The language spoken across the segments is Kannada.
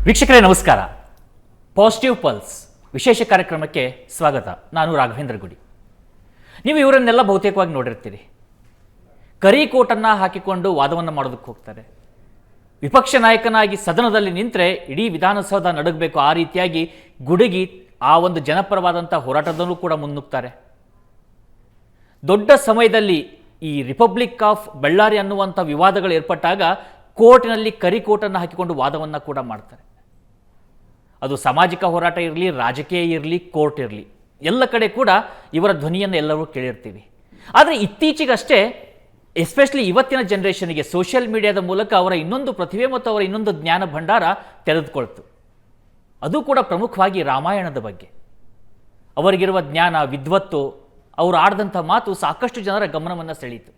ವೀಕ್ಷಕರೇ ನಮಸ್ಕಾರ. ಪಾಸಿಟಿವ್ ಪಲ್ಸ್ ವಿಶೇಷ ಕಾರ್ಯಕ್ರಮಕ್ಕೆ ಸ್ವಾಗತ. ನಾನು ರಾಘವೇಂದ್ರ ಗುಡಿ. ನೀವು ಇವರನ್ನೆಲ್ಲ ಬಹುತೇಕವಾಗಿ ನೋಡಿರ್ತೀರಿ. ಕರಿ ಕೋಟನ್ನು ಹಾಕಿಕೊಂಡು ವಾದವನ್ನು ಮಾಡೋದಕ್ಕೆ ಹೋಗ್ತಾರೆ. ವಿಪಕ್ಷ ನಾಯಕನಾಗಿ ಸದನದಲ್ಲಿ ನಿಂತರೆ ಇಡೀ ವಿಧಾನಸೌಧ ನಡಗಬೇಕು, ಆ ರೀತಿಯಾಗಿ ಗುಡುಗಿ ಆ ಒಂದು ಜನಪರವಾದಂಥ ಹೋರಾಟದಲ್ಲೂ ಕೂಡ ಮುನ್ನುಗ್ತಾರೆ. ದೊಡ್ಡ ಸಮಯದಲ್ಲಿ ಈ ರಿಪಬ್ಲಿಕ್ ಆಫ್ ಬಳ್ಳಾರಿ ಅನ್ನುವಂಥ ವಿವಾದಗಳು ಏರ್ಪಟ್ಟಾಗ ಕೋರ್ಟಿನಲ್ಲಿ ಕರಿ ಕೋಟನ್ನು ಹಾಕಿಕೊಂಡು ವಾದವನ್ನು ಕೂಡ ಮಾಡ್ತಾರೆ. ಅದು ಸಾಮಾಜಿಕ ಹೋರಾಟ ಇರಲಿ, ರಾಜಕೀಯ ಇರಲಿ, ಕೋರ್ಟ್ ಇರಲಿ, ಎಲ್ಲ ಕಡೆ ಕೂಡ ಇವರ ಧ್ವನಿಯನ್ನು ಎಲ್ಲರೂ ಕೇಳಿರ್ತೀವಿ. ಆದರೆ ಇತ್ತೀಚೆಗಷ್ಟೇ ಎಸ್ಪೆಷಲಿ ಇವತ್ತಿನ ಜನ್ರೇಷನ್ಗೆ ಸೋಷಿಯಲ್ ಮೀಡಿಯಾದ ಮೂಲಕ ಅವರ ಇನ್ನೊಂದು ಪ್ರತಿಭೆ ಮತ್ತು ಅವರ ಇನ್ನೊಂದು ಜ್ಞಾನ ಭಂಡಾರ ತೆರೆದುಕೊಳ್ತು. ಅದು ಕೂಡ ಪ್ರಮುಖವಾಗಿ ರಾಮಾಯಣದ ಬಗ್ಗೆ ಅವರಿಗಿರುವ ಜ್ಞಾನ, ವಿದ್ವತ್ತು, ಅವರು ಆಡಿದಂಥ ಮಾತು ಸಾಕಷ್ಟು ಜನರ ಗಮನವನ್ನು ಸೆಳೀತು.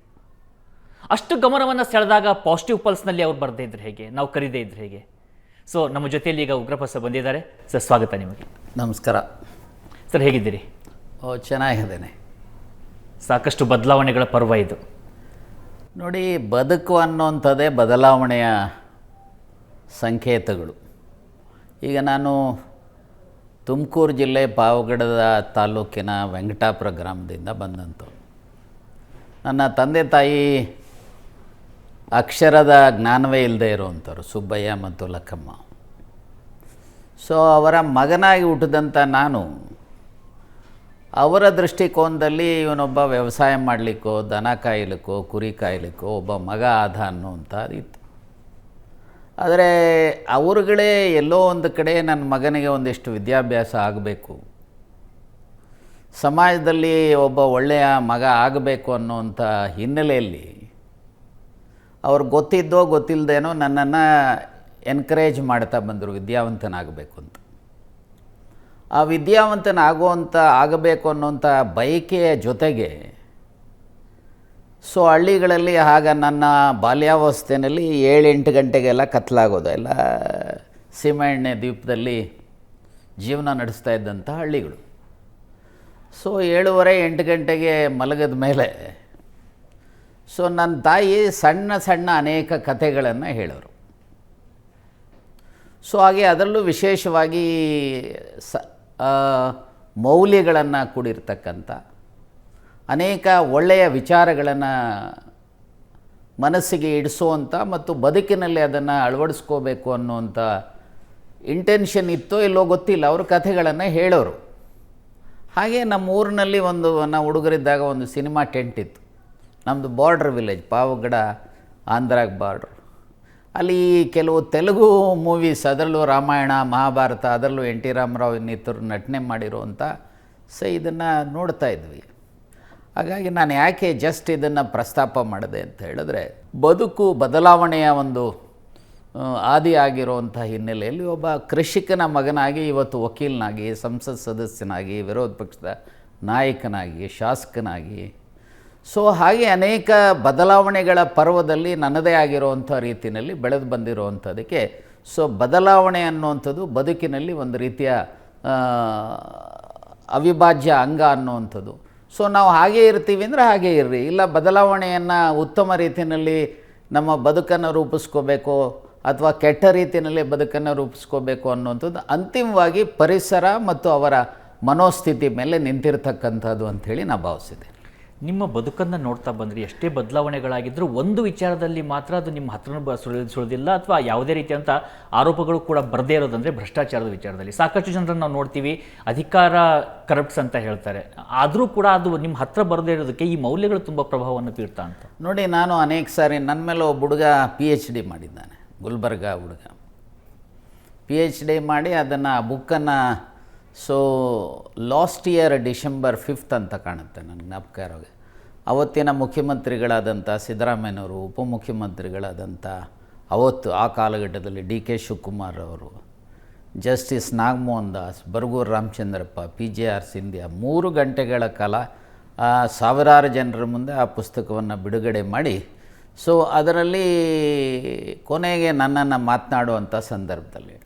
ಅಷ್ಟು ಗಮನವನ್ನು ಸೆಳೆದಾಗ ಪಾಸಿಟಿವ್ ಪಲ್ಸ್ನಲ್ಲಿ ಅವ್ರು ಬರದೇ ಇದ್ರೆ ಹೇಗೆ, ನಾವು ಕರೀದೇ ಇದ್ರೆ ಹೇಗೆ? ಸೊ ನಮ್ಮ ಜೊತೆಯಲ್ಲಿ ಈಗ ಉಗ್ರಪ್ರಸಾದ್ ಬಂದಿದ್ದಾರೆ. ಸರ್, ಸ್ವಾಗತ ನಿಮಗೆ. ನಮಸ್ಕಾರ ಸರ್, ಹೇಗಿದ್ದೀರಿ? ಚೆನ್ನಾಗಿದ್ದೇನೆ. ಸಾಕಷ್ಟು ಬದಲಾವಣೆಗಳ ಪರ್ವ ಇದು. ನೋಡಿ, ಬದುಕು ಅನ್ನೋಂಥದ್ದೇ ಬದಲಾವಣೆಯ ಸಂಕೇತಗಳು. ಈಗ ನಾನು ತುಮಕೂರು ಜಿಲ್ಲೆ ಪಾವಗಡದ ತಾಲೂಕಿನ ವೆಂಕಟಾಪುರ ಗ್ರಾಮದಿಂದ ಬಂದಂಥವ್ರು. ನನ್ನ ತಂದೆ ತಾಯಿ ಅಕ್ಷರದ ಜ್ಞಾನವೇ ಇಲ್ಲದೆ ಇರುವಂಥವ್ರು, ಸುಬ್ಬಯ್ಯ ಮತ್ತು ಲಕ್ಕಮ್ಮ. ಸೊ ಅವರ ಮಗನಾಗಿ ಹುಟ್ಟಿದಂಥ ನಾನು ಅವರ ದೃಷ್ಟಿಕೋನದಲ್ಲಿ ಇವನೊಬ್ಬ ವ್ಯವಸಾಯ ಮಾಡಲಿಕ್ಕೋ, ದನ ಕಾಯಲಿಕ್ಕೋ, ಕುರಿ ಕಾಯಲಿಕ್ಕೋ ಒಬ್ಬ ಮಗ ಆದ ಅನ್ನುವಂಥದ್ದಿತ್ತು. ಆದರೆ ಅವರುಗಳೇ ಎಲ್ಲೋ ಒಂದು ಕಡೆ ನನ್ನ ಮಗನಿಗೆ ಒಂದಿಷ್ಟು ವಿದ್ಯಾಭ್ಯಾಸ ಆಗಬೇಕು, ಸಮಾಜದಲ್ಲಿ ಒಬ್ಬ ಒಳ್ಳೆಯ ಮಗ ಆಗಬೇಕು ಅನ್ನೋವಂಥ ಹಿನ್ನೆಲೆಯಲ್ಲಿ ಅವ್ರು ಗೊತ್ತಿದ್ದೋ ಗೊತ್ತಿಲ್ಲದೇನೋ ನನ್ನನ್ನು ಎನ್ಕರೇಜ್ ಮಾಡ್ತಾ ಬಂದರು ವಿದ್ಯಾವಂತನಾಗಬೇಕು ಅಂತ. ಆ ಆಗಬೇಕು ಅನ್ನೋಂಥ ಬಯಕೆಯ ಜೊತೆಗೆ ಸೊ ಹಳ್ಳಿಗಳಲ್ಲಿ ಆಗ ನನ್ನ ಬಾಲ್ಯಾವಸ್ಥೆಯಲ್ಲಿ 7-8 ಗಂಟೆಗೆಲ್ಲ ಕತ್ತಲಾಗೋದು, ಎಲ್ಲ ಸೀಮೆಎಣ್ಣೆ ದೀಪದಲ್ಲಿ ಜೀವನ ನಡೆಸ್ತಾ ಇದ್ದಂಥ ಹಳ್ಳಿಗಳು. ಸೊ 7:30-8 ಗಂಟೆಗೆ ಮಲಗಿದ ಮೇಲೆ ಸೊ ನನ್ನ ತಾಯಿ ಸಣ್ಣ ಸಣ್ಣ ಅನೇಕ ಕಥೆಗಳನ್ನು ಹೇಳೋರು. ಸೊ ಹಾಗೆ ಅದರಲ್ಲೂ ವಿಶೇಷವಾಗಿ ಮೌಲ್ಯಗಳನ್ನು ಕೂಡಿರ್ತಕ್ಕಂಥ ಅನೇಕ ಒಳ್ಳೆಯ ವಿಚಾರಗಳನ್ನು ಮನಸ್ಸಿಗೆ ಇಡಿಸುವಂಥ ಮತ್ತು ಬದುಕಿನಲ್ಲಿ ಅದನ್ನು ಅಳವಡಿಸ್ಕೋಬೇಕು ಅನ್ನುವಂಥ ಇಂಟೆನ್ಷನ್ ಇತ್ತೋ ಇಲ್ಲೋ ಗೊತ್ತಿಲ್ಲ, ಅವರು ಕಥೆಗಳನ್ನು ಹೇಳೋರು. ಹಾಗೆ ನಮ್ಮ ಊರಿನಲ್ಲಿ ನಾವು ಹುಡುಗರಿದ್ದಾಗ ಒಂದು ಸಿನಿಮಾ ಟೆಂಟ್ ಇತ್ತು. ನಮ್ಮದು ಬಾರ್ಡ್ರ್ ವಿಲೇಜ್, ಪಾವಗಡ ಆಂಧ್ರಾಗ್ ಬಾರ್ಡ್ರ್. ಅಲ್ಲಿ ಕೆಲವು ತೆಲುಗು ಮೂವೀಸ್, ಅದರಲ್ಲೂ ರಾಮಾಯಣ, ಮಹಾಭಾರತ, ಅದರಲ್ಲೂ ಎನ್ ಟಿ ರಾಮರಾವ್ ಇನ್ನಿತರು ನಟನೆ ಮಾಡಿರುವಂಥ ಇದನ್ನು ನೋಡ್ತಾ ಇದ್ವಿ. ಹಾಗಾಗಿ ನಾನು ಯಾಕೆ ಜಸ್ಟ್ ಇದನ್ನು ಪ್ರಸ್ತಾಪ ಮಾಡಿದೆ ಅಂತ ಹೇಳಿದ್ರೆ, ಬದುಕು ಬದಲಾವಣೆಯ ಒಂದು ಆದಿ ಆಗಿರುವಂಥ ಹಿನ್ನೆಲೆಯಲ್ಲಿ ಒಬ್ಬ ಕೃಷಿಕನ ಮಗನಾಗಿ ಇವತ್ತು ವಕೀಲನಾಗಿ, ಸಂಸತ್ ಸದಸ್ಯನಾಗಿ, ವಿರೋಧ ಪಕ್ಷದ ನಾಯಕನಾಗಿ, ಶಾಸಕನಾಗಿ, ಸೊ ಹಾಗೆ ಅನೇಕ ಬದಲಾವಣೆಗಳ ಪರ್ವದಲ್ಲಿ ನನ್ನದೇ ಆಗಿರುವಂಥ ರೀತಿಯಲ್ಲಿ ಬೆಳೆದು ಬಂದಿರುವಂಥದ್ದಕ್ಕೆ ಸೊ ಬದಲಾವಣೆ ಅನ್ನುವಂಥದ್ದು ಬದುಕಿನಲ್ಲಿ ಒಂದು ರೀತಿಯ ಅವಿಭಾಜ್ಯ ಅಂಗ ಅನ್ನುವಂಥದ್ದು. ಸೊ ನಾವು ಹಾಗೇ ಇರ್ತೀವಿ ಅಂದರೆ ಹಾಗೇ ಇರ್ರಿ, ಇಲ್ಲ ಬದಲಾವಣೆಯನ್ನು ಉತ್ತಮ ರೀತಿಯಲ್ಲಿ ನಮ್ಮ ಬದುಕನ್ನು ರೂಪಿಸ್ಕೋಬೇಕು ಅಥವಾ ಕೆಟ್ಟ ರೀತಿಯಲ್ಲಿ ಬದುಕನ್ನು ರೂಪಿಸ್ಕೋಬೇಕು ಅನ್ನುವಂಥದ್ದು ಅಂತಿಮವಾಗಿ ಪರಿಸರ ಮತ್ತು ಅವರ ಮನೋಸ್ಥಿತಿ ಮೇಲೆ ನಿಂತಿರ್ತಕ್ಕಂಥದ್ದು ಅಂಥೇಳಿ ನಾನು ಭಾವಿಸಿದೆ. ನಿಮ್ಮ ಬದುಕನ್ನು ನೋಡ್ತಾ ಬಂದರೆ ಎಷ್ಟೇ ಬದಲಾವಣೆಗಳಾಗಿದ್ದರೂ ಒಂದು ವಿಚಾರದಲ್ಲಿ ಮಾತ್ರ ಅದು ನಿಮ್ಮ ಹತ್ರನೂ ಸುಳಿದಿಲ್ಲ ಅಥವಾ ಯಾವುದೇ ರೀತಿಯಂಥ ಆರೋಪಗಳು ಕೂಡ ಬರದೇ ಇರೋದಂದರೆ ಭ್ರಷ್ಟಾಚಾರದ ವಿಚಾರದಲ್ಲಿ. ಸಾಕಷ್ಟು ಜನರನ್ನು ನಾವು ನೋಡ್ತೀವಿ, ಅಧಿಕಾರ ಕರಪ್ಟ್ಸ್ ಅಂತ ಹೇಳ್ತಾರೆ, ಆದರೂ ಕೂಡ ಅದು ನಿಮ್ಮ ಹತ್ರ ಬರದೇ ಇರೋದಕ್ಕೆ ಈ ಮೌಲ್ಯಗಳು ತುಂಬ ಪ್ರಭಾವವನ್ನು ಬೀರ್ತಾ ಅಂತ. ನೋಡಿ, ನಾನು ಅನೇಕ ಸಾರಿ ನನ್ನ ಮೇಲೆ ಒಬ್ಬ ಹುಡುಗ PhD ಮಾಡಿದ್ದಾನೆ, ಗುಲ್ಬರ್ಗ ಹುಡುಗ PhD ಮಾಡಿ ಅದನ್ನು ಬುಕ್ಕನ್ನು ಸೊ ಲಾಸ್ಟ್ ಇಯರ್ December 5 ಅಂತ ಕಾಣುತ್ತೆ ನನಗೆ ಜ್ಞಾಪಕ ಇರೋಗೆ, ಅವತ್ತಿನ ಮುಖ್ಯಮಂತ್ರಿಗಳಾದಂಥ ಸಿದ್ದರಾಮಯ್ಯನವರು, ಉಪಮುಖ್ಯಮಂತ್ರಿಗಳಾದಂಥ ಅವತ್ತು ಆ ಕಾಲಘಟ್ಟದಲ್ಲಿ DK ಶಿವಕುಮಾರ್ ಅವರು, ಜಸ್ಟಿಸ್ ನಾಗಮೋಹನ್ ದಾಸ್, ಬರಗೂರು ರಾಮಚಂದ್ರಪ್ಪ, PJR ಸಿಂಧ್ಯಾ 3 ಗಂಟೆಗಳ ಕಾಲ ಸಾವಿರಾರು ಜನರ ಮುಂದೆ ಆ ಪುಸ್ತಕವನ್ನು ಬಿಡುಗಡೆ ಮಾಡಿ ಸೊ ಅದರಲ್ಲಿ ಕೊನೆಗೆ ನನ್ನನ್ನು ಮಾತನಾಡುವಂಥ ಸಂದರ್ಭದಲ್ಲಿ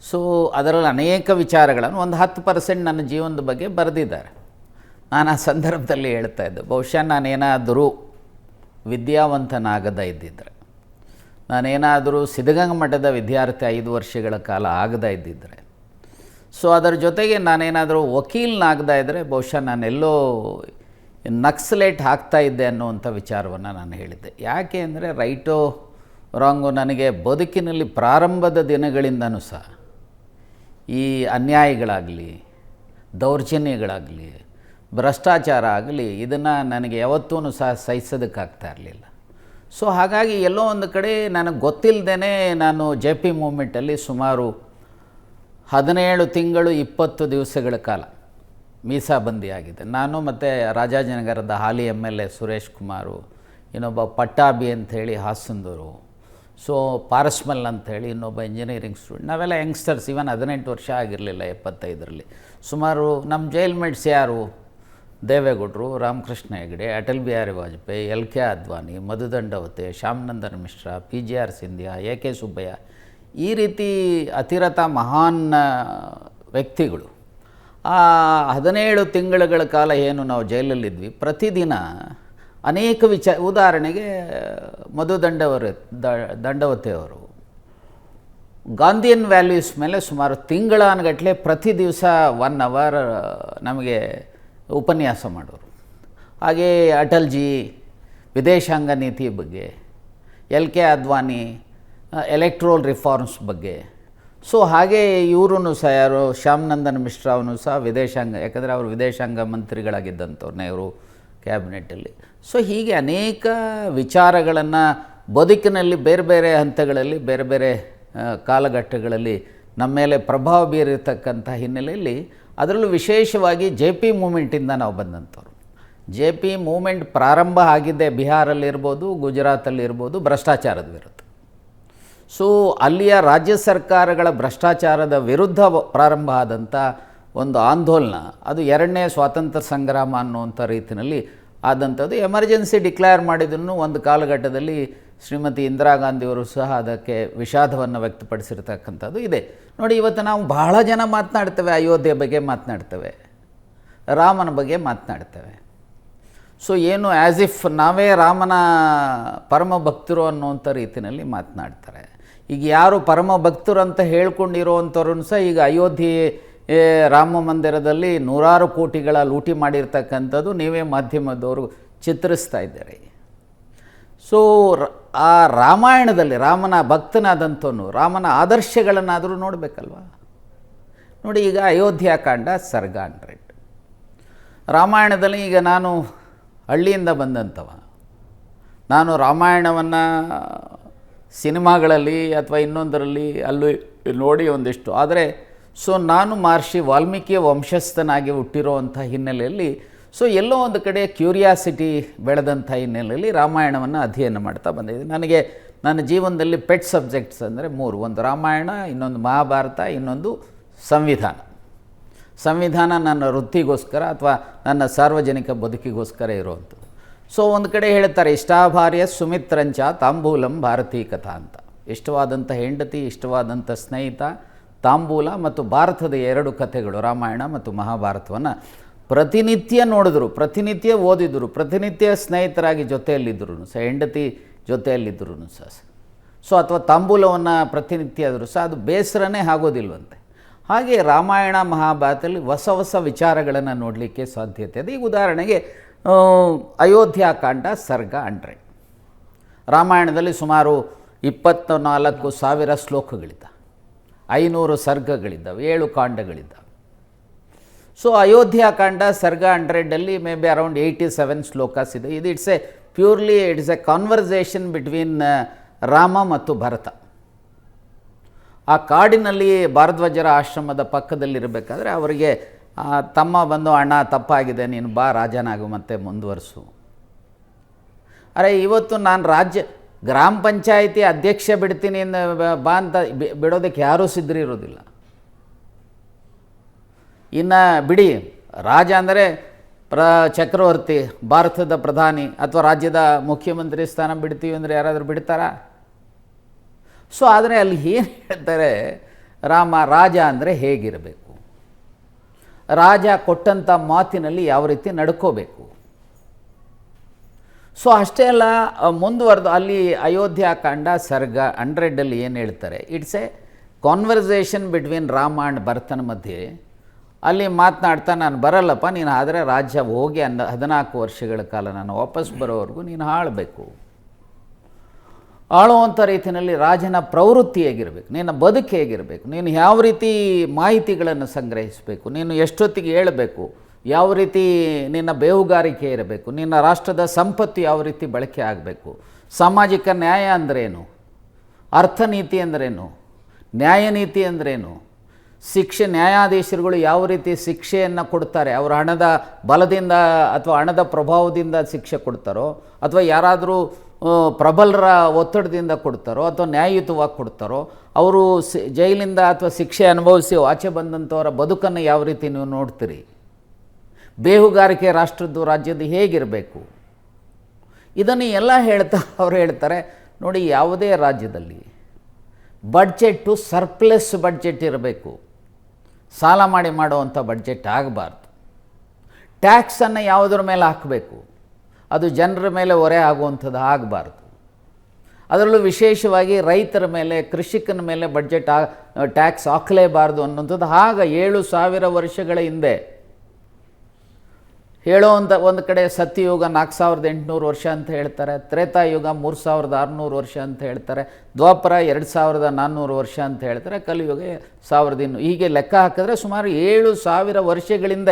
ಸೊ ಅದರಲ್ಲಿ ಅನೇಕ ವಿಚಾರಗಳನ್ನು ಒಂದು 10% ನನ್ನ ಜೀವನದ ಬಗ್ಗೆ ಬರೆದಿದ್ದಾರೆ. ನಾನು ಆ ಸಂದರ್ಭದಲ್ಲಿ ಹೇಳ್ತಾ ಇದ್ದೆ, ಬಹುಶಃ ನಾನೇನಾದರೂ ವಿದ್ಯಾವಂತನಾಗದೇ ಇದ್ದಿದ್ದರೆ ನಾನೇನಾದರೂ ಸಿದ್ಧಗಂಗಾ ಮಠದ ವಿದ್ಯಾರ್ಥಿ 5 ವರ್ಷಗಳ ಕಾಲ ಆಗದೇ ಇದ್ದಿದ್ದರೆ, ಸೊ ಅದರ ಜೊತೆಗೆ ನಾನೇನಾದರೂ ವಕೀಲನಾಗದೇ ಇದ್ದರೆ ಬಹುಶಃ ನಾನೆಲ್ಲೋ ನಕ್ಸಲೇಟ್ ಆಗ್ತಾಯಿದ್ದೆ ಅನ್ನುವಂಥ ವಿಚಾರವನ್ನು ನಾನು ಹೇಳಿದ್ದೆ. ಯಾಕೆ ಅಂದರೆ ರೈಟೋ ರಾಂಗು, ನನಗೆ ಬದುಕಿನಲ್ಲಿ ಪ್ರಾರಂಭದ ದಿನಗಳಿಂದನೂ ಸಹ ಈ ಅನ್ಯಾಯಗಳಾಗಲಿ, ದೌರ್ಜನ್ಯಗಳಾಗಲಿ, ಭ್ರಷ್ಟಾಚಾರ ಆಗಲಿ, ಇದನ್ನು ನನಗೆ ಯಾವತ್ತೂ ಸಹ ಸಹಿಸೋದಕ್ಕಾಗ್ತಾ ಇರಲಿಲ್ಲ. ಸೊ ಹಾಗಾಗಿ ಎಲ್ಲೋ ಒಂದು ಕಡೆ ನನಗೆ ಗೊತ್ತಿಲ್ಲದೇ ನಾನು JP ಮೂಮೆಂಟಲ್ಲಿ ಸುಮಾರು 17 ತಿಂಗಳು 20 ದಿವಸಗಳ ಕಾಲ ಮೀಸಾಬಂದಿಯಾಗಿದೆ. ನಾನು ಮತ್ತು ರಾಜಾಜಿನಗರದ ಹಾಲಿ MLA ಸುರೇಶ್ ಕುಮಾರು, ಇನ್ನೊಬ್ಬ ಪಟ್ಟಾಭಿ ಅಂಥೇಳಿ ಹಾಸನದವರು, ಸೊ ಪಾರಸ್ಮಲ್ ಅಂಥೇಳಿ ಇನ್ನೊಬ್ಬ ಇಂಜಿನಿಯರಿಂಗ್ ಸ್ಟೂಡೆಂಟ್, ನಾವೆಲ್ಲ ಯಂಗ್ಸ್ಟರ್ಸ್, ಇವನ್ 18 ವರ್ಷ ಆಗಿರಲಿಲ್ಲ 75ರಲ್ಲಿ. ಸುಮಾರು ನಮ್ಮ ಜೈಲ್ ಮೇಟ್ಸ್ ಯಾರು? ದೇವೇಗೌಡರು, Ramakrishna Hegde, Atal Bihari Vajpayee, LK Advani, ಮಧುದಂಡವತೆ, ಶ್ಯಾಮನಂದನ್ Mishra, PGR Scindia, AK Subbaiah, ಈ ರೀತಿ ಅತಿರಥ ಮಹಾನ್ ವ್ಯಕ್ತಿಗಳು. ಆ 17 ತಿಂಗಳುಗಳ ಕಾಲ ಏನು ನಾವು ಜೈಲಲ್ಲಿದ್ವಿ, ಪ್ರತಿದಿನ ಅನೇಕ ಉದಾಹರಣೆಗೆ ದಂಡವತೆಯವರು ಗಾಂಧಿಯನ್ ವ್ಯಾಲ್ಯೂಸ್ ಮೇಲೆ ಸುಮಾರು ತಿಂಗಳಾನುಗಟ್ಟಲೆ ಪ್ರತಿ ದಿವಸ 1 ಅವರ್ ನಮಗೆ ಉಪನ್ಯಾಸ ಮಾಡೋರು. ಹಾಗೆ ಅಟಲ್ಜಿ ವಿದೇಶಾಂಗ ನೀತಿ ಬಗ್ಗೆ, LK ಅದ್ವಾನಿ ಎಲೆಕ್ಟ್ರೋಲ್ ರಿಫಾರ್ಮ್ಸ್ ಬಗ್ಗೆ, ಸೊ ಹಾಗೆ ಇವರು ಸಹ ಯಾರು ಶ್ಯಾಮನಂದನ್ ಮಿಶ್ರಾ ಅವನು ಸಹ ವಿದೇಶಾಂಗ, ಯಾಕಂದರೆ ಅವರು ವಿದೇಶಾಂಗ ಮಂತ್ರಿಗಳಾಗಿದ್ದಂಥವ್ರು ನೆಹರು ಕ್ಯಾಬಿನೆಟ್ಟಲ್ಲಿ. ಸೊ ಹೀಗೆ ಅನೇಕ ವಿಚಾರಗಳನ್ನು ಬದುಕಿನಲ್ಲಿ ಬೇರೆ ಬೇರೆ ಹಂತಗಳಲ್ಲಿ, ಬೇರೆ ಬೇರೆ ಕಾಲಘಟ್ಟಗಳಲ್ಲಿ ನಮ್ಮ ಮೇಲೆ ಪ್ರಭಾವ ಬೀರಿರ್ತಕ್ಕಂಥ ಹಿನ್ನೆಲೆಯಲ್ಲಿ, ಅದರಲ್ಲೂ ವಿಶೇಷವಾಗಿ JP ಮೂಮೆಂಟಿಂದ ನಾವು ಬಂದಂಥವ್ರು. JP ಮೂಮೆಂಟ್ ಪ್ರಾರಂಭ ಆಗಿದ್ದೆ ಬಿಹಾರಲ್ಲಿರ್ಬೋದು, ಗುಜರಾತಲ್ಲಿರ್ಬೋದು, ಭ್ರಷ್ಟಾಚಾರದ ವಿರುದ್ಧ. ಸೊ ಅಲ್ಲಿಯ ರಾಜ್ಯ ಸರ್ಕಾರಗಳ ಭ್ರಷ್ಟಾಚಾರದ ವಿರುದ್ಧ ಪ್ರಾರಂಭ ಆದಂಥ ಒಂದು ಆಂದೋಲನ, ಅದು 2ನೇ ಸ್ವಾತಂತ್ರ್ಯ ಸಂಗ್ರಾಮ ಅನ್ನುವಂಥ ರೀತಿಯಲ್ಲಿ ಆದಂಥದ್ದು. ಎಮರ್ಜೆನ್ಸಿ ಡಿಕ್ಲೇರ್ ಮಾಡಿದ್ರು ಒಂದು ಕಾಲಘಟ್ಟದಲ್ಲಿ ಶ್ರೀಮತಿ ಇಂದಿರಾ ಗಾಂಧಿಯವರು ಸಹ ಅದಕ್ಕೆ ವಿಷಾದವನ್ನು ವ್ಯಕ್ತಪಡಿಸಿರ್ತಕ್ಕಂಥದ್ದು ಇದೆ. ನೋಡಿ, ಇವತ್ತು ನಾವು ಬಹಳ ಜನ ಮಾತನಾಡ್ತೇವೆ, ಅಯೋಧ್ಯೆ ಬಗ್ಗೆ ಮಾತನಾಡ್ತೇವೆ, ರಾಮನ ಬಗ್ಗೆ ಮಾತನಾಡ್ತೇವೆ. ಸೊ ಏನು ಆ್ಯಸ್ ಇಫ್ ನಾವೇ ರಾಮನ ಪರಮ ಭಕ್ತರು ಅನ್ನುವಂಥ ರೀತಿಯಲ್ಲಿ ಮಾತನಾಡ್ತಾರೆ. ಈಗ ಯಾರು ಪರಮ ಭಕ್ತರು ಅಂತ ಹೇಳ್ಕೊಂಡಿರೋವಂಥವ್ರನ್ನು ಸಹ ಈಗ ಅಯೋಧ್ಯೆ ರಾಮ ಮಂದಿರದಲ್ಲಿ 100 ಕೋಟಿಗಳ ಲೂಟಿ ಮಾಡಿರ್ತಕ್ಕಂಥದ್ದು ನೀವೇ ಮಾಧ್ಯಮದವರು ಚಿತ್ರಿಸ್ತಾ ಇದ್ದಾರೆ. ಸೊ ಆ ರಾಮಾಯಣದಲ್ಲಿ ರಾಮನ ಭಕ್ತನಾದಂಥವನು ರಾಮನ ಆದರ್ಶಗಳನ್ನಾದರೂ ನೋಡಬೇಕಲ್ವ. ನೋಡಿ, ಈಗ ಅಯೋಧ್ಯಾಕಾಂಡ ಸರ್ಗ 100. ರಾಮಾಯಣದಲ್ಲಿ ಈಗ ನಾನು ಹಳ್ಳಿಯಿಂದ ಬಂದಂಥವ, ನಾನು ರಾಮಾಯಣವನ್ನು ಸಿನಿಮಾಗಳಲ್ಲಿ ಅಥವಾ ಇನ್ನೊಂದರಲ್ಲಿ ಅಲ್ಲೂ ನೋಡಿ ಒಂದಿಷ್ಟು, ಆದರೆ ಸೊ ನಾನು ಮಹರ್ಷಿ ವಾಲ್ಮೀಕಿಯ ವಂಶಸ್ಥನಾಗಿ ಹುಟ್ಟಿರೋವಂಥ ಹಿನ್ನೆಲೆಯಲ್ಲಿ, ಸೊ ಎಲ್ಲೋ ಒಂದು ಕಡೆ ಕ್ಯೂರಿಯಾಸಿಟಿ ಬೆಳೆದಂಥ ಹಿನ್ನೆಲೆಯಲ್ಲಿ ರಾಮಾಯಣವನ್ನು ಅಧ್ಯಯನ ಮಾಡ್ತಾ ಬಂದಿದೆ. ನನಗೆ ನನ್ನ ಜೀವನದಲ್ಲಿ ಪೆಟ್ ಸಬ್ಜೆಕ್ಟ್ಸ್ ಅಂದರೆ 3: ಒಂದು ರಾಮಾಯಣ, ಇನ್ನೊಂದು ಮಹಾಭಾರತ, ಇನ್ನೊಂದು ಸಂವಿಧಾನ. ಸಂವಿಧಾನ ನನ್ನ ವೃತ್ತಿಗೋಸ್ಕರ ಅಥವಾ ನನ್ನ ಸಾರ್ವಜನಿಕ ಬದುಕಿಗೋಸ್ಕರ ಇರುವಂಥದ್ದು. ಸೊ ಒಂದು ಕಡೆ ಹೇಳ್ತಾರೆ, ಇಷ್ಟಾಭಾರ್ಯ ಸುಮಿತ್ರಂಚ ತಾಂಬೂಲಂ ಭಾರತೀ ಕಥಾ ಅಂತ. ಇಷ್ಟವಾದಂಥ ಹೆಂಡತಿ, ಇಷ್ಟವಾದಂಥ ಸ್ನೇಹಿತ, ತಾಂಬೂಲ ಮತ್ತು ಭಾರತದ 2 ಕಥೆಗಳು ರಾಮಾಯಣ ಮತ್ತು ಮಹಾಭಾರತವನ್ನು ಪ್ರತಿನಿತ್ಯ ನೋಡಿದ್ರು, ಪ್ರತಿನಿತ್ಯ ಓದಿದ್ರು, ಪ್ರತಿನಿತ್ಯ ಸ್ನೇಹಿತರಾಗಿ ಜೊತೆಯಲ್ಲಿದ್ದರು ಸಹ, ಹೆಂಡತಿ ಜೊತೆಯಲ್ಲಿದ್ದರು ಸಹ. ಸೊ ಅಥವಾ ತಾಂಬೂಲವನ್ನು ಪ್ರತಿನಿತ್ಯ ಆದರೂ ಸಹ ಅದು ಬೇಸರನೇ ಆಗೋದಿಲ್ವಂತೆ. ಹಾಗೆ ರಾಮಾಯಣ ಮಹಾಭಾರತದಲ್ಲಿ ಹೊಸ ಹೊಸ ವಿಚಾರಗಳನ್ನು ನೋಡಲಿಕ್ಕೆ ಸಾಧ್ಯತೆ ಇದೆ. ಈಗ ಉದಾಹರಣೆಗೆ ಅಯೋಧ್ಯಾಕಾಂಡ ಸರ್ಗ 100. ರಾಮಾಯಣದಲ್ಲಿ ಸುಮಾರು 24,000 ಶ್ಲೋಕಗಳಿದ್ದಾವೆ, 500 ಸರ್ಗಗಳಿದ್ದಾವೆ, 7 ಕಾಂಡಗಳಿದ್ದಾವೆ. ಸೊ ಅಯೋಧ್ಯಾಕಾಂಡ ಸರ್ಗ 100ಅಲ್ಲಿ ಮೇ ಬಿ ಅರೌಂಡ್ 87 ಶ್ಲೋಕಾಸ್ ಇದೆ. ಇದು it's a conversation between Rama ಮತ್ತು ಭರತ. ಆ ಕಾಡಿನಲ್ಲಿ ಭಾರದ್ವಾಜರ ಆಶ್ರಮದ ಪಕ್ಕದಲ್ಲಿರಬೇಕಾದ್ರೆ ಅವರಿಗೆ ತಮ್ಮ ಬಂದು, ಅಣ್ಣ ತಪ್ಪಾಗಿದೆ, ನೀನು ಬಾ ರಾಜನಾಗು ಮತ್ತೆ ಮುಂದುವರಿಸು. ಅರೆ ಇವತ್ತು ನಾನು ಗ್ರಾಮ ಪಂಚಾಯಿತಿ ಅಧ್ಯಕ್ಷ ಬಿಡ್ತೀನಿ ಬಾ ಅಂತ ಬಿಡೋದಕ್ಕೆ ಯಾರೂ ಸಿದ್ಧರಿರೋದಿಲ್ಲ. ಇನ್ನು ಬಿಡಿ, ರಾಜ ಅಂದರೆ ಚಕ್ರವರ್ತಿ, ಭಾರತದ ಪ್ರಧಾನಿ ಅಥವಾ ರಾಜ್ಯದ ಮುಖ್ಯಮಂತ್ರಿ ಸ್ಥಾನ ಬಿಡ್ತೀವಿ ಅಂದರೆ ಯಾರಾದರೂ ಬಿಡ್ತಾರಾ? ಸೊ ಆದರೆ ಅಲ್ಲಿ ಏನು ಹೇಳ್ತಾರೆ, ರಾಜ ಅಂದರೆ ಹೇಗಿರಬೇಕು, ರಾಜ ಕೊಟ್ಟಂಥ ಮಾತಿನಲ್ಲಿ ಯಾವ ರೀತಿ ನಡ್ಕೋಬೇಕು. ಸೊ ಅಷ್ಟೇ ಅಲ್ಲ, ಮುಂದುವರೆದು ಅಲ್ಲಿ ಅಯೋಧ್ಯಾಕಾಂಡ ಸರ್ಗ 100 ಏನು ಹೇಳ್ತಾರೆ, it's a conversation between Rama and ಭರತನ ಮಧ್ಯೆ. ಅಲ್ಲಿ ಮಾತನಾಡ್ತಾ, ನಾನು ಬರಲ್ಲಪ್ಪ, ನೀನು ಆದರೆ ರಾಜ್ಯ ಹೋಗಿ 14 ವರ್ಷಗಳ ಕಾಲ ನಾನು ವಾಪಸ್ ಬರೋವರೆಗೂ ನೀನು ಆಳಬೇಕು. ಆಳುವಂಥ ರೀತಿಯಲ್ಲಿ ರಾಜನ ಪ್ರವೃತ್ತಿ ಹೇಗಿರಬೇಕು, ನಿನ್ನ ಬದುಕು ಹೇಗಿರಬೇಕು, ನೀನು ಯಾವ ರೀತಿ ಮಾಹಿತಿಗಳನ್ನು ಸಂಗ್ರಹಿಸಬೇಕು, ನೀನು ಎಷ್ಟೊತ್ತಿಗೆ ಹೇಳಬೇಕು, ಯಾವ ರೀತಿ ನಿನ್ನ ಬೇಹುಗಾರಿಕೆ ಇರಬೇಕು, ನಿನ್ನ ರಾಷ್ಟ್ರದ ಸಂಪತ್ತು ಯಾವ ರೀತಿ ಬಳಕೆ ಆಗಬೇಕು, ಸಾಮಾಜಿಕ ನ್ಯಾಯ ಅಂದ್ರೇನು, ಅರ್ಥನೀತಿ ಅಂದ್ರೇನು, ನ್ಯಾಯನೀತಿ ಅಂದ್ರೇನು, ಶಿಕ್ಷೆ ನ್ಯಾಯಾಧೀಶರುಗಳು ಯಾವ ರೀತಿ ಶಿಕ್ಷೆಯನ್ನು ಕೊಡ್ತಾರೆ, ಅವರು ಹಣದ ಬಲದಿಂದ ಅಥವಾ ಹಣದ ಪ್ರಭಾವದಿಂದ ಶಿಕ್ಷೆ ಕೊಡ್ತಾರೋ, ಅಥವಾ ಯಾರಾದರೂ ಪ್ರಬಲರ ಒತ್ತಡದಿಂದ ಕೊಡ್ತಾರೋ, ಅಥವಾ ನ್ಯಾಯಯುತವಾಗಿ ಕೊಡ್ತಾರೋ, ಅವರು ಜೈಲಿಂದ ಅಥವಾ ಶಿಕ್ಷೆ ಅನುಭವಿಸಿ ಆಚೆ ಬಂದಂಥವರ ಬದುಕನ್ನು ಯಾವ ರೀತಿ ನೀವು ನೋಡ್ತೀರಿ, ಬೇಹುಗಾರಿಕೆ ರಾಷ್ಟ್ರದ್ದು ರಾಜ್ಯದ್ದು ಹೇಗಿರಬೇಕು, ಇದನ್ನು ಎಲ್ಲ ಅವ್ರು ಹೇಳ್ತಾರೆ. ನೋಡಿ, ಯಾವುದೇ ರಾಜ್ಯದಲ್ಲಿ ಬಡ್ಜೆಟ್ಟು ಸರ್ಪ್ಲಸ್ ಬಡ್ಜೆಟ್ ಇರಬೇಕು, ಸಾಲ ಮಾಡಿ ಮಾಡುವಂಥ ಬಡ್ಜೆಟ್ ಆಗಬಾರ್ದು. ಟ್ಯಾಕ್ಸನ್ನು ಯಾವುದ್ರ ಮೇಲೆ ಹಾಕಬೇಕು, ಅದು ಜನರ ಮೇಲೆ ಹೊರೆ ಆಗುವಂಥದ್ದು ಆಗಬಾರ್ದು. ಅದರಲ್ಲೂ ವಿಶೇಷವಾಗಿ ರೈತರ ಮೇಲೆ, ಕೃಷಿಕನ ಮೇಲೆ ಟ್ಯಾಕ್ಸ್ ಹಾಕಲೇಬಾರ್ದು ಅನ್ನೋಂಥದ್ದು ಆಗ 7,000 ವರ್ಷಗಳ ಹಿಂದೆ ಹೇಳೋವಂಥ. ಒಂದು ಕಡೆ ಸತ್ಯಯುಗ 4,800 ವರ್ಷ ಅಂತ ಹೇಳ್ತಾರೆ, ತ್ರೇತಾಯುಗ 3,600 ವರ್ಷ ಅಂತ ಹೇಳ್ತಾರೆ, ದ್ವಾಪರ 2,400 ವರ್ಷ ಅಂತ ಹೇಳ್ತಾರೆ, ಕಲಿಯುಗ 1,200. ಹೀಗೆ ಲೆಕ್ಕ ಹಾಕಿದ್ರೆ ಸುಮಾರು 7,000 ವರ್ಷಗಳಿಂದ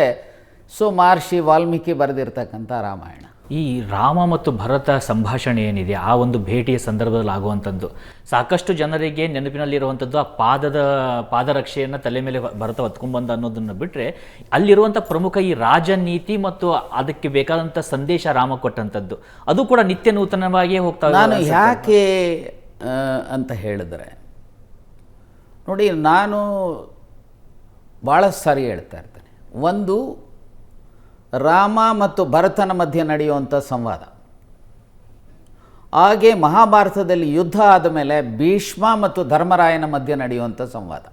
ಮಹರ್ಷಿ ವಾಲ್ಮೀಕಿ ಬರೆದಿರ್ತಕ್ಕಂಥ ರಾಮಾಯಣ. ಈ ರಾಮ ಮತ್ತು ಭರತ ಸಂಭಾಷಣೆ ಏನಿದೆ, ಆ ಒಂದು ಭೇಟಿಯ ಸಂದರ್ಭದಲ್ಲಿ ಆಗುವಂಥದ್ದು ಸಾಕಷ್ಟು ಜನರಿಗೆ ನೆನಪಿನಲ್ಲಿರುವಂಥದ್ದು ಆ ಪಾದರಕ್ಷೆಯನ್ನು ತಲೆ ಮೇಲೆ ಭರತ ಹೊತ್ಕೊಂಡ್ಬಂದ ಅನ್ನೋದನ್ನು ಬಿಟ್ಟರೆ, ಅಲ್ಲಿರುವಂಥ ಪ್ರಮುಖ ಈ ರಾಜನೀತಿ ಮತ್ತು ಅದಕ್ಕೆ ಬೇಕಾದಂಥ ಸಂದೇಶ ರಾಮ ಕೊಟ್ಟಂಥದ್ದು ಅದು ಕೂಡ ನಿತ್ಯ ನೂತನವಾಗಿಯೇ ಹೋಗ್ತಾ. ನಾನು ಯಾಕೆ ಅಂತ ಹೇಳಿದ್ರೆ, ನೋಡಿ, ನಾನು ಭಾಳ ಸಾರಿ ಹೇಳ್ತಾ ಇರ್ತೇನೆ, ಒಂದು ರಾಮ ಮತ್ತು ಭರತನ ಮಧ್ಯೆ ನಡೆಯುವಂಥ ಸಂವಾದ, ಹಾಗೆ ಮಹಾಭಾರತದಲ್ಲಿ ಯುದ್ಧ ಆದ ಮೇಲೆ ಭೀಷ್ಮ ಮತ್ತು ಧರ್ಮರಾಯನ ಮಧ್ಯೆ ನಡೆಯುವಂಥ ಸಂವಾದ,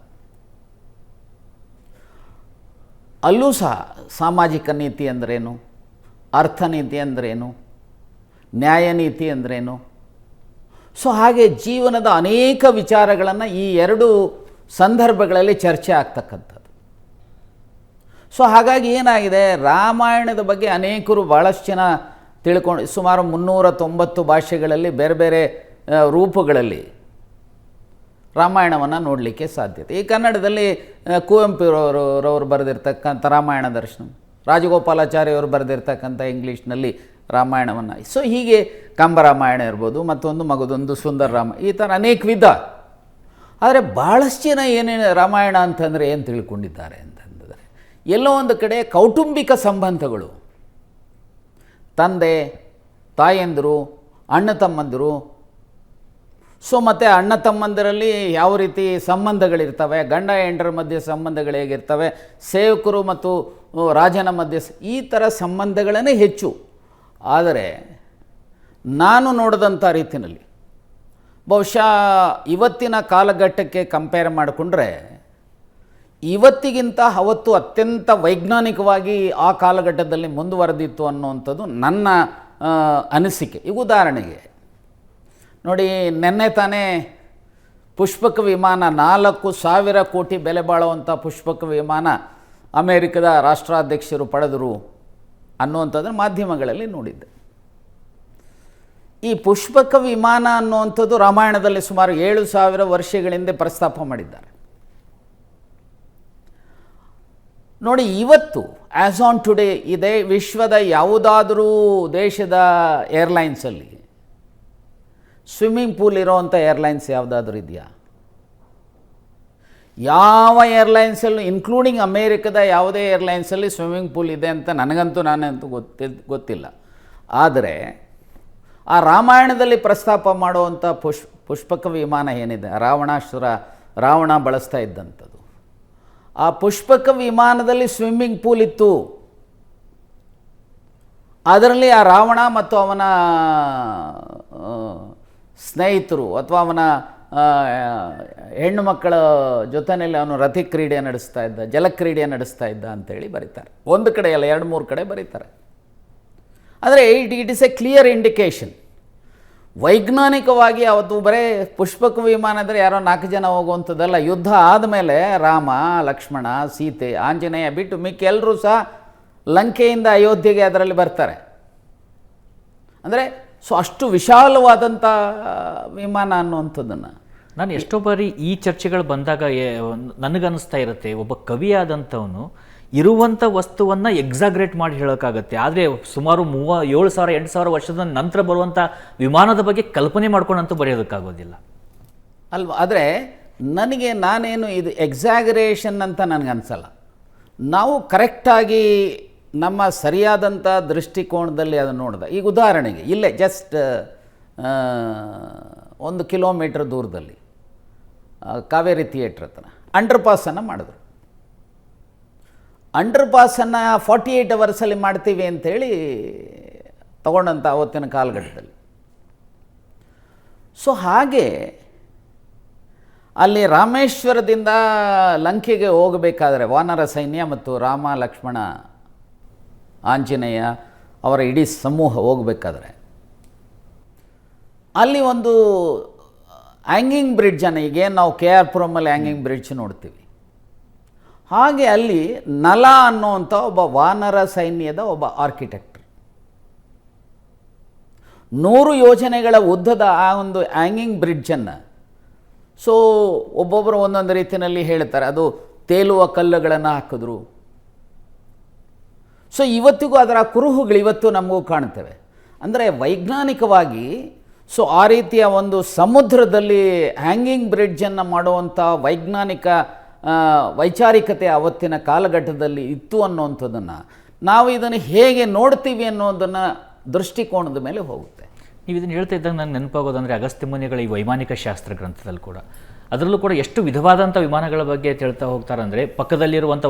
ಅಲ್ಲೂ ಸಹ ಸಾಮಾಜಿಕ ನೀತಿ ಅಂದ್ರೇನು, ಅರ್ಥನೀತಿ ಅಂದ್ರೇನು, ನ್ಯಾಯನೀತಿ ಅಂದ್ರೇನು. ಹಾಗೆ ಜೀವನದ ಅನೇಕ ವಿಚಾರಗಳನ್ನು ಈ 2 ಸಂದರ್ಭಗಳಲ್ಲಿ ಚರ್ಚೆ ಆಗ್ತಕ್ಕಂಥದ್ದು. ಹಾಗಾಗಿ ಏನಾಗಿದೆ, ರಾಮಾಯಣದ ಬಗ್ಗೆ ಅನೇಕರು ಭಾಳಷ್ಟು ಜನ ತಿಳ್ಕೊಂಡು, ಸುಮಾರು 390 ಭಾಷೆಗಳಲ್ಲಿ ಬೇರೆ ಬೇರೆ ರೂಪಗಳಲ್ಲಿ ರಾಮಾಯಣವನ್ನು ನೋಡಲಿಕ್ಕೆ ಸಾಧ್ಯತೆ. ಈ ಕನ್ನಡದಲ್ಲಿ ಕುವೆಂಪುರವರು ಬರೆದಿರ್ತಕ್ಕಂಥ ರಾಮಾಯಣ ದರ್ಶನ, ರಾಜಗೋಪಾಲಾಚಾರ್ಯವರು ಬರೆದಿರ್ತಕ್ಕಂಥ ಇಂಗ್ಲೀಷ್ನಲ್ಲಿ ರಾಮಾಯಣವನ್ನು, ಹೀಗೆ ಕಂಬರಾಮಾಯಣ ಇರ್ಬೋದು, ಮತ್ತೊಂದು ಮಗದೊಂದು ಸುಂದರ ರಾಮ, ಈ ಥರ ಅನೇಕ ವಿಧ. ಆದರೆ ಭಾಳಷ್ಟು ಜನ ಏನೇನು ರಾಮಾಯಣ ಅಂತಂದರೆ ಏನು ತಿಳ್ಕೊಂಡಿದ್ದಾರೆ ಅಂತಂದರೆ, ಎಲ್ಲೋ ಒಂದು ಕಡೆ ಕೌಟುಂಬಿಕ ಸಂಬಂಧಗಳು, ತಂದೆ ತಾಯಂದಿರು, ಅಣ್ಣ ತಮ್ಮಂದಿರು, ಮತ್ತು ಅಣ್ಣ ತಮ್ಮಂದಿರಲ್ಲಿ ಯಾವ ರೀತಿ ಸಂಬಂಧಗಳಿರ್ತವೆ, ಗಂಡ ಹೆಂಡರ ಮಧ್ಯೆ ಸಂಬಂಧಗಳು ಹೇಗಿರ್ತವೆ, ಸೇವಕರು ಮತ್ತು ರಾಜನ ಮಧ್ಯೆ, ಈ ಥರ ಸಂಬಂಧಗಳನ್ನೇ ಹೆಚ್ಚು. ಆದರೆ ನಾನು ನೋಡಿದಂಥ ರೀತಿಯಲ್ಲಿ ಬಹುಶಃ ಇವತ್ತಿನ ಕಾಲಘಟ್ಟಕ್ಕೆ ಕಂಪೇರ್ ಮಾಡಿಕೊಂಡ್ರೆ, ಇವತ್ತಿಗಿಂತ ಅವತ್ತು ಅತ್ಯಂತ ವೈಜ್ಞಾನಿಕವಾಗಿ ಆ ಕಾಲಘಟ್ಟದಲ್ಲಿ ಮುಂದುವರೆದಿತ್ತು ಅನ್ನುವಂಥದ್ದು ನನ್ನ ಅನಿಸಿಕೆ. ಈಗ ಉದಾಹರಣೆಗೆ ನೋಡಿ, ನೆನ್ನೆ ತಾನೇ ಪುಷ್ಪಕ ವಿಮಾನ 4,000 ಕೋಟಿ ಬೆಲೆ ಬಾಳುವಂಥ ಪುಷ್ಪಕ ವಿಮಾನ ಅಮೇರಿಕದ ರಾಷ್ಟ್ರಾಧ್ಯಕ್ಷರು ಪಡೆದರು ಅನ್ನುವಂಥದ್ದನ್ನು ಮಾಧ್ಯಮಗಳಲ್ಲಿ ನೋಡಿದ್ದೆ. ಈ ಪುಷ್ಪಕ ವಿಮಾನ ಅನ್ನುವಂಥದ್ದು ರಾಮಾಯಣದಲ್ಲಿ ಸುಮಾರು 7,000 ವರ್ಷಗಳಿಂದ ಪ್ರಸ್ತಾಪ ಮಾಡಿದ್ದಾರೆ. ನೋಡಿ, ಇವತ್ತು ಆ್ಯಸ್ ಆನ್ ಟುಡೇ ಇದೆ ವಿಶ್ವದ ಯಾವುದಾದರೂ ದೇಶದ ಏರ್ಲೈನ್ಸಲ್ಲಿ ಸ್ವಿಮ್ಮಿಂಗ್ ಪೂಲ್ ಇರೋವಂಥ ಏರ್ಲೈನ್ಸ್ ಯಾವುದಾದ್ರೂ ಇದೆಯಾ? ಯಾವ ಏರ್ಲೈನ್ಸಲ್ಲೂ, ಇನ್ಕ್ಲೂಡಿಂಗ್ ಅಮೇರಿಕದ ಯಾವುದೇ ಏರ್ಲೈನ್ಸಲ್ಲಿ ಸ್ವಿಮ್ಮಿಂಗ್ ಪೂಲ್ ಇದೆ ಅಂತ ನಾನಂತೂ ಗೊತ್ತಿಲ್ಲ. ಆದರೆ ಆ ರಾಮಾಯಣದಲ್ಲಿ ಪ್ರಸ್ತಾಪ ಮಾಡುವಂಥ ಪುಷ್ಪಕ ವಿಮಾನ ಏನಿದೆ, ರಾವಣ ಬಳಸ್ತಾ ಇದ್ದಂಥದ್ದು, ಆ ಪುಷ್ಪಕ ವಿಮಾನದಲ್ಲಿ ಸ್ವಿಮ್ಮಿಂಗ್ ಪೂಲ್ ಇತ್ತು. ಅದರಲ್ಲಿ ಆ ರಾವಣ ಮತ್ತು ಅವನ ಸ್ನೇಹಿತರು ಅಥವಾ ಅವನ ಹೆಣ್ಣು ಮಕ್ಕಳ ಜೊತೆಯಲ್ಲಿ ಅವನು ರತಿ ಕ್ರೀಡೆ ನಡೆಸ್ತಾ ಇದ್ದ, ಜಲಕ್ರೀಡೆ ನಡೆಸ್ತಾ ಇದ್ದ ಅಂತೇಳಿ ಬರೀತಾರೆ. ಒಂದು ಕಡೆ ಅಲ್ಲ, 2-3 ಕಡೆ ಬರೀತಾರೆ. ಆದರೆ it is A clear indication. ವೈಜ್ಞಾನಿಕವಾಗಿ ಅವತ್ತು ಬರೀ ಪುಷ್ಪಕ ವಿಮಾನ ಅಂದರೆ ಯಾರೋ 4 ಜನ ಹೋಗುವಂಥದ್ದಲ್ಲ. ಯುದ್ಧ ಆದಮೇಲೆ ರಾಮ, ಲಕ್ಷ್ಮಣ, ಸೀತೆ, ಆಂಜನೇಯ ಬಿಟ್ಟು ಮಿಕ್ಕ ಎಲ್ಲರೂ ಸಹ ಲಂಕೆಯಿಂದ ಅಯೋಧ್ಯೆಗೆ ಅದರಲ್ಲಿ ಬರ್ತಾರೆ. ಅಂದರೆ ಅಷ್ಟು ವಿಶಾಲವಾದಂಥ ವಿಮಾನ ಅನ್ನುವಂಥದ್ದನ್ನು ನಾನು ಎಷ್ಟೋ ಬಾರಿ ಈ ಚರ್ಚೆಗಳು ಬಂದಾಗ ನನಗನ್ನಿಸ್ತಾ ಇರುತ್ತೆ, ಒಬ್ಬ ಕವಿಯಾದಂಥವನು ಇರುವಂಥ ವಸ್ತುವನ್ನು ಎಕ್ಸಾಗ್ರೇಟ್ ಮಾಡಿ ಹೇಳೋಕ್ಕಾಗತ್ತೆ, ಆದರೆ ಸುಮಾರು 7,000 8,000 ವರ್ಷದ ನಂತರ ಬರುವಂಥ ವಿಮಾನದ ಬಗ್ಗೆ ಕಲ್ಪನೆ ಮಾಡ್ಕೊಂಡಂತೂ ಬರೆಯೋದಕ್ಕಾಗೋದಿಲ್ಲ ಅಲ್ವ. ಆದರೆ ನಾನೇನು ಇದು ಎಕ್ಸಾಗರೇಷನ್ ಅಂತ ನನಗನ್ಸಲ್ಲ. ನಾವು ಕರೆಕ್ಟಾಗಿ ನಮ್ಮ ಸರಿಯಾದಂಥ ದೃಷ್ಟಿಕೋನದಲ್ಲಿ ಅದನ್ನು ನೋಡಿದೆ. ಈಗ ಉದಾಹರಣೆಗೆ ಇಲ್ಲೇ ಜಸ್ಟ್ 1 ಕಿಲೋಮೀಟ್ರ್ ದೂರದಲ್ಲಿ ಕಾವೇರಿ ಥಿಯೇಟ್ರ್ ಹತ್ರ ಅಂಡರ್ಪಾಸನ್ನು ಮಾಡಿದ್ರು. ಅಂಡರ್ಪಾಸನ್ನು 48 ಅವರ್ಸಲ್ಲಿ ಮಾಡ್ತೀವಿ ಅಂಥೇಳಿ ತಗೊಂಡಂಥ ಆವತ್ತಿನ ಕಾಲಘಟ್ಟದಲ್ಲಿ. ಸೊ ಹಾಗೆ ಅಲ್ಲಿ ರಾಮೇಶ್ವರದಿಂದ ಲಂಕೆಗೆ ಹೋಗಬೇಕಾದ್ರೆ ವಾನರ ಸೈನ್ಯ ಮತ್ತು ರಾಮ, ಲಕ್ಷ್ಮಣ, ಆಂಜನೇಯ ಅವರ ಇಡೀ ಸಮೂಹ ಹೋಗಬೇಕಾದ್ರೆ ಅಲ್ಲಿ ಒಂದು ಹ್ಯಾಂಗಿಂಗ್ ಬ್ರಿಡ್ಜನ್ನು, ಈಗೇನು ನಾವು KR ಪುರಮಲ್ಲಿ ಹ್ಯಾಂಗಿಂಗ್ ಬ್ರಿಡ್ಜ್ ನೋಡ್ತೀವಿ, ಹಾಗೆ ಅಲ್ಲಿ ನಲ ಅನ್ನುವಂಥ ಒಬ್ಬ ವಾನರ ಸೈನ್ಯದ ಒಬ್ಬ ಆರ್ಕಿಟೆಕ್ಟ್ 100 ಯೋಜನೆಗಳ ಉದ್ದದ ಆ ಒಂದು ಹ್ಯಾಂಗಿಂಗ್ ಬ್ರಿಡ್ಜನ್ನು, ಸೊ ಒಬ್ಬೊಬ್ಬರು ಒಂದೊಂದು ರೀತಿಯಲ್ಲಿ ಹೇಳ್ತಾರೆ, ಅದು ತೇಲುವ ಕಲ್ಲುಗಳನ್ನು ಹಾಕಿದ್ರು. ಸೊ ಇವತ್ತಿಗೂ ಅದರ ಕುರುಹುಗಳು ಇವತ್ತು ನಮಗೂ ಕಾಣ್ತವೆ. ಅಂದರೆ ವೈಜ್ಞಾನಿಕವಾಗಿ ಸೊ ಆ ರೀತಿಯ ಒಂದು ಸಮುದ್ರದಲ್ಲಿ ಹ್ಯಾಂಗಿಂಗ್ ಬ್ರಿಡ್ಜನ್ನು ಮಾಡುವಂಥ ವೈಚಾರಿಕತೆ ಅವತ್ತಿನ ಕಾಲಘಟ್ಟದಲ್ಲಿ ಇತ್ತು ಅನ್ನುವಂಥದ್ದನ್ನು ನಾವು ಇದನ್ನು ಹೇಗೆ ನೋಡ್ತೀವಿ ಅನ್ನೋದನ್ನು ದೃಷ್ಟಿಕೋನದ ಮೇಲೆ ಹೋಗುತ್ತೆ. ನೀವು ಇದನ್ನು ಹೇಳ್ತಾ ಇದ್ದಾಗ ನಂಗೆ ನೆನಪಾಗೋದಂದರೆ ಅಗಸ್ತ್ಯ ಮುನಿಗಳ ಈ ವೈಮಾನಿಕ ಶಾಸ್ತ್ರ ಗ್ರಂಥದಲ್ಲಿ ಕೂಡ, ಅದರಲ್ಲೂ ಕೂಡ ಎಷ್ಟು ವಿಧವಾದಂಥ ವಿಮಾನಗಳ ಬಗ್ಗೆ ಹೇಳ್ತಾ ಹೋಗ್ತಾರೆ. ಅಂದರೆ ಪಕ್ಕದಲ್ಲಿರುವಂಥ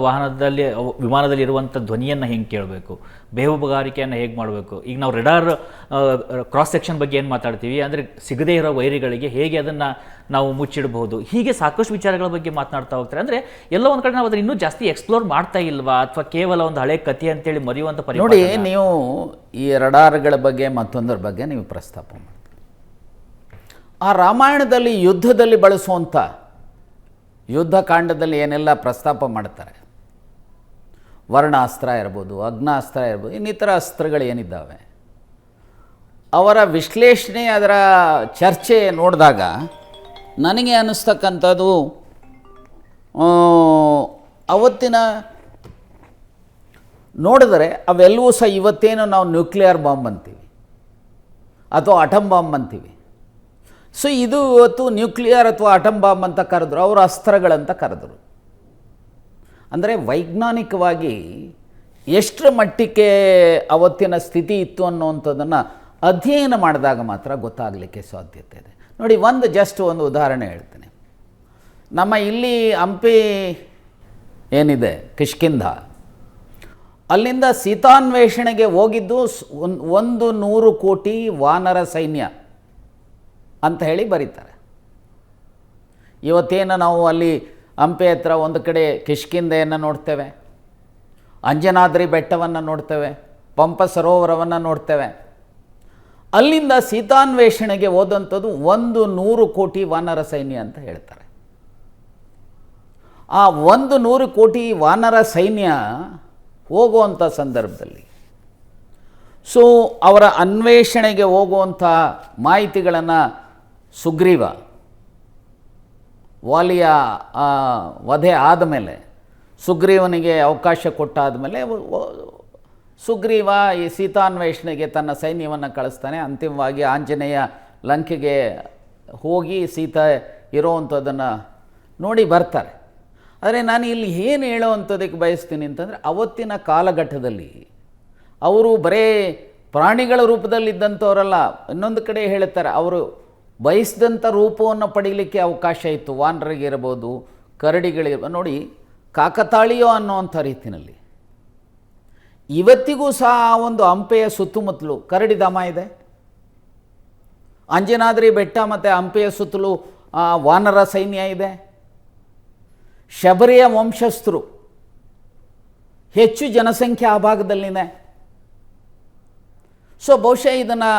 ವಿಮಾನದಲ್ಲಿ ಇರುವಂಥ ಧ್ವನಿಯನ್ನು ಹೆಂಗೆ ಕೇಳಬೇಕು, ಬೇಹುಗಾರಿಕೆಯನ್ನು ಹೇಗೆ ಮಾಡಬೇಕು. ಈಗ ನಾವು ರೆಡಾರ್ ಕ್ರಾಸ್ ಸೆಕ್ಷನ್ ಬಗ್ಗೆ ಏನು ಮಾತಾಡ್ತೀವಿ, ಅಂದರೆ ಸಿಗದೇ ಇರೋ ವೈರಿಗಳಿಗೆ ಹೇಗೆ ಅದನ್ನು ನಾವು ಮುಚ್ಚಿಡಬಹುದು, ಹೀಗೆ ಸಾಕಷ್ಟು ವಿಚಾರಗಳ ಬಗ್ಗೆ ಮಾತನಾಡ್ತಾ ಹೋಗ್ತಾರೆ. ಅಂದರೆ ಎಲ್ಲೋ ಒಂದು ಕಡೆ ನಾವು ಅದನ್ನು ಇನ್ನೂ ಜಾಸ್ತಿ ಎಕ್ಸ್ಪ್ಲೋರ್ ಮಾಡ್ತಾ ಇಲ್ವಾ, ಅಥವಾ ಕೇವಲ ಒಂದು ಹಳೆ ಕಥೆ ಅಂತೇಳಿ ಮರೆಯುವಂಥ ನೋಡಿ, ನೀವು ಈ ರಡಾರ್ಗಳ ಬಗ್ಗೆ ಮತ್ತೊಂದರ ಬಗ್ಗೆ ನೀವು ಪ್ರಸ್ತಾಪ ಮಾಡಿ, ಆ ರಾಮಾಯಣದಲ್ಲಿ ಯುದ್ಧದಲ್ಲಿ ಬಳಸುವಂಥ ಯುದ್ಧಕಾಂಡದಲ್ಲಿ ಏನೆಲ್ಲ ಪ್ರಸ್ತಾಪ ಮಾಡ್ತಾರೆ, ವರ್ಣಾಸ್ತ್ರ ಇರ್ಬೋದು, ಅಗ್ನಾಸ್ತ್ರ ಇರ್ಬೋದು, ಇನ್ನಿತರ ಅಸ್ತ್ರಗಳು ಏನಿದ್ದಾವೆ, ಅವರ ವಿಶ್ಲೇಷಣೆ, ಅದರ ಚರ್ಚೆ ನೋಡಿದಾಗ ನನಗೆ ಅನ್ನಿಸ್ತಕ್ಕಂಥದ್ದು ಅವತ್ತಿನ ನೋಡಿದರೆ ಅವೆಲ್ಲವೂ ಸಹ ಇವತ್ತೇನು ನಾವು ನ್ಯೂಕ್ಲಿಯರ್ ಬಾಂಬ್ ಅಂತೀವಿ ಅಥವಾ ಅಟಮ್ ಬಾಂಬ್ ಅಂತೀವಿ. ಸೊ ಇದು ಇವತ್ತು ನ್ಯೂಕ್ಲಿಯರ್ ಅಥವಾ ಅಟಮ್ ಬಾಂಬ್ ಅಂತ ಕರೆದ್ರು, ಅವರು ಅಸ್ತ್ರಗಳಂತ ಕರೆದರು. ಅಂದರೆ ವೈಜ್ಞಾನಿಕವಾಗಿ ಎಷ್ಟರ ಮಟ್ಟಿಗೆ ಅವತ್ತಿನ ಸ್ಥಿತಿ ಇತ್ತು ಅನ್ನುವಂಥದ್ದನ್ನು ಅಧ್ಯಯನ ಮಾಡಿದಾಗ ಮಾತ್ರ ಗೊತ್ತಾಗಲಿಕ್ಕೆ ಸಾಧ್ಯತೆ ಇದೆ. ನೋಡಿ, ಒಂದು ಉದಾಹರಣೆ ಹೇಳ್ತೇನೆ. ನಮ್ಮ ಇಲ್ಲಿ ಹಂಪಿ ಏನಿದೆ ಕಿಷ್ಕಿಂಧ, ಅಲ್ಲಿಂದ ಸೀತಾನ್ವೇಷಣೆಗೆ ಹೋಗಿದ್ದು 100 ಕೋಟಿ ವಾನರ ಸೈನ್ಯ ಅಂತ ಹೇಳಿ ಬರೀತಾರೆ. ಇವತ್ತೇನು ನಾವು ಅಲ್ಲಿ ಹಂಪೆ ಹತ್ರ ಒಂದು ಕಡೆ ಕಿಷ್ಕಿಂಧೆಯನ್ನು ನೋಡ್ತೇವೆ, ಅಂಜನಾದ್ರಿ ಬೆಟ್ಟವನ್ನು ನೋಡ್ತೇವೆ, ಪಂಪ ಸರೋವರವನ್ನು ನೋಡ್ತೇವೆ. ಅಲ್ಲಿಂದ ಸೀತಾನ್ವೇಷಣೆಗೆ ಹೋದಂಥದ್ದು 100 ಕೋಟಿ ವಾನರ ಸೈನ್ಯ ಅಂತ ಹೇಳ್ತಾರೆ. ಆ 100 ಕೋಟಿ ವಾನರ ಸೈನ್ಯ ಹೋಗುವಂಥ ಸಂದರ್ಭದಲ್ಲಿ ಸೊ ಅವರ ಅನ್ವೇಷಣೆಗೆ ಹೋಗುವಂಥ ಮಾಹಿತಿಗಳನ್ನು ಸುಗ್ರೀವ ವಾಲಿಯ ವಧೆ ಆದಮೇಲೆ ಸುಗ್ರೀವನಿಗೆ ಅವಕಾಶ ಕೊಟ್ಟಾದಮೇಲೆ ಸುಗ್ರೀವ ಈ ಸೀತಾನ್ವೇಷಣೆಗೆ ತನ್ನ ಸೈನ್ಯವನ್ನು ಕಳಿಸ್ತಾನೆ. ಅಂತಿಮವಾಗಿ ಆಂಜನೇಯ ಲಂಕೆಗೆ ಹೋಗಿ ಸೀತಾ ಇರೋವಂಥದ್ದನ್ನು ನೋಡಿ ಬರ್ತಾರೆ. ಆದರೆ ನಾನು ಇಲ್ಲಿ ಏನು ಹೇಳೋವಂಥದ್ದಕ್ಕೆ ಬಯಸ್ತೀನಿ ಅಂತಂದರೆ, ಅವತ್ತಿನ ಕಾಲಘಟ್ಟದಲ್ಲಿ ಅವರು ಬರೇ ಪ್ರಾಣಿಗಳ ರೂಪದಲ್ಲಿದ್ದಂಥವರಲ್ಲ. ಇನ್ನೊಂದು ಕಡೆ ಹೇಳ್ತಾರೆ, ಅವರು ಬಯಸಿದಂಥ ರೂಪವನ್ನು ಪಡೀಲಿಕ್ಕೆ ಅವಕಾಶ ಇತ್ತು. ವಾನರಿಗಿರ್ಬೋದು, ಕರಡಿಗಳಿರ್ಬೋದು. ನೋಡಿ, ಕಾಕತಾಳೀಯೋ ಅನ್ನೋವಂಥ ರೀತಿಯಲ್ಲಿ ಇವತ್ತಿಗೂ ಸಹ ಆ ಒಂದು ಹಂಪೆಯ ಸುತ್ತಮುತ್ತಲು ಕರಡಿಧಾಮ ಇದೆ. ಅಂಜನಾದ್ರಿ ಬೆಟ್ಟ ಮತ್ತು ಹಂಪೆಯ ಸುತ್ತಲೂ ವಾನರ ಸೈನ್ಯ ಇದೆ. ಶಬರಿಯ ವಂಶಸ್ಥರು ಹೆಚ್ಚು ಜನಸಂಖ್ಯೆ ಆ ಭಾಗದಲ್ಲಿದೆ. ಸೊ ಬಹುಶಃ ಇದನ್ನು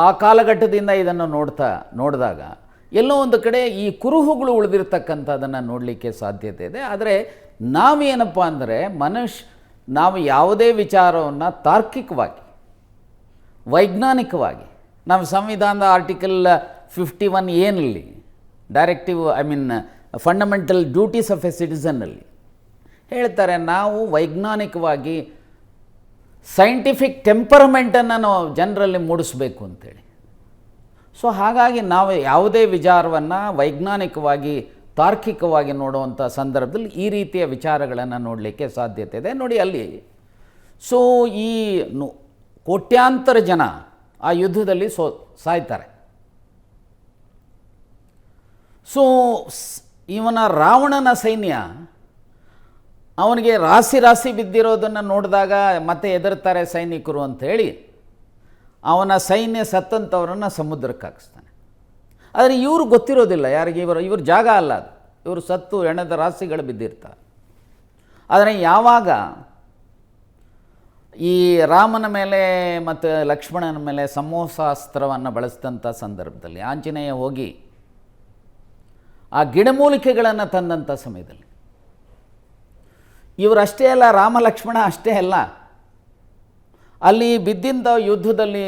ಆ ಕಾಲಘಟ್ಟದಿಂದ ಇದನ್ನು ನೋಡಿದಾಗ ಎಲ್ಲೋ ಒಂದು ಕಡೆ ಈ ಕುರುಹುಗಳು ಉಳಿದಿರ್ತಕ್ಕಂಥದ್ದನ್ನು ನೋಡಲಿಕ್ಕೆ ಸಾಧ್ಯತೆ ಇದೆ. ಆದರೆ ನಾವೇನಪ್ಪ ಅಂದರೆ ನಾವು ಯಾವುದೇ ವಿಚಾರವನ್ನು ತಾರ್ಕಿಕವಾಗಿ, ವೈಜ್ಞಾನಿಕವಾಗಿ, ನಾವು ಸಂವಿಧಾನದ article 51A directive fundamental duties of a ಸಿಟಿಸನ್ನಲ್ಲಿ ಹೇಳ್ತಾರೆ, ನಾವು ವೈಜ್ಞಾನಿಕವಾಗಿ ಸೈಂಟಿಫಿಕ್ ಟೆಂಪರಮೆಂಟನ್ನು ನಾವು ಜನರಲ್ಲಿ ಮೂಡಿಸಬೇಕು ಅಂತೇಳಿ. ಸೊ ಹಾಗಾಗಿ ನಾವು ಯಾವುದೇ ವಿಚಾರವನ್ನು ವೈಜ್ಞಾನಿಕವಾಗಿ, ತಾರ್ಕಿಕವಾಗಿ ನೋಡುವಂಥ ಸಂದರ್ಭದಲ್ಲಿ ಈ ರೀತಿಯ ವಿಚಾರಗಳನ್ನು ನೋಡಲಿಕ್ಕೆ ಸಾಧ್ಯತೆ ಇದೆ. ನೋಡಿ ಅಲ್ಲಿ, ಸೊ ಈ ಕೋಟ್ಯಾಂತರ ಜನ ಆ ಯುದ್ಧದಲ್ಲಿ ಸಾಯ್ತಾರೆ. ಸೊ ಇವನ ರಾವಣನ ಸೈನ್ಯ ಅವನಿಗೆ ರಾಶಿ ಬಿದ್ದಿರೋದನ್ನು ನೋಡಿದಾಗ ಮತ್ತೆ ಹೆದರ್ತಾರೆ ಸೈನಿಕರು ಅಂಥೇಳಿ ಅವನ ಸೈನ್ಯ ಸತ್ತಂಥವ್ರನ್ನು ಸಮುದ್ರಕ್ಕೆ ಹಾಕಿಸ್ತಾನೆ. ಆದರೆ ಇವರು ಗೊತ್ತಿರೋದಿಲ್ಲ, ಯಾರಿಗೆ ಇವ್ರ ಜಾಗ ಅಲ್ಲ ಅದು, ಇವರು ಸತ್ತು ಹೆಣದ ರಾಶಿಗಳು ಬಿದ್ದಿರ್ತಾರೆ. ಆದರೆ ಯಾವಾಗ ಈ ರಾಮನ ಮೇಲೆ ಮತ್ತು ಲಕ್ಷ್ಮಣನ ಮೇಲೆ ಸಮೋಸಾಸ್ತ್ರವನ್ನು ಬಳಸಿದಂಥ ಸಂದರ್ಭದಲ್ಲಿ ಆಂಜನೇಯ ಹೋಗಿ ಆ ಗಿಡಮೂಲಿಕೆಗಳನ್ನು ತಂದಂಥ ಸಮಯದಲ್ಲಿ ಇವರಷ್ಟೇ ಅಲ್ಲ, ರಾಮ ಲಕ್ಷ್ಮಣ ಅಷ್ಟೇ ಅಲ್ಲ, ಅಲ್ಲಿ ಬಿದ್ದಿಂದ ಯುದ್ಧದಲ್ಲಿ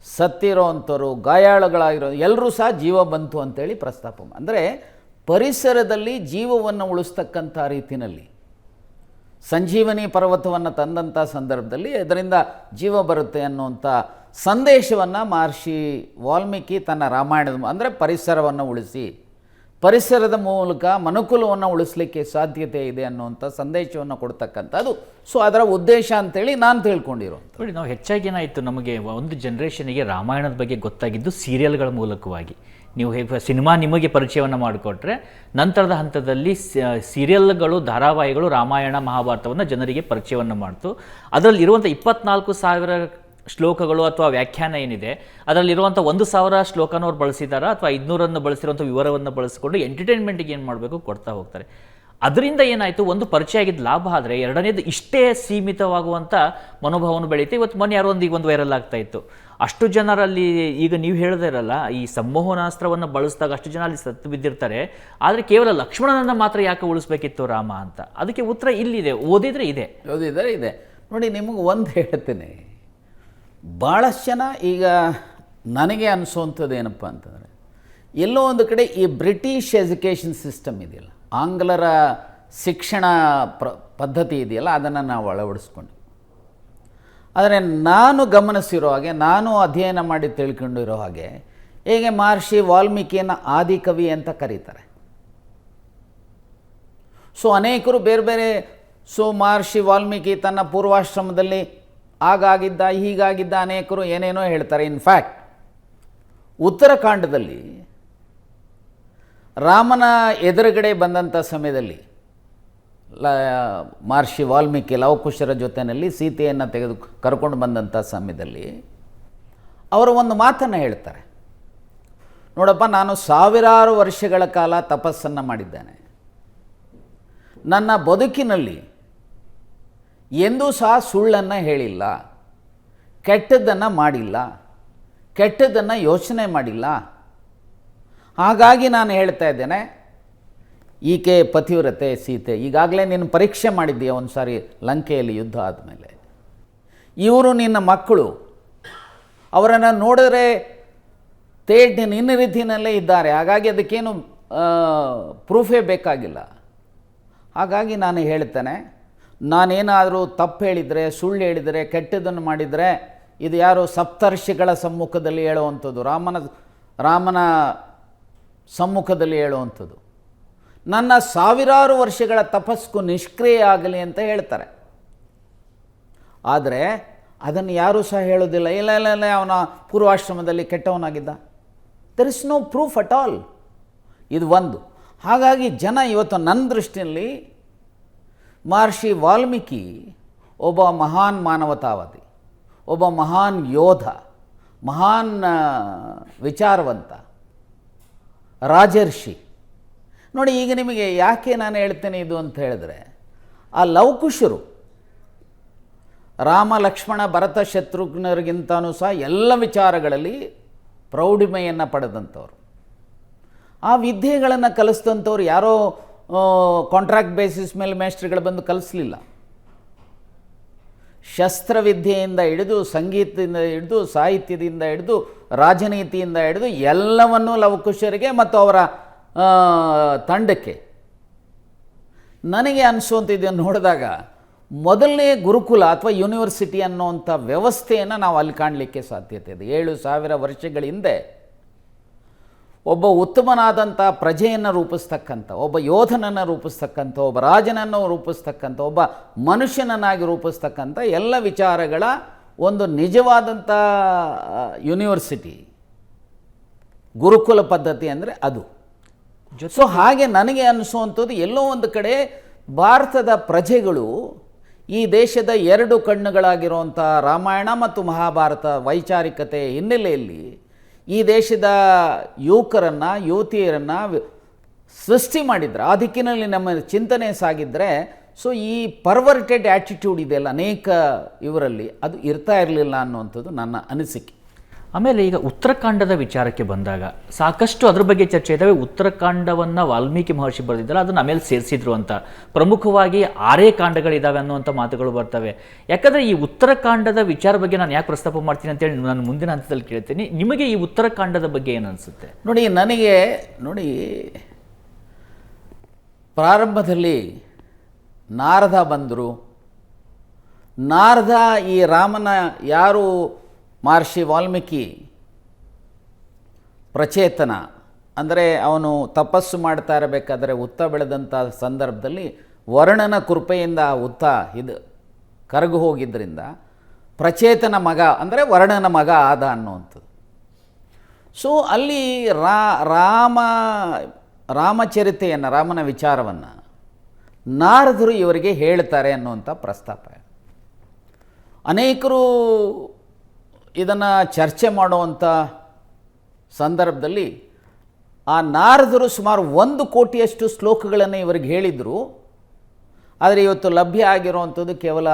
ಸತ್ತಿರೋ ಅಂಥವ್ರು, ಗಾಯಾಳುಗಳಾಗಿರೋ ಎಲ್ಲರೂ ಸಹ ಜೀವ ಬಂತು ಅಂತೇಳಿ ಪ್ರಸ್ತಾಪ. ಅಂದರೆ ಪರಿಸರದಲ್ಲಿ ಜೀವವನ್ನು ಉಳಿಸ್ತಕ್ಕಂಥ ರೀತಿಯಲ್ಲಿ ಸಂಜೀವನಿ ಪರ್ವತವನ್ನು ತಂದಂಥ ಸಂದರ್ಭದಲ್ಲಿ ಇದರಿಂದ ಜೀವ ಬರುತ್ತೆ ಅನ್ನುವಂಥ ಸಂದೇಶವನ್ನು ಮಹರ್ಷಿ ವಾಲ್ಮೀಕಿ ತನ್ನ ರಾಮಾಯಣದ ಅಂದರೆ ಪರಿಸರವನ್ನು ಉಳಿಸಿ, ಪರಿಸರದ ಮೂಲಕ ಮನುಕುಲವನ್ನು ಉಳಿಸಲಿಕ್ಕೆ ಸಾಧ್ಯತೆ ಇದೆ ಅನ್ನುವಂಥ ಸಂದೇಶವನ್ನು ಕೊಡ್ತಕ್ಕಂಥದ್ದು. ಸೊ ಅದರ ಉದ್ದೇಶ ಅಂತೇಳಿ ನಾನು ತಿಳ್ಕೊಂಡಿರೋ ನೋಡಿ, ನಾವು ಹೆಚ್ಚಾಗಿ ಏನಾಯಿತು, ನಮಗೆ ಒಂದು ಜನ್ರೇಷನಿಗೆ ರಾಮಾಯಣದ ಬಗ್ಗೆ ಗೊತ್ತಾಗಿದ್ದು ಸೀರಿಯಲ್ಗಳ ಮೂಲಕವಾಗಿ. ನೀವು ಸಿನಿಮಾ ನಿಮಗೆ ಪರಿಚಯವನ್ನು ಮಾಡಿಕೊಟ್ರೆ ನಂತರದ ಹಂತದಲ್ಲಿ ಸೀರಿಯಲ್ಗಳು, ಧಾರಾವಾಹಿಗಳು ರಾಮಾಯಣ ಮಹಾಭಾರತವನ್ನು ಜನರಿಗೆ ಪರಿಚಯವನ್ನು ಮಾಡ್ತು. ಅದರಲ್ಲಿರುವಂಥ 24,000 ಶ್ಲೋಕಗಳು ಅಥವಾ ವ್ಯಾಖ್ಯಾನ ಏನಿದೆ, ಅದರಲ್ಲಿರುವಂಥ 1,000 ಶ್ಲೋಕನ ಅವ್ರು ಬಳಸಿದಾರ ಅಥವಾ 500 ಬಳಸಿರುವಂಥ ವಿವರವನ್ನು ಬಳಸಿಕೊಂಡು ಎಂಟರ್ಟೈನ್ಮೆಂಟಿಗೆ ಏನು ಮಾಡಬೇಕು ಕೊಡ್ತಾ ಹೋಗ್ತಾರೆ. ಅದರಿಂದ ಏನಾಯಿತು, ಒಂದು ಪರಿಚಯ ಆಗಿದ್ದ ಲಾಭ. ಆದರೆ ಎರಡನೇದು ಇಷ್ಟೇ ಸೀಮಿತವಾಗುವಂಥ ಮನೋಭಾವವನ್ನು ಬೆಳೀತು. ಇವತ್ತು ಮೊನ್ನೆ ಯಾರೋ ಒಂದು ವೈರಲ್ ಆಗ್ತಾ ಇತ್ತು, ಅಷ್ಟು ಜನರಲ್ಲಿ ಈಗ ನೀವು ಹೇಳಿದಿರಲ್ಲ, ಈ ಸಂಮೋಹನಾಸ್ತ್ರವನ್ನು ಬಳಸಿದಾಗ ಅಷ್ಟು ಜನ ಅಲ್ಲಿ ಸತ್ತು ಬಿದ್ದಿರ್ತಾರೆ, ಆದರೆ ಕೇವಲ ಲಕ್ಷ್ಮಣನನ್ನು ಮಾತ್ರ ಯಾಕೆ ಉಳಿಸ್ಬೇಕಿತ್ತು ರಾಮ ಅಂತ. ಅದಕ್ಕೆ ಉತ್ತರ ಇಲ್ಲಿದೆ, ಓದಿದರೆ ಇದೆ. ನೋಡಿ, ನಿಮಗೆ ಒಂದು ಹೇಳ್ತೇನೆ, ಭಾಳಷ್ಟು ಜನ ಈಗ ನನಗೆ ಅನಿಸೋವಂಥದ್ದು ಏನಪ್ಪ ಅಂತಂದರೆ, ಎಲ್ಲೋ ಒಂದು ಕಡೆ ಈ ಬ್ರಿಟಿಷ್ ಎಜುಕೇಷನ್ ಸಿಸ್ಟಮ್ ಇದೆಯಲ್ಲ, ಆಂಗ್ಲರ ಶಿಕ್ಷಣ ಪದ್ಧತಿ ಇದೆಯಲ್ಲ, ಅದನ್ನು ನಾವು ಅಳವಡಿಸ್ಕೊಂಡು. ಆದರೆ ನಾನು ಗಮನಿಸಿರೋ ಹಾಗೆ, ನಾನು ಅಧ್ಯಯನ ಮಾಡಿ ತಿಳ್ಕೊಂಡಿರೋ ಹಾಗೆ, ಹೇಗೆ ಮಹರ್ಷಿ ವಾಲ್ಮೀಕಿಯನ್ನು ಆದಿಕವಿ ಅಂತ ಕರೀತಾರೆ. ಸೊ ಅನೇಕರು ಬೇರೆ ಬೇರೆ, ಸೊ ಮಹರ್ಷಿ ವಾಲ್ಮೀಕಿ ತನ್ನ ಪೂರ್ವಾಶ್ರಮದಲ್ಲಿ ಆಗಾಗಿದ್ದ, ಹೀಗಾಗಿದ್ದ, ಅನೇಕರು ಏನೇನೋ ಹೇಳ್ತಾರೆ. ಇನ್ಫ್ಯಾಕ್ಟ್ ಉತ್ತರಾಖಂಡದಲ್ಲಿ ರಾಮನ ಎದುರುಗಡೆ ಬಂದಂಥ ಸಮಯದಲ್ಲಿ ಮಹರ್ಷಿ ವಾಲ್ಮೀಕಿ ಲವಕುಶರ ಜೊತೆಯಲ್ಲಿ ಸೀತೆಯನ್ನು ಕರ್ಕೊಂಡು ಬಂದಂಥ ಸಮಯದಲ್ಲಿ ಅವರು ಒಂದು ಮಾತನ್ನು ಹೇಳ್ತಾರೆ, ನೋಡಪ್ಪ, ನಾನು 1000 ವರ್ಷಗಳ ಕಾಲ ತಪಸ್ಸನ್ನು ಮಾಡಿದ್ದೇನೆ, ನನ್ನ ಬದುಕಿನಲ್ಲಿ ಎಂದೂ ಸಹ ಸುಳ್ಳನ್ನು ಹೇಳಿಲ್ಲ, ಕೆಟ್ಟದ್ದನ್ನು ಮಾಡಿಲ್ಲ, ಕೆಟ್ಟದ್ದನ್ನು ಯೋಚನೆ ಮಾಡಿಲ್ಲ. ಹಾಗಾಗಿ ನಾನು ಹೇಳ್ತಾ ಇದ್ದೇನೆ, ಈಕೆ ಪತಿವ್ರತೆ ಸೀತೆ, ಈಗಾಗಲೇ ನೀನು ಪರೀಕ್ಷೆ ಮಾಡಿದ್ದೀಯ ಒಂದು ಸಾರಿ ಲಂಕೆಯಲ್ಲಿ ಯುದ್ಧ ಆದಮೇಲೆ. ಇವರು ನಿನ್ನ ಮಕ್ಕಳು, ಅವರನ್ನು ನೋಡಿದ್ರೆ ನಿನ್ನ ರೀತಿಯಲ್ಲೇ ಇದ್ದಾರೆ, ಹಾಗಾಗಿ ಅದಕ್ಕೇನು ಪ್ರೂಫೇ ಬೇಕಾಗಿಲ್ಲ. ಹಾಗಾಗಿ ನಾನು ಹೇಳ್ತೇನೆ, ನಾನೇನಾದರೂ ತಪ್ಪು ಹೇಳಿದರೆ, ಸುಳ್ಳು ಹೇಳಿದರೆ, ಕೆಟ್ಟದ್ದನ್ನು ಮಾಡಿದರೆ, ಇದು ಯಾರು ಸಪ್ತರ್ಷಿಗಳ ಸಮ್ಮುಖದಲ್ಲಿ ಹೇಳುವಂಥದ್ದು, ರಾಮನ ಸಮ್ಮುಖದಲ್ಲಿ ಹೇಳುವಂಥದ್ದು. ನನ್ನ 1000 ವರ್ಷಗಳ ತಪಸ್ಸು ನಿಷ್ಕ್ರಿಯ ಆಗಲಿ ಅಂತ ಹೇಳ್ತಾರೆ. ಆದರೆ ಅದನ್ನು ಯಾರೂ ಸಹ ಹೇಳೋದಿಲ್ಲ. ಇಲ್ಲ, ಅವನ ಪೂರ್ವಾಶ್ರಮದಲ್ಲಿ ಕೆಟ್ಟವನಾಗಿದ್ದ. There is no proof at all. ಇದು ಒಂದು. ಹಾಗಾಗಿ ಜನ ಇವತ್ತು ನನ್ನ ದೃಷ್ಟಿಯಲ್ಲಿ ಮಹರ್ಷಿ ವಾಲ್ಮೀಕಿ ಒಬ್ಬ ಮಹಾನ್ ಮಾನವತಾವಾದಿ, ಒಬ್ಬ ಮಹಾನ್ ಯೋಧ, ಮಹಾನ್ ವಿಚಾರವಂತ, ರಾಜರ್ಷಿ. ನೋಡಿ, ಈಗ ನಿಮಗೆ ಯಾಕೆ ನಾನು ಹೇಳ್ತೇನೆ ಇದು ಅಂತ ಹೇಳಿದ್ರೆ, ಆ ಲವಕುಶರು ರಾಮ ಲಕ್ಷ್ಮಣ ಭರತ ಶತ್ರುಘ್ನರಿಗಿಂತನೂ ಸಹ ಎಲ್ಲ ವಿಚಾರಗಳಲ್ಲಿ ಪ್ರೌಢಿಮೆಯನ್ನು ಪಡೆದಂಥವ್ರು. ಆ ವಿದ್ಯೆಗಳನ್ನು ಕಲಿಸಿದಂಥವ್ರು ಯಾರೋ ಕಾಂಟ್ರಾಕ್ಟ್ ಬೇಸಿಸ್ ಮೇಲೆ ಮೇಸ್ಟ್ರುಗಳು ಬಂದು ಕಲಿಸಲಿಲ್ಲ. ಶಸ್ತ್ರವಿದ್ಯೆಯಿಂದ ಹಿಡಿದು, ಸಂಗೀತದಿಂದ ಹಿಡಿದು, ಸಾಹಿತ್ಯದಿಂದ ಹಿಡಿದು, ರಾಜನೀತಿಯಿಂದ ಹಿಡಿದು ಎಲ್ಲವನ್ನೂ ಲವಕುಶರಿಗೆ ಮತ್ತು ಅವರ ತಂಡಕ್ಕೆ. ನನಗೆ ಅನಿಸುವಂಥದ್ದನ್ನು ನೋಡಿದಾಗ ಮೊದಲನೇ ಗುರುಕುಲ ಅಥವಾ ಯೂನಿವರ್ಸಿಟಿ ಅನ್ನೋವಂಥ ವ್ಯವಸ್ಥೆಯನ್ನು ನಾವು ಅಲ್ಲಿ ಕಾಣಲಿಕ್ಕೆ ಸಾಧ್ಯತೆ ಇದೆ. 7,000 ವರ್ಷಗಳ ಹಿಂದೆ ಒಬ್ಬ ಉತ್ತಮನಾದಂಥ ಪ್ರಜೆಯನ್ನು ರೂಪಿಸ್ತಕ್ಕಂಥ, ಒಬ್ಬ ಯೋಧನನ್ನು ರೂಪಿಸ್ತಕ್ಕಂಥ, ಒಬ್ಬ ರಾಜನನ್ನು ರೂಪಿಸ್ತಕ್ಕಂಥ, ಒಬ್ಬ ಮನುಷ್ಯನನ್ನಾಗಿ ರೂಪಿಸ್ತಕ್ಕಂಥ ಎಲ್ಲ ವಿಚಾರಗಳ ಒಂದು ನಿಜವಾದಂಥ ಯೂನಿವರ್ಸಿಟಿ ಗುರುಕುಲ ಪದ್ಧತಿ ಅಂದರೆ ಅದು. ಸೊ ಹಾಗೆ ನನಗೆ ಅನಿಸುವಂಥದ್ದು ಎಲ್ಲೋ ಒಂದು ಕಡೆ ಭಾರತದ ಪ್ರಜೆಗಳು ಈ ದೇಶದ 2 ಕಣ್ಣುಗಳಾಗಿರುವಂಥ ರಾಮಾಯಣ ಮತ್ತು ಮಹಾಭಾರತ ವೈಚಾರಿಕತೆ ಹಿನ್ನೆಲೆಯಲ್ಲಿ ಈ ದೇಶದ ಯುವಕರನ್ನು, ಯುವತಿಯರನ್ನು ಸೃಷ್ಟಿ ಮಾಡಿದ್ರೆ, ಆ ದಿಕ್ಕಿನಲ್ಲಿ ನಮ್ಮ ಚಿಂತನೆ ಸಾಗಿದ್ರೆ, ಸೊ ಈ ಪರ್ವರ್ಟೆಡ್ ಆ್ಯಟಿಟ್ಯೂಡ್ ಇದೆಯಲ್ಲ ಅನೇಕ ಇವರಲ್ಲಿ, ಅದು ಇರ್ತಾ ಇರಲಿಲ್ಲ ಅನ್ನುವಂಥದ್ದು ನನ್ನ ಅನಿಸಿಕೆ. ಆಮೇಲೆ ಈಗ ಉತ್ತರಾಖಂಡದ ವಿಚಾರಕ್ಕೆ ಬಂದಾಗ ಸಾಕಷ್ಟು ಅದ್ರ ಬಗ್ಗೆ ಚರ್ಚೆ ಇದ್ದಾವೆ. ಉತ್ತರಾಖಂಡವನ್ನು ವಾಲ್ಮೀಕಿ ಮಹರ್ಷಿ ಬರೆದಿದ್ದಾರೆ, ಅದನ್ನು ಆಮೇಲೆ ಸೇರಿಸಿದ್ರು ಅಂತ. ಪ್ರಮುಖವಾಗಿ 6 ಕಾಂಡಗಳಿದ್ದಾವೆ ಅನ್ನುವಂಥ ಮಾತುಗಳು ಬರ್ತವೆ. ಯಾಕಂದರೆ ಈ ಉತ್ತರಾಖಂಡದ ವಿಚಾರ ಬಗ್ಗೆ ನಾನು ಯಾಕೆ ಪ್ರಸ್ತಾಪ ಮಾಡ್ತೀನಿ ಅಂತೇಳಿ ನಾನು ಮುಂದಿನ ಹಂತದಲ್ಲಿ ಕೇಳ್ತೀನಿ. ನಿಮಗೆ ಈ ಉತ್ತರಾಖಂಡದ ಬಗ್ಗೆ ಏನು ಅನಿಸುತ್ತೆ? ನೋಡಿ ಪ್ರಾರಂಭದಲ್ಲಿ ನಾರದ ಬಂದರು. ನಾರದ ಈ ರಾಮನ ಯಾರು ಮಹರ್ಷಿ ವಾಲ್ಮೀಕಿ ಪ್ರಚೇತನ ಅಂದರೆ ಅವನು ತಪಸ್ಸು ಮಾಡ್ತಾ ಇರಬೇಕಾದ್ರೆ ಹುತ್ತ ಬೆಳೆದಂಥ ಸಂದರ್ಭದಲ್ಲಿ ವರ್ಣನ ಕೃಪೆಯಿಂದ ಹುತ್ತ ಇದು ಕರಗು ಹೋಗಿದ್ದರಿಂದ ಪ್ರಚೇತನ ಮಗ ಅಂದರೆ ವರ್ಣನ ಮಗ ಆದ ಅನ್ನುವಂಥದ್ದು. ಸೊ ಅಲ್ಲಿ ರಾಮಚರಿತೆಯನ್ನು, ರಾಮನ ವಿಚಾರವನ್ನು ನಾರದರು ಇವರಿಗೆ ಹೇಳ್ತಾರೆ ಅನ್ನುವಂಥ ಪ್ರಸ್ತಾಪ. ಅನೇಕರು ಇದನ್ನು ಚರ್ಚೆ ಮಾಡುವಂಥ ಸಂದರ್ಭದಲ್ಲಿ ಆ ನಾರದರು ಸುಮಾರು 1 ಕೋಟಿಯಷ್ಟು ಶ್ಲೋಕಗಳನ್ನು ಇವರಿಗೆ ಹೇಳಿದರು. ಆದರೆ ಇವತ್ತು ಲಭ್ಯ ಆಗಿರುವಂಥದ್ದು ಕೇವಲ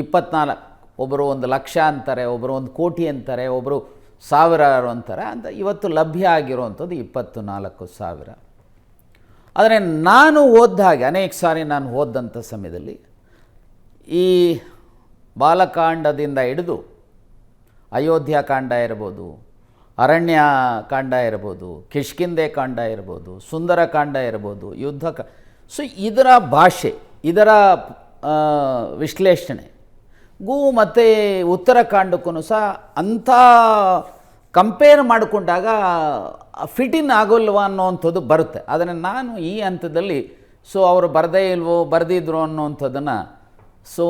24. ಒಬ್ಬರು 1,00,000 ಅಂತಾರೆ, ಒಬ್ಬರು 1 ಕೋಟಿ ಅಂತಾರೆ, ಒಬ್ಬರು 1,000 ಅಂತಾರೆ. ಅಂತ ಇವತ್ತು ಲಭ್ಯ ಆಗಿರುವಂಥದ್ದು 24,000. ಆದರೆ ನಾನು ಓದಿದಾಗೆ, ಅನೇಕ ಸಾರಿ ನಾನು ಓದಿದಂಥ ಸಮಯದಲ್ಲಿ ಈ ಬಾಲಕಾಂಡದಿಂದ ಹಿಡಿದು ಅಯೋಧ್ಯಕಾಂಡ ಇರ್ಬೋದು, ಅರಣ್ಯಕಾಂಡ ಇರ್ಬೋದು, ಕಿಷ್ಕಿಂಧೆ ಕಾಂಡ ಇರ್ಬೋದು, ಸುಂದರಕಾಂಡ ಇರ್ಬೋದು, ಸೊ ಇದರ ಭಾಷೆ, ಇದರ ವಿಶ್ಲೇಷಣೆಗೂ ಮತ್ತು ಉತ್ತರಾಖಂಡಕ್ಕೂ ಸಹ ಅಂಥ ಕಂಪೇರ್ ಮಾಡಿಕೊಂಡಾಗ ಫಿಟಿನ್ ಆಗೋಲ್ವ ಅನ್ನೋವಂಥದ್ದು ಬರುತ್ತೆ. ಆದರೆ ನಾನು ಈ ಹಂತದಲ್ಲಿ ಸೊ ಅವರು ಬರದೇ ಇಲ್ವೋ ಬರೆದಿದ್ರು ಅನ್ನೋವಂಥದ್ದನ್ನು ಸೊ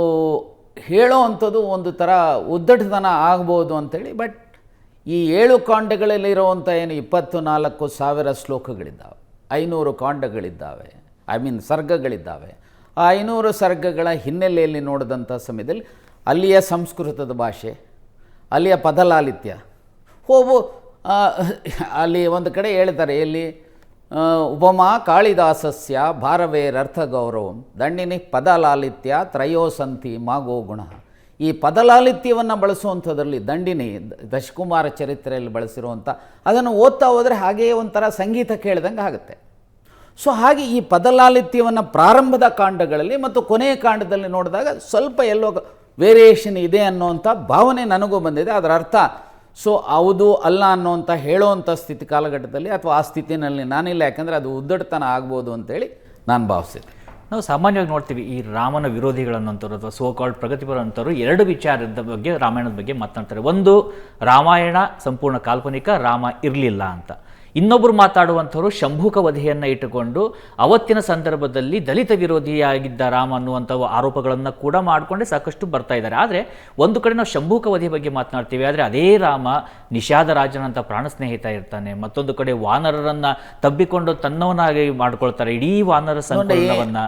ಹೇಳೋ ಅಂಥದ್ದು ಒಂದು ಥರ ಉದ್ದಟತನ ಆಗ್ಬೋದು ಅಂಥೇಳಿ. ಬಟ್ ಈ 7 ಕಾಂಡಗಳಲ್ಲಿರುವಂಥ ಏನು 24,000 ಶ್ಲೋಕಗಳಿದ್ದಾವೆ, 500 ಕಾಂಡಗಳಿದ್ದಾವೆ, ಸರ್ಗಗಳಿದ್ದಾವೆ. ಆ 500 ಸರ್ಗಗಳ ಹಿನ್ನೆಲೆಯಲ್ಲಿ ನೋಡಿದಂಥ ಸಮಯದಲ್ಲಿ ಅಲ್ಲಿಯ ಸಂಸ್ಕೃತದ ಭಾಷೆ, ಅಲ್ಲಿಯ ಪದಲಾಲಿತ್ಯ, ಅಲ್ಲಿ ಒಂದು ಕಡೆ ಹೇಳ್ತಾರೆ, ಎಲ್ಲಿ ಉಪಮಾ ಕಾಳಿದಾಸಸ್ಯ ಭಾರವೇರರ್ಥ ಗೌರವಂ ದಂಡಿನಿ ಪದಲಾಲಿತ್ಯ ತ್ರಯೋಸಂತಿ ಮಾಗೋ ಗುಣ. ಈ ಪದಲಾಲಿತ್ಯವನ್ನು ಬಳಸುವಂಥದ್ರಲ್ಲಿ ದಂಡಿನಿ ದಶಕುಮಾರ ಚರಿತ್ರೆಯಲ್ಲಿ ಬಳಸಿರುವಂಥ ಅದನ್ನು ಓದ್ತಾ ಹೋದರೆ ಹಾಗೆಯೇ ಒಂಥರ ಸಂಗೀತ ಕೇಳಿದಂಗೆ ಆಗುತ್ತೆ. ಸೊ ಹಾಗೆ ಈ ಪದಲಾಲಿತ್ಯವನ್ನು ಪ್ರಾರಂಭದ ಕಾಂಡಗಳಲ್ಲಿ ಮತ್ತು ಕೊನೆಯ ಕಾಂಡದಲ್ಲಿ ನೋಡಿದಾಗ ಸ್ವಲ್ಪ ಎಲ್ಲೋ ವೇರಿಯೇಷನ್ ಇದೆ ಅನ್ನೋವಂಥ ಭಾವನೆ ನನಗೂ ಬಂದಿದೆ. ಅದರ ಅರ್ಥ ಸೊ ಹೌದು ಅಲ್ಲ ಅನ್ನೋಂಥ ಹೇಳೋವಂಥ ಸ್ಥಿತಿ ಕಾಲಘಟ್ಟದಲ್ಲಿ ಅಥವಾ ಆ ಸ್ಥಿತಿನಲ್ಲಿ ನಾನಿಲ್ಲ, ಯಾಕಂದರೆ ಅದು ಉದ್ದಟತನ ಆಗ್ಬೋದು ಅಂತೇಳಿ ನಾನು ಭಾವಿಸಿದೆ. ನಾವು ಸಾಮಾನ್ಯವಾಗಿ ನೋಡ್ತೀವಿ ಈ ರಾಮನ ವಿರೋಧಿಗಳನ್ನಂಥವ್ರು ಅಥವಾ ಸೋ ಕಾಲ್ಡ್ ಪ್ರಗತಿಪರ ಅಂತವರು 2 ವಿಚಾರದ ಬಗ್ಗೆ ರಾಮಾಯಣದ ಬಗ್ಗೆ ಮಾತನಾಡ್ತಾರೆ. ಒಂದು, ರಾಮಾಯಣ ಸಂಪೂರ್ಣ ಕಾಲ್ಪನಿಕ, ರಾಮ ಇರಲಿಲ್ಲ ಅಂತ. ಇನ್ನೊಬ್ಬರು ಮಾತಾಡುವಂಥವ್ರು ಶಂಭುಕ ವಧೆಯನ್ನು ಇಟ್ಟುಕೊಂಡು ಅವತ್ತಿನ ಸಂದರ್ಭದಲ್ಲಿ ದಲಿತ ವಿರೋಧಿಯಾಗಿದ್ದ ರಾಮ ಅನ್ನುವಂಥ ಆರೋಪಗಳನ್ನು ಕೂಡ ಮಾಡಿಕೊಂಡೆ ಸಾಕಷ್ಟು ಬರ್ತಾ ಇದ್ದಾರೆ. ಆದರೆ ಒಂದು ಕಡೆ ನಾವು ಶಂಭುಕ ವಧೆ ಬಗ್ಗೆ ಮಾತನಾಡ್ತೀವಿ, ಆದರೆ ಅದೇ ರಾಮ ನಿಷಾದ ರಾಜನಂತ ಪ್ರಾಣ ಸ್ನೇಹಿತ ಇರ್ತಾನೆ. ಮತ್ತೊಂದು ಕಡೆ ವಾನರರನ್ನು ತಬ್ಬಿಕೊಂಡು ತನ್ನವನಾಗಿ ಮಾಡ್ಕೊಳ್ತಾರೆ ಇಡೀ ವಾನರ ಸಂಕಲನವನ್ನು.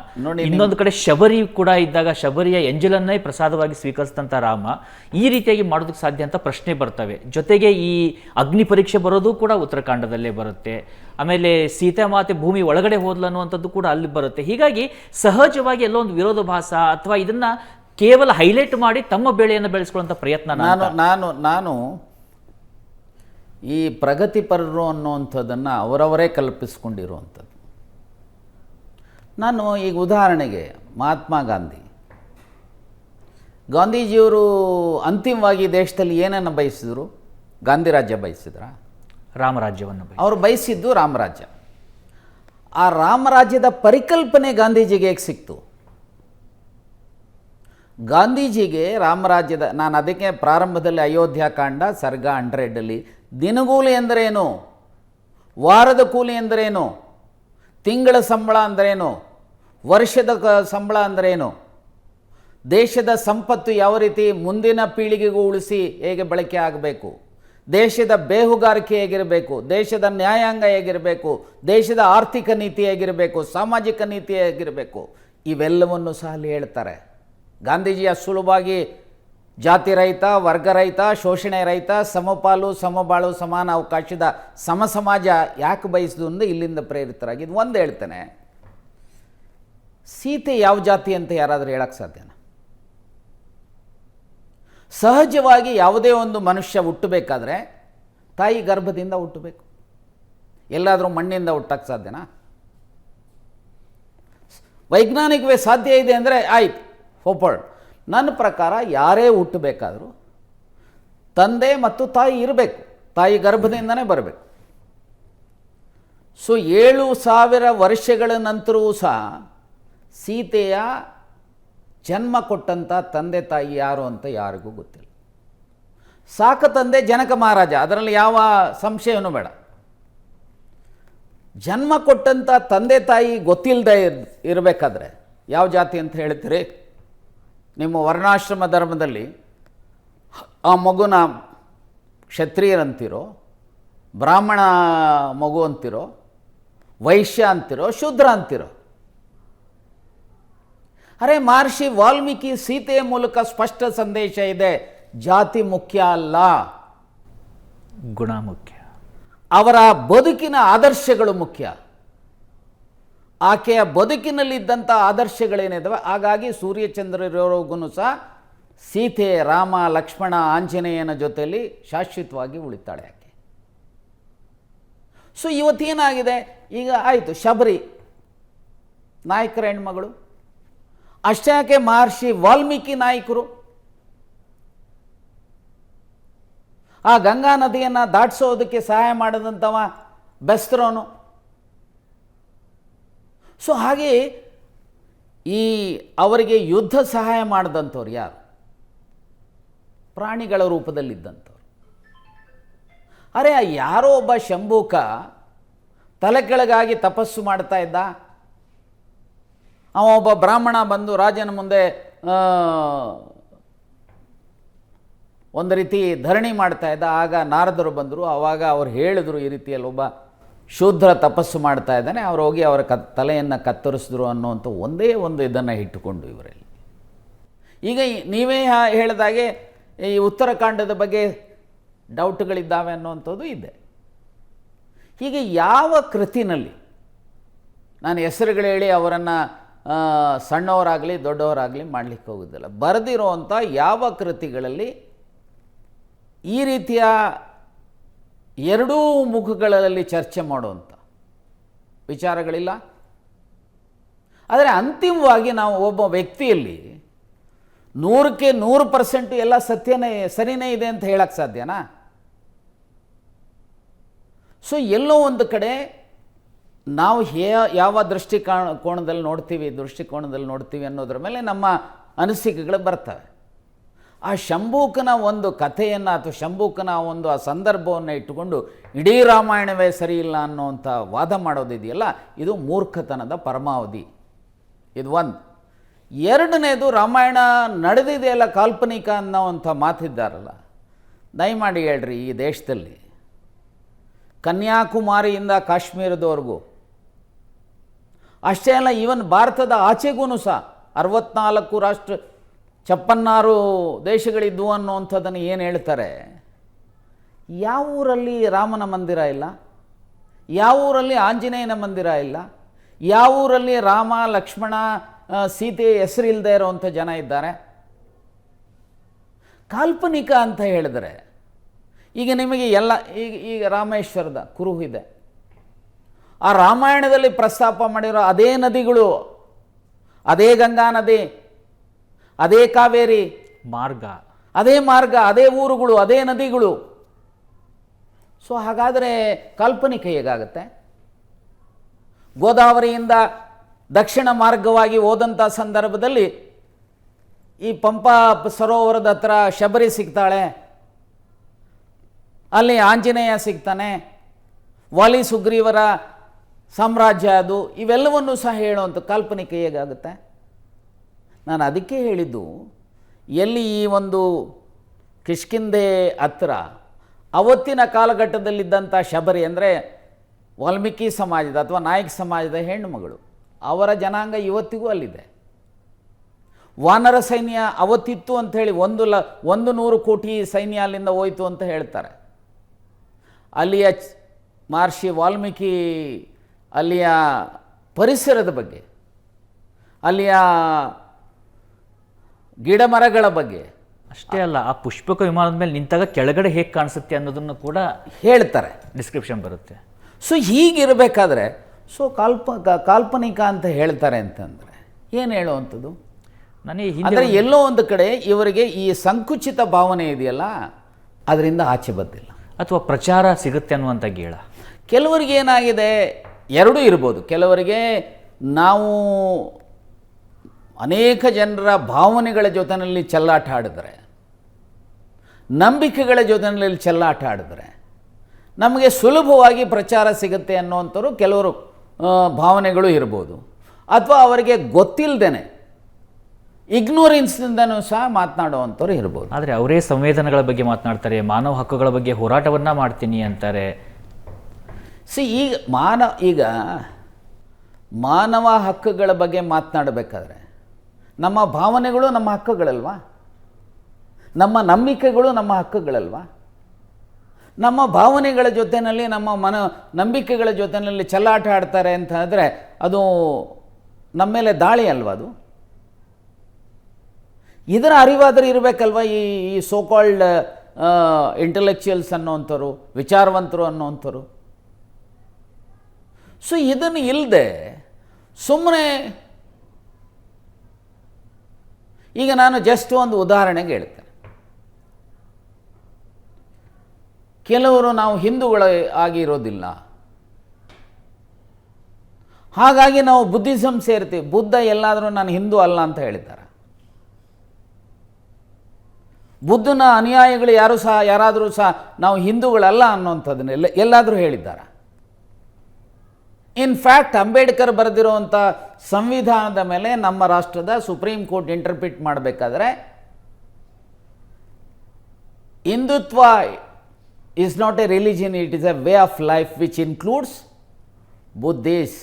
ಇನ್ನೊಂದು ಕಡೆ ಶಬರಿ ಕೂಡ ಇದ್ದಾಗ ಶಬರಿಯ ಎಂಜಲನ್ನೇ ಪ್ರಸಾದವಾಗಿ ಸ್ವೀಕರಿಸಿದಂಥ ರಾಮ ಈ ರೀತಿಯಾಗಿ ಮಾಡೋದಕ್ಕೆ ಸಾಧ್ಯ ಅಂತ ಪ್ರಶ್ನೆ ಬರ್ತವೆ. ಜೊತೆಗೆ ಈ ಅಗ್ನಿ ಪರೀಕ್ಷೆ ಬರೋದು ಕೂಡ ಉತ್ತರಾಖಂಡದಲ್ಲೇ ಬರುತ್ತೆ. ಆಮೇಲೆ ಸೀತಾಮಾತೆ ಭೂಮಿ ಒಳಗಡೆ ಹೋದ್ಲು ಅನ್ನುವಂಥದ್ದು ಕೂಡ ಅಲ್ಲಿ ಬರುತ್ತೆ. ಹೀಗಾಗಿ ಸಹಜವಾಗಿ ಎಲ್ಲೋ ಒಂದು ವಿರೋಧಾಭಾಸ ಅಥವಾ ಇದನ್ನು ಕೇವಲ ಹೈಲೈಟ್ ಮಾಡಿ ತಮ್ಮ ಬೆಳೆಯನ್ನು ಬೆಳೆಸ್ಕೊಳ್ಳುವಂಥ ಪ್ರಯತ್ನ ನಾನು ನಾನು ನಾನು ಈ ಪ್ರಗತಿಪರರು ಅನ್ನುವಂಥದ್ದನ್ನು ಅವರವರೇ ಕಲ್ಪಿಸ್ಕೊಂಡಿರುವಂಥದ್ದು. ನಾನು ಈಗ ಉದಾಹರಣೆಗೆ ಮಹಾತ್ಮ ಗಾಂಧೀಜಿಯವರು ಅಂತಿಮವಾಗಿ ದೇಶದಲ್ಲಿ ಏನನ್ನು ಬಯಸಿದರು? ಗಾಂಧಿ ರಾಜ್ಯ ಬಯಸಿದ್ರ? ರಾಮರಾಜ್ಯವನ್ನು ಅವರು ಬಯಸಿದ್ದು ರಾಮರಾಜ್ಯ. ಆ ರಾಮರಾಜ್ಯದ ಪರಿಕಲ್ಪನೆ ಗಾಂಧೀಜಿಗೆ ಹೇಗೆ ಸಿಕ್ತು? ಗಾಂಧೀಜಿಗೆ ರಾಮರಾಜ್ಯದ, ನಾನು ಅದಕ್ಕೆ ಪ್ರಾರಂಭದಲ್ಲಿ ಅಯೋಧ್ಯಾಕಾಂಡ ಸರ್ಗ 100 ದಿನಗೂಲಿ ಎಂದರೇನು, ವಾರದ ಕೂಲಿ ಎಂದರೇನು, ತಿಂಗಳ ಸಂಬಳ ಅಂದರೇನು, ವರ್ಷದ ಸಂಬಳ ಅಂದರೇನು, ದೇಶದ ಸಂಪತ್ತು ಯಾವ ರೀತಿ ಮುಂದಿನ ಪೀಳಿಗೆಗೂ ಉಳಿಸಿ ಹೇಗೆ ಬಳಕೆ ಆಗಬೇಕು, ದೇಶದ ಬೇಹುಗಾರಿಕೆ ಹೇಗಿರಬೇಕು, ದೇಶದ ನ್ಯಾಯಾಂಗ ಹೇಗಿರಬೇಕು, ದೇಶದ ಆರ್ಥಿಕ ನೀತಿ ಹೇಗಿರಬೇಕು, ಸಾಮಾಜಿಕ ನೀತಿ ಹೇಗಿರಬೇಕು, ಇವೆಲ್ಲವನ್ನು ಸಹ ಅಲ್ಲಿ ಹೇಳ್ತಾರೆ. ಗಾಂಧೀಜಿಯ ಸುಲಭವಾಗಿ ಜಾತಿ ರಹಿತ, ವರ್ಗ ರಹಿತ, ಶೋಷಣೆ ರಹಿತ, ಸಮಪಾಲು ಸಮಬಾಳು ಸಮಾನ ಅವಕಾಶದ ಸಮಾಜ ಯಾಕೆ ಬಯಸಿದ್ರು ಅಂದರೆ ಇಲ್ಲಿಂದ ಪ್ರೇರಿತರಾಗಿದ್ದು. ಒಂದು ಹೇಳ್ತೇನೆ, ಸೀತೆ ಯಾವ ಜಾತಿ ಅಂತ ಯಾರಾದರೂ ಹೇಳಕ್ಕೆ ಸಾಧ್ಯನಾ? ಸಹಜವಾಗಿ ಯಾವುದೇ ಒಂದು ಮನುಷ್ಯ ಹುಟ್ಟಬೇಕಾದ್ರೆ ತಾಯಿ ಗರ್ಭದಿಂದ ಹುಟ್ಟಬೇಕು. ಎಲ್ಲಾದರೂ ಮಣ್ಣಿಂದ ಹುಟ್ಟಕ್ಕೆ ಸಾಧ್ಯನಾ? ವೈಜ್ಞಾನಿಕವೇ ಸಾಧ್ಯ ಇದೆ ಅಂದರೆ ಆಯ್ತು, ಒಪ್ಪೋಣ. ನನ್ನ ಪ್ರಕಾರ ಯಾರೇ ಹುಟ್ಟಬೇಕಾದರೂ ತಂದೆ ಮತ್ತು ತಾಯಿ ಇರಬೇಕು, ತಾಯಿ ಗರ್ಭದಿಂದನೇ ಬರಬೇಕು. ಸೊ 7000 ವರ್ಷಗಳ ನಂತರವೂ ಸಹ ಸೀತೆಯ ಜನ್ಮ ಕೊಟ್ಟಂಥ ತಂದೆ ತಾಯಿ ಯಾರು ಅಂತ ಯಾರಿಗೂ ಗೊತ್ತಿಲ್ಲ. ಸಾಕ ತಂದೆ ಜನಕ ಮಹಾರಾಜ, ಅದರಲ್ಲಿ ಯಾವ ಸಂಶಯವೂ ಬೇಡ. ಜನ್ಮ ಕೊಟ್ಟಂಥ ತಂದೆ ತಾಯಿ ಗೊತ್ತಿಲ್ಲದೆ ಇರಬೇಕಾದ್ರೆ ಯಾವ ಜಾತಿ ಅಂತ ಹೇಳ್ತೀರಿ? ನಿಮ್ಮ ವರ್ಣಾಶ್ರಮ ಧರ್ಮದಲ್ಲಿ ಆ ಮಗುನ ಕ್ಷತ್ರಿಯರಂತಿರೋ, ಬ್ರಾಹ್ಮಣ ಮಗು ಅಂತಿರೋ, ವೈಶ್ಯ ಅಂತಿರೋ, ಶೂದ್ರ ಅಂತಿರೋ? ಅರೆ, ಮಹರ್ಷಿ ವಾಲ್ಮೀಕಿ ಸೀತೆಯ ಮೂಲಕ ಸ್ಪಷ್ಟ ಸಂದೇಶ ಇದೆ, ಜಾತಿ ಮುಖ್ಯ ಅಲ್ಲ, ಗುಣ ಮುಖ್ಯ, ಅವರ ಬದುಕಿನ ಆದರ್ಶಗಳು ಮುಖ್ಯ. ಆಕೆಯ ಬದುಕಿನಲ್ಲಿದ್ದಂಥ ಆದರ್ಶಗಳೇನಿದ್ದಾವೆ, ಹಾಗಾಗಿ ಸೂರ್ಯಚಂದ್ರರಿರೋಗೂ ಸಹ ಸೀತೆ ರಾಮ ಲಕ್ಷ್ಮಣ ಆಂಜನೇಯನ ಜೊತೆಯಲ್ಲಿ ಶಾಶ್ವತವಾಗಿ ಉಳಿತಾಳೆ ಆಕೆ. ಸೊ ಇವತ್ತೇನಾಗಿದೆ, ಈಗ ಆಯಿತು ಶಬರಿ ನಾಯಕರ ಹೆಣ್ಮಗಳು, ಅಷ್ಟೇ ಯಾಕೆ ಮಹರ್ಷಿ ವಾಲ್ಮೀಕಿ ನಾಯಕರು. ಆ ಗಂಗಾ ನದಿಯನ್ನು ದಾಟಿಸೋದಕ್ಕೆ ಸಹಾಯ ಮಾಡಿದಂಥವ ಬೆಸ್ತರೋನು. ಸೊ ಹಾಗೆ ಈ ಅವರಿಗೆ ಯುದ್ಧ ಸಹಾಯ ಮಾಡಿದಂಥವ್ರು ಯಾರು? ಪ್ರಾಣಿಗಳ ರೂಪದಲ್ಲಿದ್ದಂಥವ್ರು. ಅರೆ, ಯಾರೋ ಒಬ್ಬ ಶಂಭೂಕ ತಲೆ ಕೆಳಗಾಗಿ ತಪಸ್ಸು ಮಾಡ್ತಾ ಇದ್ದ. ಅವ ಒಬ್ಬ ಬ್ರಾಹ್ಮಣ ಬಂದು ರಾಜನ ಮುಂದೆ ಒಂದು ರೀತಿ ಧರಣಿ ಮಾಡ್ತಾ ಇದ್ದ. ಆಗ ನಾರದರು ಬಂದರು. ಆವಾಗ ಅವ್ರು ಹೇಳಿದ್ರು, ಈ ರೀತಿಯಲ್ಲಿ ಒಬ್ಬ ಶೂದ್ರ ತಪಸ್ಸು ಮಾಡ್ತಾ ಇದ್ದಾನೆ, ಅವ್ರು ಹೋಗಿ ಅವರ ತಲೆಯನ್ನು ಕತ್ತರಿಸಿದ್ರು ಅನ್ನುವಂಥ ಒಂದೇ ಒಂದು ಇದನ್ನು ಇಟ್ಟುಕೊಂಡು ಇವರಲ್ಲಿ. ಈಗ ನೀವೇ ಹೇಳಿದಾಗೆ ಈ ಉತ್ತರಾಖಂಡದ ಬಗ್ಗೆ ಡೌಟ್ಗಳಿದ್ದಾವೆ ಅನ್ನುವಂಥದ್ದು ಇದೆ. ಹೀಗೆ ಯಾವ ಕೃತಿನಲ್ಲಿ, ನಾನು ಹೆಸರುಗಳು ಹೇಳಿ ಅವರನ್ನು ಸಣ್ಣವರಾಗಲಿ ದೊಡ್ಡವರಾಗಲಿ ಮಾಡಲಿಕ್ಕೆ ಹೋಗೋದಿಲ್ಲ, ಬರೆದಿರುವಂಥ ಯಾವ ಕೃತಿಗಳಲ್ಲಿ ಈ ರೀತಿಯ ಎರಡೂ ಮುಖಗಳಲ್ಲಿ ಚರ್ಚೆ ಮಾಡುವಂಥ ವಿಚಾರಗಳಿಲ್ಲ. ಆದರೆ ಅಂತಿಮವಾಗಿ ನಾವು ಒಬ್ಬ ವ್ಯಕ್ತಿಯಲ್ಲಿ 100ಕ್ಕೆ 100% ಎಲ್ಲ ಸರಿನೇ ಇದೆ ಅಂತ ಹೇಳಕ್ಕೆ ಸಾಧ್ಯನಾ? ಸೊ ಎಲ್ಲೋ ಒಂದು ಕಡೆ ನಾವು ಯಾವ ದೃಷ್ಟಿಕೋನದಲ್ಲಿ ನೋಡ್ತೀವಿ ಅನ್ನೋದ್ರ ಮೇಲೆ ನಮ್ಮ ಅನಿಸಿಕೆಗಳು ಬರ್ತವೆ. ಆ ಶಂಭೂಕನ ಒಂದು ಕಥೆಯನ್ನು ಅಥವಾ ಶಂಭೂಕನ ಒಂದು ಆ ಸಂದರ್ಭವನ್ನು ಇಟ್ಟುಕೊಂಡು ಇಡೀ ರಾಮಾಯಣವೇ ಸರಿ ಇಲ್ಲ ಅನ್ನೋವಂಥ ವಾದ ಮಾಡೋದಿದೆಯಲ್ಲ, ಇದು ಮೂರ್ಖತನದ ಪರಮಾವಧಿ. ಇದು ಒಂದು. ಎರಡನೇದು, ರಾಮಾಯಣ ನಡೆದಿದೆಯಲ್ಲ ಕಾಲ್ಪನಿಕ ಅನ್ನೋವಂಥ ಮಾತಿದ್ದಾರಲ್ಲ, ದಯಮಾಡಿ ಹೇಳ್ರಿ, ಈ ದೇಶದಲ್ಲಿ ಕನ್ಯಾಕುಮಾರಿಯಿಂದ ಕಾಶ್ಮೀರದವರೆಗೂ, ಅಷ್ಟೇ ಅಲ್ಲ ಈವನ್ ಭಾರತದ ಆಚೆಗೂ ಸಹ 64 ರಾಷ್ಟ್ರ 56 ದೇಶಗಳಿದ್ವು ಅನ್ನುವಂಥದ್ದನ್ನು ಏನು ಹೇಳ್ತಾರೆ. ಯಾವ ಊರಲ್ಲಿ ರಾಮನ ಮಂದಿರ ಇಲ್ಲ, ಯಾವ ಊರಲ್ಲಿ ಆಂಜನೇಯನ ಮಂದಿರ ಇಲ್ಲ, ಯಾವ ಊರಲ್ಲಿ ರಾಮ ಲಕ್ಷ್ಮಣ ಸೀತೆ ಹೆಸರಿಲ್ಲದೆ ಇರೋವಂಥ ಜನ ಇದ್ದಾರೆ? ಕಾಲ್ಪನಿಕ ಅಂತ ಹೇಳಿದ್ರೆ ಈಗ ನಿಮಗೆ ಎಲ್ಲ ಈಗ ರಾಮೇಶ್ವರದ ಕುರುಹು ಇದೆ, ಆ ರಾಮಾಯಣದಲ್ಲಿ ಪ್ರಸ್ತಾಪ ಮಾಡಿರೋ ಅದೇ ನದಿಗಳು, ಅದೇ ಗಂಗಾ ನದಿ, ಅದೇ ಕಾವೇರಿ ಮಾರ್ಗ, ಅದೇ ಮಾರ್ಗ, ಅದೇ ಊರುಗಳು, ಅದೇ ನದಿಗಳು. ಸೊ ಹಾಗಾದರೆ ಕಾಲ್ಪನಿಕ ಹೇಗಾಗುತ್ತೆ? ಗೋದಾವರಿಯಿಂದ ದಕ್ಷಿಣ ಮಾರ್ಗವಾಗಿ ಹೋದಂಥ ಸಂದರ್ಭದಲ್ಲಿ ಈ ಪಂಪಾ ಸರೋವರದ ಹತ್ರ ಶಬರಿ ಸಿಗ್ತಾಳೆ, ಅಲ್ಲಿ ಆಂಜನೇಯ ಸಿಗ್ತಾನೆ, ವಾಲಿ ಸುಗ್ರೀವರ ಸಾಮ್ರಾಜ್ಯ ಅದು, ಇವೆಲ್ಲವನ್ನೂ ಸಹ ಹೇಳುವಂಥ ಕಾಲ್ಪನಿಕ ಹೇಗಾಗುತ್ತೆ? ನಾನು ಅದಕ್ಕೆ ಹೇಳಿದ್ದು, ಎಲ್ಲಿ ಈ ಒಂದು ಕಿಷ್ಕಿಂಧೆ ಹತ್ರ ಅವತ್ತಿನ ಕಾಲಘಟ್ಟದಲ್ಲಿದ್ದಂಥ ಶಬರಿ ಅಂದರೆ ವಾಲ್ಮೀಕಿ ಸಮಾಜದ ಅಥವಾ ನಾಯಕ ಸಮಾಜದ ಹೆಣ್ಣುಮಗಳು, ಅವರ ಜನಾಂಗ ಇವತ್ತಿಗೂ ಅಲ್ಲಿದೆ. ವಾನರ ಸೈನ್ಯ ಅವತ್ತಿತ್ತು ಅಂಥೇಳಿ 100 ಕೋಟಿ ಸೈನ್ಯ ಅಲ್ಲಿಂದ ಹೋಯಿತು ಅಂತ ಹೇಳ್ತಾರೆ. ಅಲ್ಲಿಯ ಮಹರ್ಷಿ ವಾಲ್ಮೀಕಿ ಅಲ್ಲಿಯ ಪರಿಸರದ ಬಗ್ಗೆ, ಅಲ್ಲಿಯ ಗಿಡ ಮರಗಳ ಬಗ್ಗೆ ಅಷ್ಟೇ ಅಲ್ಲ, ಆ ಪುಷ್ಪಕ ವಿಮಾನದ ಮೇಲೆ ನಿಂತಾಗ ಕೆಳಗಡೆ ಹೇಗೆ ಕಾಣಿಸುತ್ತೆ ಅನ್ನೋದನ್ನು ಕೂಡ ಹೇಳ್ತಾರೆ, ಡಿಸ್ಕ್ರಿಪ್ಷನ್ ಬರುತ್ತೆ. ಸೊ ಹೀಗಿರಬೇಕಾದ್ರೆ ಸೊ ಕಾಲ್ಪನಿಕ ಅಂತ ಹೇಳ್ತಾರೆ ಅಂತಂದರೆ ಏನು ಹೇಳುವಂಥದ್ದು? ನನಗೆ ಅಂದರೆ ಎಲ್ಲೋ ಒಂದು ಕಡೆ ಇವರಿಗೆ ಈ ಸಂಕುಚಿತ ಭಾವನೆ ಇದೆಯಲ್ಲ, ಅದರಿಂದ ಆಚೆ ಬಂದಿಲ್ಲ. ಅಥವಾ ಪ್ರಚಾರ ಸಿಗುತ್ತೆ ಅನ್ನುವಂಥ ಗೇಳ. ಕೆಲವರಿಗೆ ಏನಾಗಿದೆ, ಎರಡೂ ಇರ್ಬೋದು. ಕೆಲವರಿಗೆ ನಾವು ಅನೇಕ ಜನರ ಭಾವನೆಗಳ ಜೊತೆಯಲ್ಲಿ ಚೆಲ್ಲಾಟ ಆಡಿದ್ರೆ, ನಂಬಿಕೆಗಳ ಜೊತೆಯಲ್ಲಿ ಚೆಲ್ಲಾಟ ಆಡಿದ್ರೆ ನಮಗೆ ಸುಲಭವಾಗಿ ಪ್ರಚಾರ ಸಿಗುತ್ತೆ ಅನ್ನುವಂಥವ್ರು ಕೆಲವರು ಭಾವನೆಗಳು ಇರ್ಬೋದು. ಅಥವಾ ಅವರಿಗೆ ಗೊತ್ತಿಲ್ಲದೇನೆ ಇಗ್ನೋರೆನ್ಸ್ನಿಂದನೂ ಸಹ ಮಾತನಾಡುವಂಥವ್ರು ಇರ್ಬೋದು. ಆದರೆ ಅವರೇ ಸಂವೇದನೆಗಳ ಬಗ್ಗೆ ಮಾತನಾಡ್ತಾರೆ, ಮಾನವ ಹಕ್ಕುಗಳ ಬಗ್ಗೆ ಹೋರಾಟವನ್ನು ಮಾಡ್ತೀನಿ ಅಂತಾರೆ. ಈಗ ಮಾನವ ಹಕ್ಕುಗಳ ಬಗ್ಗೆ ಮಾತನಾಡಬೇಕಾದ್ರೆ ನಮ್ಮ ಭಾವನೆಗಳು ನಮ್ಮ ಹಕ್ಕುಗಳಲ್ವಾ? ನಮ್ಮ ನಂಬಿಕೆಗಳು ನಮ್ಮ ಹಕ್ಕುಗಳಲ್ವಾ? ನಮ್ಮ ಭಾವನೆಗಳ ಜೊತೆಯಲ್ಲಿ ನಮ್ಮ ನಂಬಿಕೆಗಳ ಜೊತೆಯಲ್ಲಿ ಚೆಲ್ಲಾಟ ಆಡ್ತಾರೆ ಅಂತ ಹೇಳಿದ್ರೆ ಅದು ನಮ್ಮ ಮೇಲೆ ದಾಳಿ ಅಲ್ವಾ? ಅದು ಇದರ ಅರಿವಾದರೂ ಇರಬೇಕಲ್ವ ಈ ಸೋಕಾಲ್ಡ್ ಇಂಟೆಲೆಕ್ಚುಯಲ್ಸ್ ಅನ್ನೋವಂಥವ್ರು, ವಿಚಾರವಂತರು ಅನ್ನೋವಂಥವ್ರು. ಸೊ ಇದನ್ನು ಇಲ್ಲದೆ ಸುಮ್ಮನೆ ಈಗ ನಾನು ಜಸ್ಟ್ ಒಂದು ಉದಾಹರಣೆಗೆ ಹೇಳ್ತೇನೆ. ಕೆಲವರು ನಾವು ಹಿಂದೂಗಳು ಆಗಿರೋದಿಲ್ಲ, ಹಾಗಾಗಿ ನಾವು ಬುದ್ಧಿಸಮ್ ಸೇರ್ತೀವಿ, ಬುದ್ಧ ಎಲ್ಲಾದರೂ ನಾನು ಹಿಂದೂ ಅಲ್ಲ ಅಂತ ಹೇಳಿದ್ದಾರೆ. ಬುದ್ಧನ ಅನುಯಾಯಿಗಳು ಯಾರಾದರೂ ಸಹ ನಾವು ಹಿಂದೂಗಳಲ್ಲ ಅನ್ನೋಂಥದ್ದನ್ನೆಲ್ಲ ಎಲ್ಲಾದರೂ ಹೇಳಿದ್ದಾರೆ. ಇನ್ಫ್ಯಾಕ್ಟ್ ಅಂಬೇಡ್ಕರ್ ಬರೆದಿರುವಂಥ ಸಂವಿಧಾನದ ಮೇಲೆ ನಮ್ಮ ರಾಷ್ಟ್ರದ ಸುಪ್ರೀಂ ಕೋರ್ಟ್ ಇಂಟರ್ಪ್ರಿಟ್ ಮಾಡಬೇಕಾದ್ರೆ Hindutva is not a religion, it is a way of life which includes Buddhists,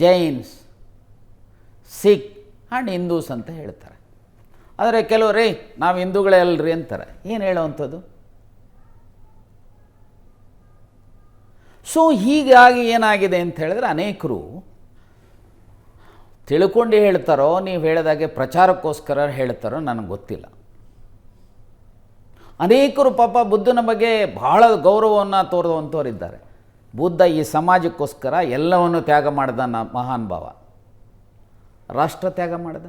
Jains, Sikh and Hindus ಅಂತ ಹೇಳ್ತಾರೆ. ಆದರೆ ಕೆಲವರೇ ನಾವು ಹಿಂದೂಗಳೇ ಅಲ್ರಿ ಅಂತಾರೆ. ಏನು ಹೇಳುವಂಥದ್ದು? ಸೊ ಹೀಗಾಗಿ ಏನಾಗಿದೆ ಅಂತ ಹೇಳಿದ್ರೆ ಅನೇಕರು ತಿಳ್ಕೊಂಡು ಹೇಳ್ತಾರೋ, ನೀವು ಹೇಳಿದಾಗೆ ಪ್ರಚಾರಕ್ಕೋಸ್ಕರ ಹೇಳ್ತಾರೋ ನನಗೆ ಗೊತ್ತಿಲ್ಲ. ಅನೇಕರು ಪಾಪ ಬುದ್ಧನ ಬಗ್ಗೆ ಬಹಳ ಗೌರವವನ್ನು ತೋರಿದಂಥವರಿದ್ದಾರೆ. ಬುದ್ಧ ಈ ಸಮಾಜಕ್ಕೋಸ್ಕರ ಎಲ್ಲವನ್ನು ತ್ಯಾಗ ಮಾಡಿದ ಮಹಾನ್ ಭಾವ. ರಾಷ್ಟ್ರ ತ್ಯಾಗ ಮಾಡ್ದ,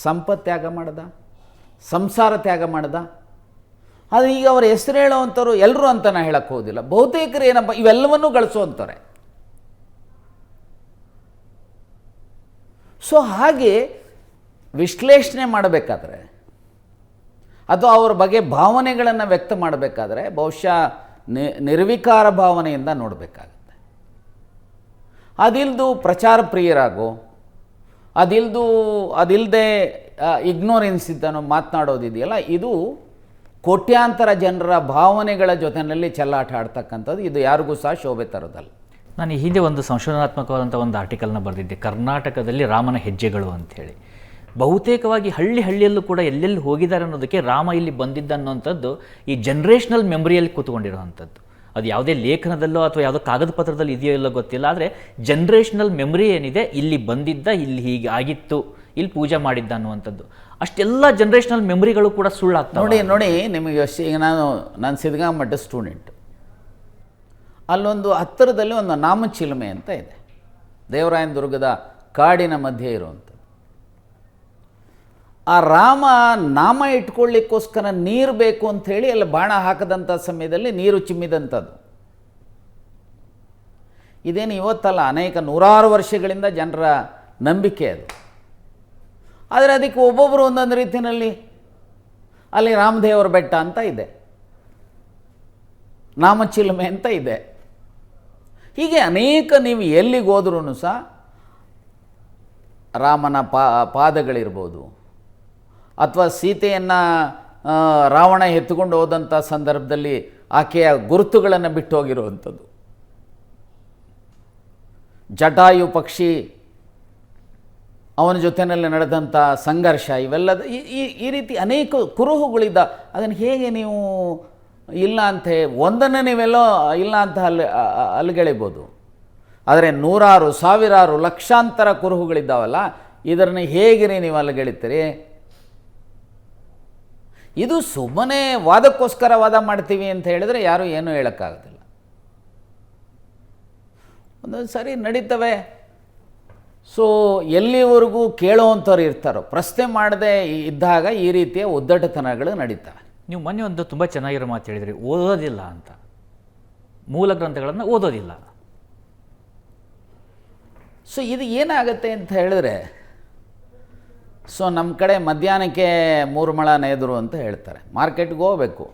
ಸಂಪತ್ತು ತ್ಯಾಗ ಮಾಡ್ದ, ಸಂಸಾರ ತ್ಯಾಗ ಮಾಡ್ದ. ಆದರೆ ಈಗ ಅವರ ಹೆಸರು ಹೇಳೋವಂಥವ್ರು ಎಲ್ಲರೂ ಅಂತ ನಾನು ಹೇಳಕ್ಕೆ ಹೋಗೋದಿಲ್ಲ, ಬಹುತೇಕರು ಏನಪ್ಪ ಇವೆಲ್ಲವನ್ನೂ ಗಳಿಸುವಂಥವ್ರೆ. ಸೊ ಹಾಗೆ ವಿಶ್ಲೇಷಣೆ ಮಾಡಬೇಕಾದ್ರೆ ಅಥವಾ ಅವ್ರ ಬಗ್ಗೆ ಭಾವನೆಗಳನ್ನು ವ್ಯಕ್ತ ಮಾಡಬೇಕಾದ್ರೆ ಬಹುಶಃ ನಿರ್ವಿಕಾರ ಭಾವನೆಯಿಂದ ನೋಡಬೇಕಾಗುತ್ತೆ. ಅದಿಲ್ದು ಪ್ರಚಾರ ಪ್ರಿಯರಾಗೋ, ಅದಿಲ್ಲದೆ ಇಗ್ನೋರೆನ್ಸ್ ಇದ್ದನೋ ಮಾತನಾಡೋದಿದೆಯಲ್ಲ, ಇದು ಕೋಟ್ಯಾಂತರ ಜನರ ಭಾವನೆಗಳ ಜೊತೆಯಲ್ಲಿ ಚೆಲ್ಲಾಟ ಆಡ್ತಕ್ಕಂಥದ್ದು. ಇದು ಯಾರಿಗೂ ಸಹ ಶೋಭೆ ತರೋದಲ್ಲ. ನಾನು ಈ ಹಿಂದೆ ಒಂದು ಸಂಶೋಧನಾತ್ಮಕವಾದಂಥ ಒಂದು ಆರ್ಟಿಕಲ್ನ ಬರೆದಿದ್ದೆ, ಕರ್ನಾಟಕದಲ್ಲಿ ರಾಮನ ಹೆಜ್ಜೆಗಳು ಅಂಥೇಳಿ. ಬಹುತೇಕವಾಗಿ ಹಳ್ಳಿಯಲ್ಲೂ ಕೂಡ ಎಲ್ಲೆಲ್ಲಿ ಹೋಗಿದ್ದಾರೆ ಅನ್ನೋದಕ್ಕೆ ರಾಮ ಇಲ್ಲಿ ಬಂದಿದ್ದ ಅನ್ನೋಂಥದ್ದು ಈ ಜನ್ರೇಷನಲ್ ಮೆಮೊರಿಯಲ್ಲಿ ಕೂತ್ಕೊಂಡಿರೋವಂಥದ್ದು. ಅದು ಯಾವುದೇ ಲೇಖನದಲ್ಲೋ ಅಥವಾ ಯಾವುದೋ ಕಾಗದ ಪತ್ರದಲ್ಲಿ ಇದೆಯೋ ಇಲ್ಲೋ ಗೊತ್ತಿಲ್ಲ, ಆದರೆ ಜನ್ರೇಷನಲ್ ಮೆಮೊರಿ ಏನಿದೆ, ಇಲ್ಲಿ ಬಂದಿದ್ದ, ಇಲ್ಲಿ ಹೀಗೆ ಆಗಿತ್ತು, ಇಲ್ಲಿ ಪೂಜೆ ಮಾಡಿದ್ದ ಅನ್ನುವಂಥದ್ದು. ಅಷ್ಟೆಲ್ಲ ಜನ್ರೇಷನಲ್ ಮೆಮೊರಿಗಳು ಕೂಡ ಸುಳ್ಳಾಗ್ತವೆ. ನೋಡಿ ನಿಮಗೆ ಈಗ ನಾನು ಸಿದ್ಧಗಂಗಾ ಸ್ಟೂಡೆಂಟ್. ಅಲ್ಲೊಂದು ಹತ್ತಿರದಲ್ಲಿ ಒಂದು ನಾಮಚಿಲುಮೆ ಅಂತ ಇದೆ, ದೇವರಾಯನದುರ್ಗದ ಕಾಡಿನ ಮಧ್ಯೆ ಇರುವಂಥದ್ದು. ಆ ರಾಮ ನಾಮ ಇಟ್ಕೊಳ್ಳಿಕ್ಕೋಸ್ಕರ ನೀರು ಬೇಕು ಅಂಥೇಳಿ ಅಲ್ಲಿ ಬಾಣ ಹಾಕದಂಥ ಸಮಯದಲ್ಲಿ ನೀರು ಚಿಮ್ಮಿದಂಥದ್ದು. ಇದೇನು ಇವತ್ತಲ್ಲ, ಅನೇಕ ನೂರಾರು ವರ್ಷಗಳಿಂದ ಜನರ ನಂಬಿಕೆ ಅದು. ಆದರೆ ಅದಕ್ಕೆ ಒಬ್ಬೊಬ್ಬರು ಒಂದೊಂದು ರೀತಿಯಲ್ಲಿ, ಅಲ್ಲಿ ರಾಮದೇವರ ಬೆಟ್ಟ ಅಂತ ಇದೆ, ನಾಮಚಿಲುಮೆ ಅಂತ ಇದೆ, ಹೀಗೆ ಅನೇಕ ನೀವು ಎಲ್ಲಿಗೆ ಹೋದ್ರೂ ಸಹ ರಾಮನ ಪಾದಗಳಿರ್ಬೋದು, ಅಥವಾ ಸೀತೆಯನ್ನು ರಾವಣ ಎತ್ತುಕೊಂಡು ಹೋದಂಥ ಸಂದರ್ಭದಲ್ಲಿ ಆಕೆಯ ಗುರುತುಗಳನ್ನು ಬಿಟ್ಟು ಹೋಗಿರುವಂಥದ್ದು, ಜಟಾಯು ಪಕ್ಷಿ ಅವನ ಜೊತೆಯಲ್ಲಿ ನಡೆದಂಥ ಸಂಘರ್ಷ, ಇವೆಲ್ಲದ ಈ ರೀತಿ ಅನೇಕ ಕುರುಹುಗಳಿದ್ದ. ಅದನ್ನು ಹೇಗೆ ನೀವು ಇಲ್ಲ ಅಂತ ಒಂದನ್ನು ನೀವೆಲ್ಲೋ ಇಲ್ಲ ಅಂತ ಅಲ್ಲಿಗೆಳಿಬೋದು. ಆದರೆ ನೂರಾರು ಸಾವಿರಾರು ಲಕ್ಷಾಂತರ ಕುರುಹುಗಳಿದ್ದಾವಲ್ಲ, ಇದನ್ನು ಹೇಗೆ ನೀವು ಅಲ್ಲಿಗೆಳಿತೀರಿ? ಇದು ಸುಮ್ಮನೆ ವಾದಕ್ಕೋಸ್ಕರ ವಾದ ಮಾಡ್ತೀವಿ ಅಂತ ಹೇಳಿದರೆ ಯಾರೂ ಏನೂ ಹೇಳೋಕ್ಕಾಗೋದಿಲ್ಲ. ಒಂದೊಂದು ಸರಿ ನಡೀತವೆ. ಸೊ ಎಲ್ಲಿವರೆಗೂ ಕೇಳೋವಂಥವ್ರು ಇರ್ತಾರೋ, ಪ್ರಶ್ನೆ ಮಾಡದೆ ಇದ್ದಾಗ ಈ ರೀತಿಯ ಉದ್ದಟತನಗಳು ನಡೀತವೆ. ನೀವು ಮೊನ್ನೆ ಒಂದು ತುಂಬ ಚೆನ್ನಾಗಿರೋ ಮಾತು ಹೇಳಿದ್ರಿ, ಓದೋದಿಲ್ಲ ಅಂತ, ಮೂಲ ಗ್ರಂಥಗಳನ್ನು ಓದೋದಿಲ್ಲ. ಸೊ ಇದು ಏನಾಗುತ್ತೆ ಅಂತ ಹೇಳಿದ್ರೆ, ಸೊ ನಮ್ಮ ಕಡೆ ಮಧ್ಯಾಹ್ನಕ್ಕೆ 3 ಮೊಳ ನೇದ್ರು ಅಂತ ಹೇಳ್ತಾರೆ. ಮಾರ್ಕೆಟ್ಗೆ ಹೋಗಬೇಕು,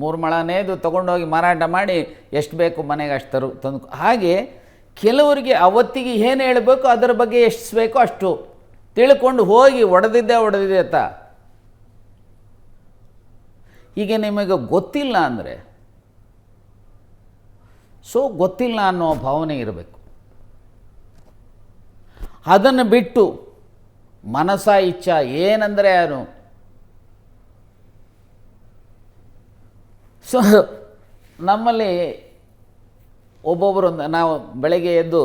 3 ಮೊಳ ನೇದು ತೊಗೊಂಡೋಗಿ ಮಾರಾಟ ಮಾಡಿ ಎಷ್ಟು ಬೇಕು ಮನೆಗೆ ಅಷ್ಟು ತಂದು. ಹಾಗೆ ಕೆಲವರಿಗೆ ಅವತ್ತಿಗೆ ಏನು ಹೇಳಬೇಕು ಅದರ ಬಗ್ಗೆ ಎಷ್ಟು ಬೇಕೋ ಅಷ್ಟು ತಿಳ್ಕೊಂಡು ಹೋಗಿ ಹೊಡೆದಿದ್ದೆ ಅಂತ. ಈಗ ನಿಮಗೆ ಗೊತ್ತಿಲ್ಲ ಅಂದರೆ, ಸೊ ಗೊತ್ತಿಲ್ಲ ಅನ್ನೋ ಭಾವನೆ ಇರಬೇಕು. ಅದನ್ನು ಬಿಟ್ಟು ಮನಸ ಇಚ್ಛಾ ಏನಂದರೆ ಏನು, ಸೊ ನಮ್ಮಲ್ಲಿ ಒಬ್ಬೊಬ್ಬರು ನಾವು ಬೆಳಗ್ಗೆ ಎದ್ದು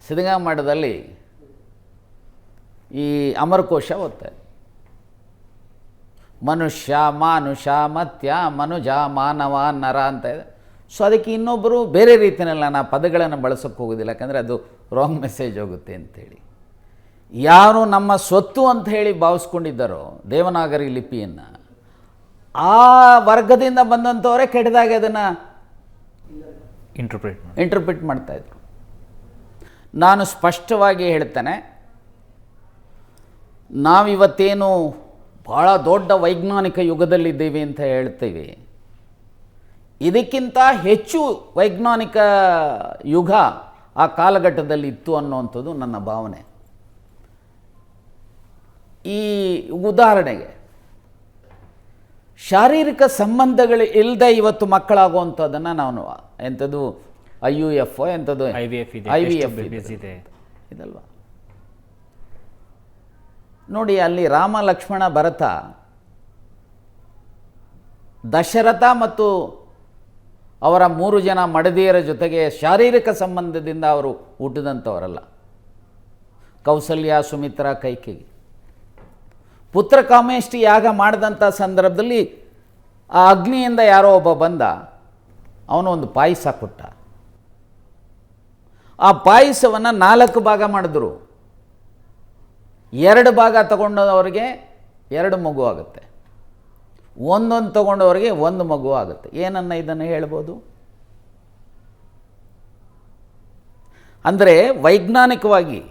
ಸಿದ್ಧಗಂಗಾ ಮಠದಲ್ಲಿ ಈ ಅಮರಕೋಶ ಓದ್ತಾರೆ. ಮನುಷ್ಯ ಮಾನುಷ ಮತ್ಯ ಮನುಜ ಮಾನವ ನರ ಅಂತ ಇದೆ. ಸೊ ಅದಕ್ಕೆ ಇನ್ನೊಬ್ಬರು ಬೇರೆ ರೀತಿಯಲ್ಲಿ ನಾನು ಆ ಪದಗಳನ್ನು ಬಳಸೋಕ್ಕೆ ಹೋಗೋದಿಲ್ಲ, ಯಾಕಂದರೆ ಅದು ರಾಂಗ್ ಮೆಸೇಜ್ ಹೋಗುತ್ತೆ ಅಂಥೇಳಿ. ಯಾರು ನಮ್ಮ ಸ್ವತ್ತು ಅಂತ ಹೇಳಿ ಭಾವಿಸ್ಕೊಂಡಿದ್ದಾರೋ ದೇವನಾಗರಿ ಲಿಪಿಯನ್ನು, ಆ ವರ್ಗದಿಂದ ಬಂದಂಥವರೇ ಕೆಟ್ಟದಾಗಿ ಅದನ್ನು ಇಂಟರ್ಪ್ರಿಟ್ ಮಾಡ್ತಾಯಿದ್ರು. ನಾನು ಸ್ಪಷ್ಟವಾಗಿ ಹೇಳ್ತೇನೆ, ನಾವಿವತ್ತೇನು ಭಾಳ ದೊಡ್ಡ ವೈಜ್ಞಾನಿಕ ಯುಗದಲ್ಲಿದ್ದೀವಿ ಅಂತ ಹೇಳ್ತೀವಿ, ಇದಕ್ಕಿಂತ ಹೆಚ್ಚು ವೈಜ್ಞಾನಿಕ ಯುಗ ಆ ಕಾಲಘಟ್ಟದಲ್ಲಿ ಇತ್ತು ಅನ್ನುವಂಥದ್ದು ನನ್ನ ಭಾವನೆ. ಈ ಉದಾಹರಣೆಗೆ ಶಾರೀರಿಕ ಸಂಬಂಧಗಳು ಇಲ್ಲದೆ ಇವತ್ತು ಮಕ್ಕಳಾಗುವಂಥದ್ದನ್ನು ನಾವು ಎಂಥದ್ದು IUF ಎಂಥದ್ದು IVF ಇದೆ ಇದಲ್ವ. ನೋಡಿ, ಅಲ್ಲಿ ರಾಮ ಲಕ್ಷ್ಮಣ ಭರತ ದಶರಥ ಮತ್ತು ಅವರ 3 ಜನ ಮಡದಿಯರ ಜೊತೆಗೆ ಶಾರೀರಿಕ ಸಂಬಂಧದಿಂದ ಅವರು ಹುಟ್ಟಿದಂಥವರಲ್ಲ. ಕೌಸಲ್ಯ, ಸುಮಿತ್ರ, ಕೈಕೇಯಿ ಪುತ್ರ ಕಾಮೇಷ್ಟಿ ಯಾಗ ಮಾಡಿದಂಥ ಸಂದರ್ಭದಲ್ಲಿ ಆ ಅಗ್ನಿಯಿಂದ ಯಾರೋ ಒಬ್ಬ ಬಂದ, ಅವನು ಒಂದು ಪಾಯಸ ಕೊಟ್ಟ. ಆ ಪಾಯಸವನ್ನು 4 ಭಾಗ ಮಾಡಿದ್ರು. 2 ಭಾಗ ತಗೊಂಡವರಿಗೆ 2 ಮಗು ಆಗುತ್ತೆ, ಒಂದೊಂದು ತಗೊಂಡವರಿಗೆ 1 ಮಗು ಆಗುತ್ತೆ. ಏನನ್ನ ಇದನ್ನು ಹೇಳ್ಬೋದು? ಅಂದರೆ ವೈಜ್ಞಾನಿಕವಾಗಿ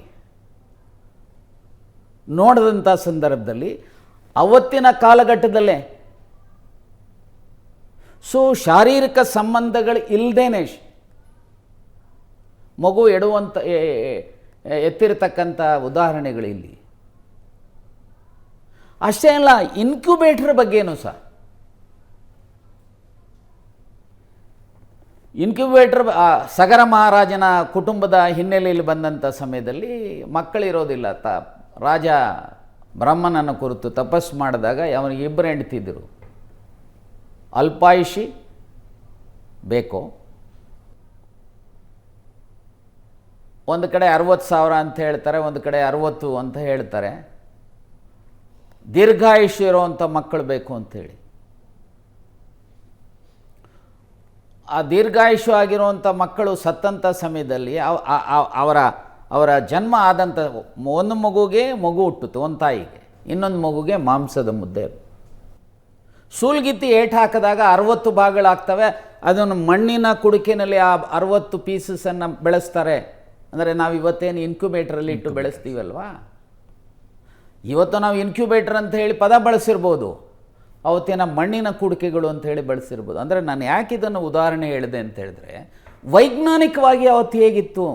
ನೋಡಿದಂಥ ಸಂದರ್ಭದಲ್ಲಿ ಅವತ್ತಿನ ಕಾಲಘಟ್ಟದಲ್ಲೇ ಸೊ ಶಾರೀರಿಕ ಸಂಬಂಧಗಳು ಇಲ್ಲದೇನೆ ಮಗು ಎತ್ತಿರತಕ್ಕಂಥ ಉದಾಹರಣೆಗಳು ಇಲ್ಲಿ. ಅಷ್ಟೇ ಅಲ್ಲ, ಇನ್ಕ್ಯುಬೇಟರ್ ಬಗ್ಗೆನೂ ಸಹ ಇನ್ಕ್ಯುಬೇಟರ್ ಸಗರ ಮಹಾರಾಜನ ಕುಟುಂಬದ ಹಿನ್ನೆಲೆಯಲ್ಲಿ ಬಂದಂಥ ಸಮಯದಲ್ಲಿ ಮಕ್ಕಳಿರೋದಿಲ್ಲ. ರಾಜ ಬ್ರಹ್ಮನನ್ನು ಕುರಿತು ತಪಸ್ಸು ಮಾಡಿದಾಗ ಅವನಿಗೆ 2 ಹೆಂಡತಿದ್ದರು. ಅಲ್ಪಾಯುಷಿ ಬೇಕೋ, ಒಂದು ಕಡೆ 60,000 ಅಂತ ಹೇಳ್ತಾರೆ, ಒಂದು ಕಡೆ 60 ಅಂತ ಹೇಳ್ತಾರೆ. ದೀರ್ಘಾಯುಷ್ಯ ಇರುವಂಥ ಮಕ್ಕಳು ಬೇಕು ಅಂಥೇಳಿ. ಆ ದೀರ್ಘಾಯುಷ್ಯ ಆಗಿರುವಂಥ ಮಕ್ಕಳು ಸತ್ತಂಥ ಸಮಯದಲ್ಲಿ ಅವರ ಜನ್ಮ ಆದಂಥ ಒಂದು ಮಗುಗೆ ಮಗು ಹುಟ್ಟಿತು, ಒಂದು ತಾಯಿಗೆ, ಇನ್ನೊಂದು ಮಗುಗೆ ಮಾಂಸದ ಮುದ್ದೆ. ಸೂಲ್ಗಿತ್ತಿ ಏಟು ಹಾಕಿದಾಗ 60 ಭಾಗಗಳಾಗ್ತವೆ. ಅದನ್ನು ಮಣ್ಣಿನ ಕುಡಿಕೆಯಲ್ಲಿ ಆ 60 ಪೀಸಸನ್ನು ಬೆಳೆಸ್ತಾರೆ. ಅಂದರೆ ನಾವು ಇವತ್ತೇನು ಇನ್ಕ್ಯುಬೇಟ್ರಲ್ಲಿ ಇಟ್ಟು ಬೆಳೆಸ್ತೀವಲ್ವಾ, ಇವತ್ತು ನಾವು ಇನ್ಕ್ಯುಬೇಟರ್ ಅಂತ ಹೇಳಿ ಪದ ಬಳಸಿರ್ಬೋದು, ಅವತ್ತಿನ ಮಣ್ಣಿನ ಕುಡಿಕೆಗಳು ಅಂತ ಹೇಳಿ ಬಳಸಿರ್ಬೋದು. ಅಂದರೆ ನಾನು ಯಾಕೆ ಇದನ್ನು ಉದಾಹರಣೆ ಹೇಳಿದೆ ಅಂತ ಹೇಳಿದ್ರೆ, ವೈಜ್ಞಾನಿಕವಾಗಿ ಅವತ್ತು ಹೇಗಿತ್ತು,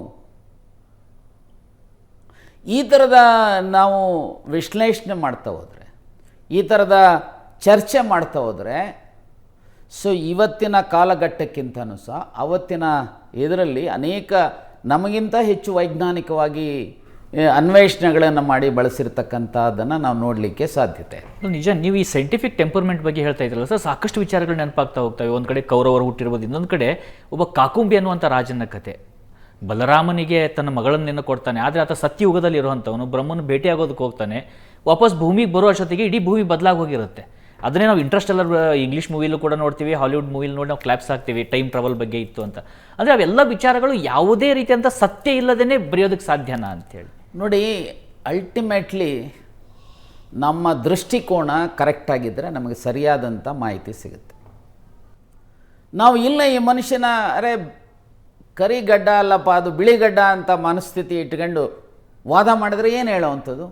ಈ ಥರದ ನಾವು ವಿಶ್ಲೇಷಣೆ ಮಾಡ್ತಾ ಹೋದರೆ, ಈ ಥರದ ಚರ್ಚೆ ಮಾಡ್ತಾ ಹೋದರೆ, ಸೊ ಇವತ್ತಿನ ಕಾಲಘಟ್ಟಕ್ಕಿಂತನೂ ಸಹ ಅವತ್ತಿನ ಇದರಲ್ಲಿ ಅನೇಕ ನಮಗಿಂತ ಹೆಚ್ಚು ವೈಜ್ಞಾನಿಕವಾಗಿ ಅನ್ವೇಷಣೆಗಳನ್ನು ಮಾಡಿ ಬಳಸಿರ್ತಕ್ಕಂಥದ್ದನ್ನು ನಾವು ನೋಡಲಿಕ್ಕೆ ಸಾಧ್ಯತೆ. ನಿಜ, ನೀವು ಈ ಸೈಂಟಿಫಿಕ್ ಟೆಂಪರ್ಮೆಂಟ್ ಬಗ್ಗೆ ಹೇಳ್ತಾ ಇದ್ರಲ್ಲ ಸರ್, ಸಾಕಷ್ಟು ವಿಚಾರಗಳು ನೆನಪಾಗ್ತಾ ಹೋಗ್ತವೆ. ಒಂದು ಕಡೆ ಕೌರವರು ಹುಟ್ಟಿರ್ಬೋದು, ಇನ್ನೊಂದು ಕಡೆ ಒಬ್ಬ ಕಾಕುಂಬಿ ಅನ್ನುವಂಥ ರಾಜನ ಕತೆ. ಬಲರಾಮನಿಗೆ ತನ್ನ ಮಗಳನ್ನೇನೋ ಕೊಡ್ತಾನೆ, ಆದರೆ ಆತ ಸತ್ಯಯುಗದಲ್ಲಿ ಇರುವಂಥವನು ಬ್ರಹ್ಮನ ಭೇಟಿಯಾಗೋದಕ್ಕೆ ಹೋಗ್ತಾನೆ. ವಾಪಸ್ ಭೂಮಿಗೆ ಬರೋ ಅಷ್ಟೊತ್ತಿಗೆ ಇಡೀ ಭೂಮಿ ಬದಲಾಗಿ ಹೋಗಿರುತ್ತೆ. ಅದನ್ನೇ ನಾವು ಇಂಟ್ರೆಸ್ಟೆಲ್ಲರ್ ಇಂಗ್ಲೀಷ್ ಮೂವಿಲೂ ಕೂಡ ನೋಡ್ತೀವಿ, ಹಾಲಿವುಡ್ ಮೂವಿಲಿ ನೋಡಿ ನಾವು ಕ್ಲಾಪ್ಸ್ ಆಗ್ತೀವಿ, ಟೈಮ್ ಟ್ರಾವೆಲ್ ಬಗ್ಗೆ ಇತ್ತು ಅಂತ. ಅಂದರೆ ಅವೆಲ್ಲ ವಿಚಾರಗಳು ಯಾವುದೇ ರೀತಿಯಂಥ ಸತ್ಯ ಇಲ್ಲದೇ ಬರೆಯೋದಕ್ಕೆ ಸಾಧ್ಯನಾ ಅಂತೇಳಿ ನೋಡಿ. ಅಲ್ಟಿಮೇಟ್ಲಿ ನಮ್ಮ ದೃಷ್ಟಿಕೋನ ಕರೆಕ್ಟಾಗಿದ್ದರೆ ನಮಗೆ ಸರಿಯಾದಂಥ ಮಾಹಿತಿ ಸಿಗುತ್ತೆ. ನಾವು ಇಲ್ಲ ಈ ಮನುಷ್ಯನ ಅರೆ ಕರಿ ಗಡ್ಡ ಅಲ್ಲಪ್ಪ ಅದು ಬಿಳಿ ಗಡ್ಡ ಅಂತ ಮನಸ್ಥಿತಿ ಇಟ್ಕೊಂಡು ವಾದ ಮಾಡಿದ್ರೆ ಏನು ಹೇಳೋವಂಥದ್ದು?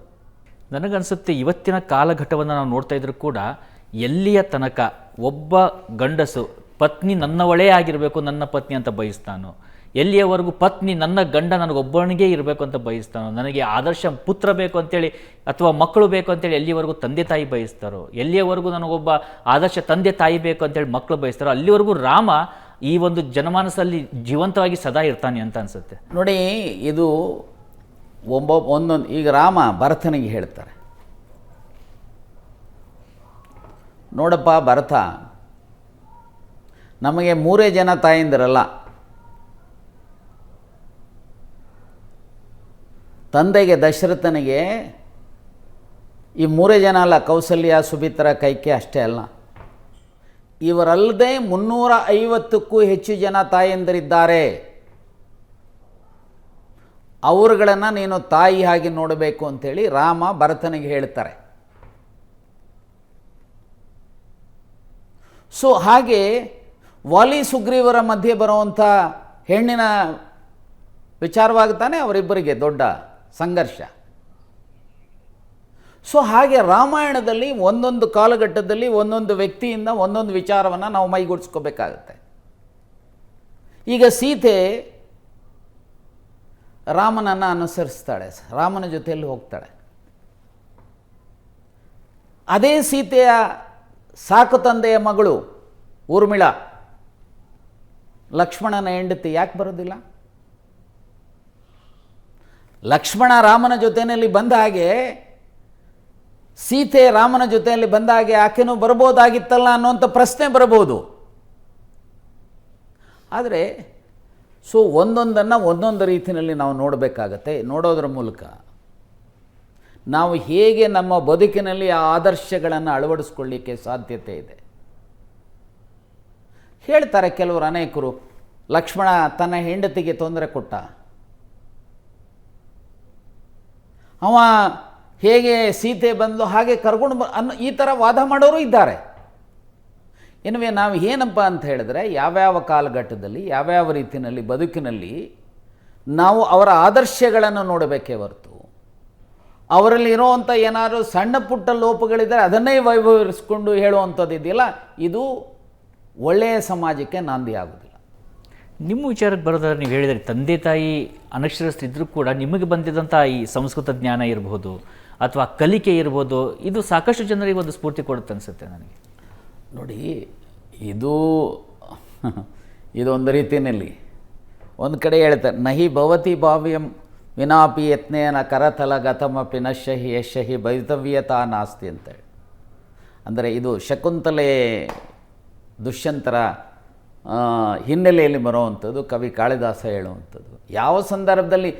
ನನಗನ್ಸುತ್ತೆ ಇವತ್ತಿನ ಕಾಲಘಟ್ಟವನ್ನು ನಾವು ನೋಡ್ತಾ ಇದ್ರೂ ಕೂಡ ಎಲ್ಲಿಯ ತನಕ ಒಬ್ಬ ಗಂಡಸು ಪತ್ನಿ ನನ್ನವಳೇ ಆಗಿರಬೇಕು, ನನ್ನ ಪತ್ನಿ ಅಂತ ಬಯಸ್ತಾನೋ, ಎಲ್ಲಿಯವರೆಗೂ ಪತ್ನಿ ನನ್ನ ಗಂಡ ನನಗೊಬ್ಬನಿಗೆ ಇರಬೇಕು ಅಂತ ಬಯಸ್ತಾನೋ, ನನಗೆ ಆದರ್ಶ ಪುತ್ರ ಬೇಕು ಅಂತೇಳಿ ಅಥವಾ ಮಕ್ಕಳು ಬೇಕು ಅಂತೇಳಿ ಎಲ್ಲಿಯವರೆಗೂ ತಂದೆ ತಾಯಿ ಬಯಸ್ತಾರೋ, ಎಲ್ಲಿಯವರೆಗೂ ನನಗೊಬ್ಬ ಆದರ್ಶ ತಂದೆ ತಾಯಿ ಬೇಕು ಅಂತೇಳಿ ಮಕ್ಕಳು ಬಯಸ್ತಾರೋ, ಅಲ್ಲಿವರೆಗೂ ರಾಮ ಈ ಒಂದು ಜನಮಾನಸದಲ್ಲಿ ಜೀವಂತವಾಗಿ ಸದಾ ಇರ್ತಾನೆ ಅಂತ ಅನಿಸುತ್ತೆ. ನೋಡಿ, ಇದು ಒಂದೊಂದು ಈಗ ರಾಮ ಭರತನಿಗೆ ಹೇಳ್ತಾರೆ, ನೋಡಪ್ಪ ಭರತ, ನಮಗೆ 3 ಜನ ತಾಯಂದಿರಲ್ಲ, ತಂದೆಗೆ ದಶರಥನಿಗೆ ಈ 3 ಜನ ಅಲ್ಲ, ಕೌಸಲ್ಯ, ಸುಮಿತ್ರ, ಕೈಕೆ ಅಷ್ಟೇ ಅಲ್ಲ, ಇವರಲ್ಲದೆ 350ಕ್ಕೂ ಹೆಚ್ಚು ಜನ ತಾಯಂದಿರಿದ್ದಾರೆ. ಅವರುಗಳನ್ನು ನೀನು ತಾಯಿ ಹಾಗೆ ನೋಡಬೇಕು ಅಂಥೇಳಿ ರಾಮ ಭರತನಿಗೆ ಹೇಳ್ತಾರೆ. ಸೊ ಹಾಗೆ ವಾಲಿ ಸುಗ್ರೀವರ ಮಧ್ಯೆ ಬರುವಂಥ ಹೆಣ್ಣಿನ ವಿಚಾರವಾಗ್ತಾನೆ ಅವರಿಬ್ಬರಿಗೆ ದೊಡ್ಡ ಸಂಘರ್ಷ. ಸೊ ಹಾಗೆ ರಾಮಾಯಣದಲ್ಲಿ ಒಂದೊಂದು ಕಾಲಘಟ್ಟದಲ್ಲಿ ಒಂದೊಂದು ವ್ಯಕ್ತಿಯಿಂದ ಒಂದೊಂದು ವಿಚಾರವನ್ನು ನಾವು ಮೈಗೂಡಿಸ್ಕೋಬೇಕಾಗತ್ತೆ. ಈಗ ಸೀತೆ ರಾಮನನ್ನು ಅನುಸರಿಸ್ತಾಳೆ, ರಾಮನ ಜೊತೆಯಲ್ಲಿ ಹೋಗ್ತಾಳೆ. ಅದೇ ಸೀತೆಯ ಸಾಕು ತಂದೆಯ ಮಗಳು ಊರ್ಮಿಳ ಲಕ್ಷ್ಮಣನ ಹೆಂಡತಿ ಯಾಕೆ ಬರೋದಿಲ್ಲ? ಲಕ್ಷ್ಮಣ ರಾಮನ ಜೊತೆಯಲ್ಲಿ ಬಂದ ಹಾಗೆ ಸೀತೆ ರಾಮನ ಜೊತೆಯಲ್ಲಿ ಬಂದ ಹಾಗೆ ಆಕೆನೂ ಬರ್ಬೋದಾಗಿತ್ತಲ್ಲ ಅನ್ನುವಂಥ ಪ್ರಶ್ನೆ ಬರಬಹುದು. ಆದರೆ ಸೊ ಒಂದೊಂದನ್ನು ಒಂದೊಂದು ರೀತಿಯಲ್ಲಿ ನಾವು ನೋಡಬೇಕಾಗತ್ತೆ. ನೋಡೋದ್ರ ಮೂಲಕ ನಾವು ಹೇಗೆ ನಮ್ಮ ಬದುಕಿನಲ್ಲಿ ಆ ಆದರ್ಶಗಳನ್ನು ಅಳವಡಿಸ್ಕೊಳ್ಳಿಕ್ಕೆ ಸಾಧ್ಯತೆ ಇದೆ. ಹೇಳ್ತಾರೆ ಕೆಲವರು, ಅನೇಕರು, ಲಕ್ಷ್ಮಣ ತನ್ನ ಹೆಂಡತಿಗೆ ತೊಂದರೆ ಕೊಟ್ಟ, ಅವ ಹೇಗೆ ಸೀತೆ ಬಂದಳು ಹಾಗೆ ಕರ್ಕೊಂಡು ಅನ್ನೋ ಈ ಥರ ವಾದ ಮಾಡೋರು ಇದ್ದಾರೆ. ಇನ್ವೇ ನಾವು ಏನಪ್ಪ ಅಂತ ಹೇಳಿದ್ರೆ, ಯಾವ್ಯಾವ ಕಾಲಘಟ್ಟದಲ್ಲಿ ಯಾವ್ಯಾವ ರೀತಿಯಲ್ಲಿ ಬದುಕಿನಲ್ಲಿ ನಾವು ಅವರ ಆದರ್ಶಗಳನ್ನು ನೋಡಬೇಕೇ ಹೊರತು ಅವರಲ್ಲಿ ಇರೋವಂಥ ಏನಾದರೂ ಸಣ್ಣ ಪುಟ್ಟ ಲೋಪಗಳಿದ್ದರೆ ಅದನ್ನೇ ವೈಭವಿಸ್ಕೊಂಡು ಹೇಳುವಂಥದ್ದು ಇದೆಯಲ್ಲ, ಇದು ಒಳ್ಳೆಯ ಸಮಾಜಕ್ಕೆ ನಾಂದಿ ಆಗೋದಿಲ್ಲ. ನಿಮ್ಮ ವಿಚಾರಕ್ಕೆ ಬರೋದಾದ್ರೆ ನೀವು ಹೇಳಿದರೆ ತಂದೆ ತಾಯಿ ಅನಕ್ಷರಸ್ಥರಿದ್ದರೂ ಕೂಡ ನಿಮಗೆ ಬಂದಿದ್ದಂಥ ಈ ಸಂಸ್ಕೃತ ಜ್ಞಾನ ಇರ್ಬೋದು ಅಥವಾ ಕಲಿಕೆ ಇರ್ಬೋದು, ಇದು ಸಾಕಷ್ಟು ಜನರಿಗೆ ಒಂದು ಸ್ಫೂರ್ತಿ ಕೊಡುತ್ತೆ ಅನಿಸುತ್ತೆ ನನಗೆ. ನೋಡಿ, ಇದೊಂದು ರೀತಿಯಲ್ಲಿ ಒಂದು ಕಡೆ ಹೇಳ್ತಾರೆ, ನಹಿ ಭವತಿ ಭಾವ್ಯಂ ವಿನಾಪಿ ಯತ್ನೇನ ಕರತಲ ಗತಮಪಿ ನಶ್ಯಹಿ ಯಶಹಿ ಭವಿತವ್ಯತಾ ನಾಸ್ತಿ ಅಂತೇಳಿ. ಅಂದರೆ ಇದು ಶಕುಂತಲೆ ದುಷ್ಯಂತರ ಹಿನ್ನೆಲೆಯಲ್ಲಿ ಬರುವಂಥದ್ದು ಕವಿ ಕಾಳಿದಾಸ ಹೇಳುವಂಥದ್ದು. ಯಾವ ಸಂದರ್ಭದಲ್ಲಿ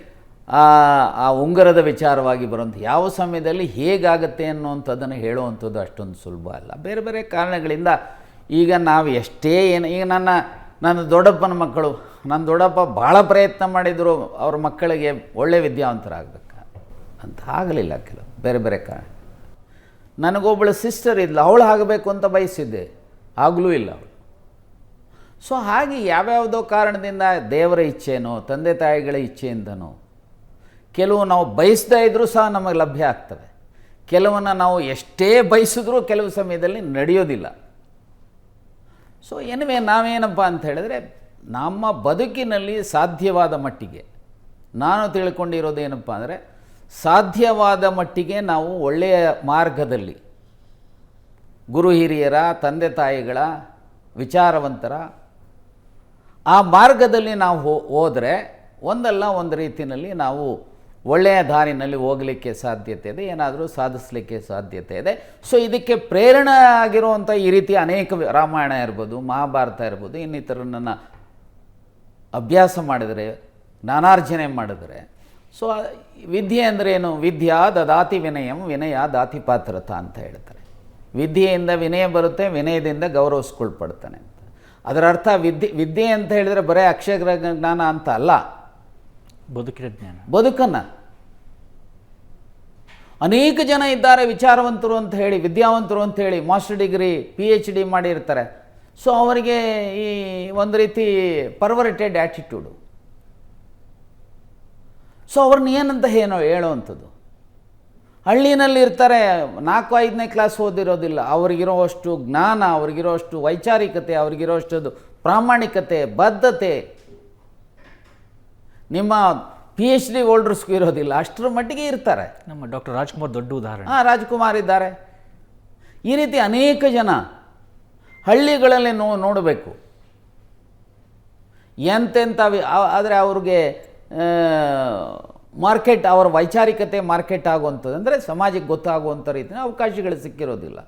ಆ ಉಂಗುರದ ವಿಚಾರವಾಗಿ ಬರುವಂಥ ಯಾವ ಸಮಯದಲ್ಲಿ ಹೇಗಾಗತ್ತೆ ಅನ್ನುವಂಥದ್ದನ್ನು ಹೇಳುವಂಥದ್ದು ಅಷ್ಟೊಂದು ಸುಲಭ ಅಲ್ಲ. ಬೇರೆ ಬೇರೆ ಕಾರಣಗಳಿಂದ ಈಗ ನಾವು ಎಷ್ಟೇ ಏನು, ಈಗ ನನ್ನ ದೊಡ್ಡಪ್ಪನ ಮಕ್ಕಳು, ನನ್ನ ದೊಡ್ಡಪ್ಪ ಭಾಳ ಪ್ರಯತ್ನ ಮಾಡಿದರು ಅವ್ರ ಮಕ್ಕಳಿಗೆ ಒಳ್ಳೆಯ ವಿದ್ಯಾವಂತರಾಗಬೇಕು ಅಂತ, ಆಗಲಿಲ್ಲ. ಕೆಲವು ಬೇರೆ ಬೇರೆ ಕಾರಣ. ನನಗೊಬ್ಬಳು ಸಿಸ್ಟರ್ ಇದ್ಲು, ಅವಳು ಆಗಬೇಕು ಅಂತ ಬಯಸಿದ್ದೆ, ಆಗಲೂ ಇಲ್ಲ ಅವಳು. ಸೊ ಹಾಗೆ ಯಾವ್ಯಾವುದೋ ಕಾರಣದಿಂದ ದೇವರ ಇಚ್ಛೆನೋ ತಂದೆ ತಾಯಿಗಳ ಇಚ್ಛೆಯಿಂದನೋ ಕೆಲವು ನಾವು ಬಯಸ್ತಾ ಇದ್ದರೂ ಸಹ ನಮಗೆ ಲಭ್ಯ ಆಗ್ತವೆ. ಕೆಲವನ್ನು ನಾವು ಎಷ್ಟೇ ಬಯಸಿದ್ರೂ ಕೆಲವು ಸಮಯದಲ್ಲಿ ನಡೆಯೋದಿಲ್ಲ. ಸೊ ಎನಿವೆ ನಾವೇನಪ್ಪ ಅಂತ ಹೇಳಿದ್ರೆ, ನಮ್ಮ ಬದುಕಿನಲ್ಲಿ ಸಾಧ್ಯವಾದ ಮಟ್ಟಿಗೆ ನಾನು ತಿಳ್ಕೊಂಡಿರೋದೇನಪ್ಪ ಅಂದರೆ, ಸಾಧ್ಯವಾದ ಮಟ್ಟಿಗೆ ನಾವು ಒಳ್ಳೆಯ ಮಾರ್ಗದಲ್ಲಿ ಗುರು ಹಿರಿಯರ ತಂದೆ ತಾಯಿಗಳ ವಿಚಾರವಂತರ ಆ ಮಾರ್ಗದಲ್ಲಿ ನಾವು ಹೋದರೆ ಒಂದಲ್ಲ ಒಂದು ರೀತಿಯಲ್ಲಿ ನಾವು ಒಳ್ಳೆಯ ದಾರಿನಲ್ಲಿ ಹೋಗಲಿಕ್ಕೆ ಸಾಧ್ಯತೆ ಇದೆ, ಏನಾದರೂ ಸಾಧಿಸಲಿಕ್ಕೆ ಸಾಧ್ಯತೆ ಇದೆ. ಸೊ ಇದಕ್ಕೆ ಪ್ರೇರಣೆ ಆಗಿರುವಂಥ ಈ ರೀತಿ ಅನೇಕ ರಾಮಾಯಣ ಇರ್ಬೋದು, ಮಹಾಭಾರತ ಇರ್ಬೋದು, ಇನ್ನಿತರನ್ನು ಅಭ್ಯಾಸ ಮಾಡಿದರೆ, ಜ್ಞಾನಾರ್ಜನೆ ಮಾಡಿದರೆ, ಸೊ ವಿದ್ಯೆ ಅಂದರೆ ಏನು? ವಿದ್ಯಾ ದದಾತಿ ವಿನಯಂ, ವಿನಯ ದಾತಿ ಪಾತ್ರತ ಅಂತ ಹೇಳ್ತಾರೆ. ವಿದ್ಯೆಯಿಂದ ವಿನಯ ಬರುತ್ತೆ, ವಿನಯದಿಂದ ಗೌರವಿಸ್ಕೊಳ್ಪಡ್ತಾನೆ ಅಂತ. ಅದರ ಅರ್ಥ ವಿದ್ಯೆ ಅಂತ ಹೇಳಿದರೆ ಬರೀ ಅಕ್ಷರ ಜ್ಞಾನ ಅಂತ ಅಲ್ಲ, ಬದುಕಿನ ಜ್ಞಾನ, ಬದುಕನ್ನು. ಅನೇಕ ಜನ ಇದ್ದಾರೆ ವಿಚಾರವಂತರು ಅಂತ ಹೇಳಿ, ವಿದ್ಯಾವಂತರು ಅಂತ ಹೇಳಿ, ಮಾಸ್ಟರ್ ಡಿಗ್ರಿ PhD ಮಾಡಿರ್ತಾರೆ. ಸೊ ಅವರಿಗೆ ಈ ಒಂದು ರೀತಿ ಪರ್ವರ್ಟೆಡ್ ಆ್ಯಟಿಟ್ಯೂಡು. ಸೊ ಅವ್ರನ್ನ ಏನಂತ ಹೇಳುವಂಥದ್ದು. ಹಳ್ಳಿನಲ್ಲಿ ಇರ್ತಾರೆ, 4-5ನೇ ಕ್ಲಾಸ್ ಓದಿರೋದಿಲ್ಲ, ಅವ್ರಿಗಿರೋವಷ್ಟು ಜ್ಞಾನ, ಅವ್ರಿಗಿರೋಷ್ಟು ವೈಚಾರಿಕತೆ, ಅವ್ರಿಗಿರೋಷ್ಟು ಪ್ರಾಮಾಣಿಕತೆ, ಬದ್ಧತೆ ನಿಮ್ಮ PhD ಹೋಲ್ಡರ್ಸ್ಗೂ ಇರೋದಿಲ್ಲ. ಅಷ್ಟರ ಮಟ್ಟಿಗೆ ಇರ್ತಾರೆ. ನಮ್ಮ ಡಾಕ್ಟರ್ ರಾಜ್ಕುಮಾರ್ ದೊಡ್ಡ ಉದಾಹರಣೆ. ರಾಜ್ಕುಮಾರ್ ಇದ್ದಾರೆ. ಈ ರೀತಿ ಅನೇಕ ಜನ ಹಳ್ಳಿಗಳಲ್ಲಿ ನೋಡಬೇಕು. ಎಂತೆಂಥ ಆದರೆ ಅವ್ರಿಗೆ ಮಾರ್ಕೆಟ್, ಅವರ ವೈಚಾರಿಕತೆ ಮಾರ್ಕೆಟ್ ಆಗುವಂಥದ್ದು ಅಂದರೆ ಸಮಾಜಕ್ಕೆ ಗೊತ್ತಾಗುವಂಥ ರೀತಿಯ ಅವಕಾಶಗಳು ಸಿಕ್ಕಿರೋದಿಲ್ಲ.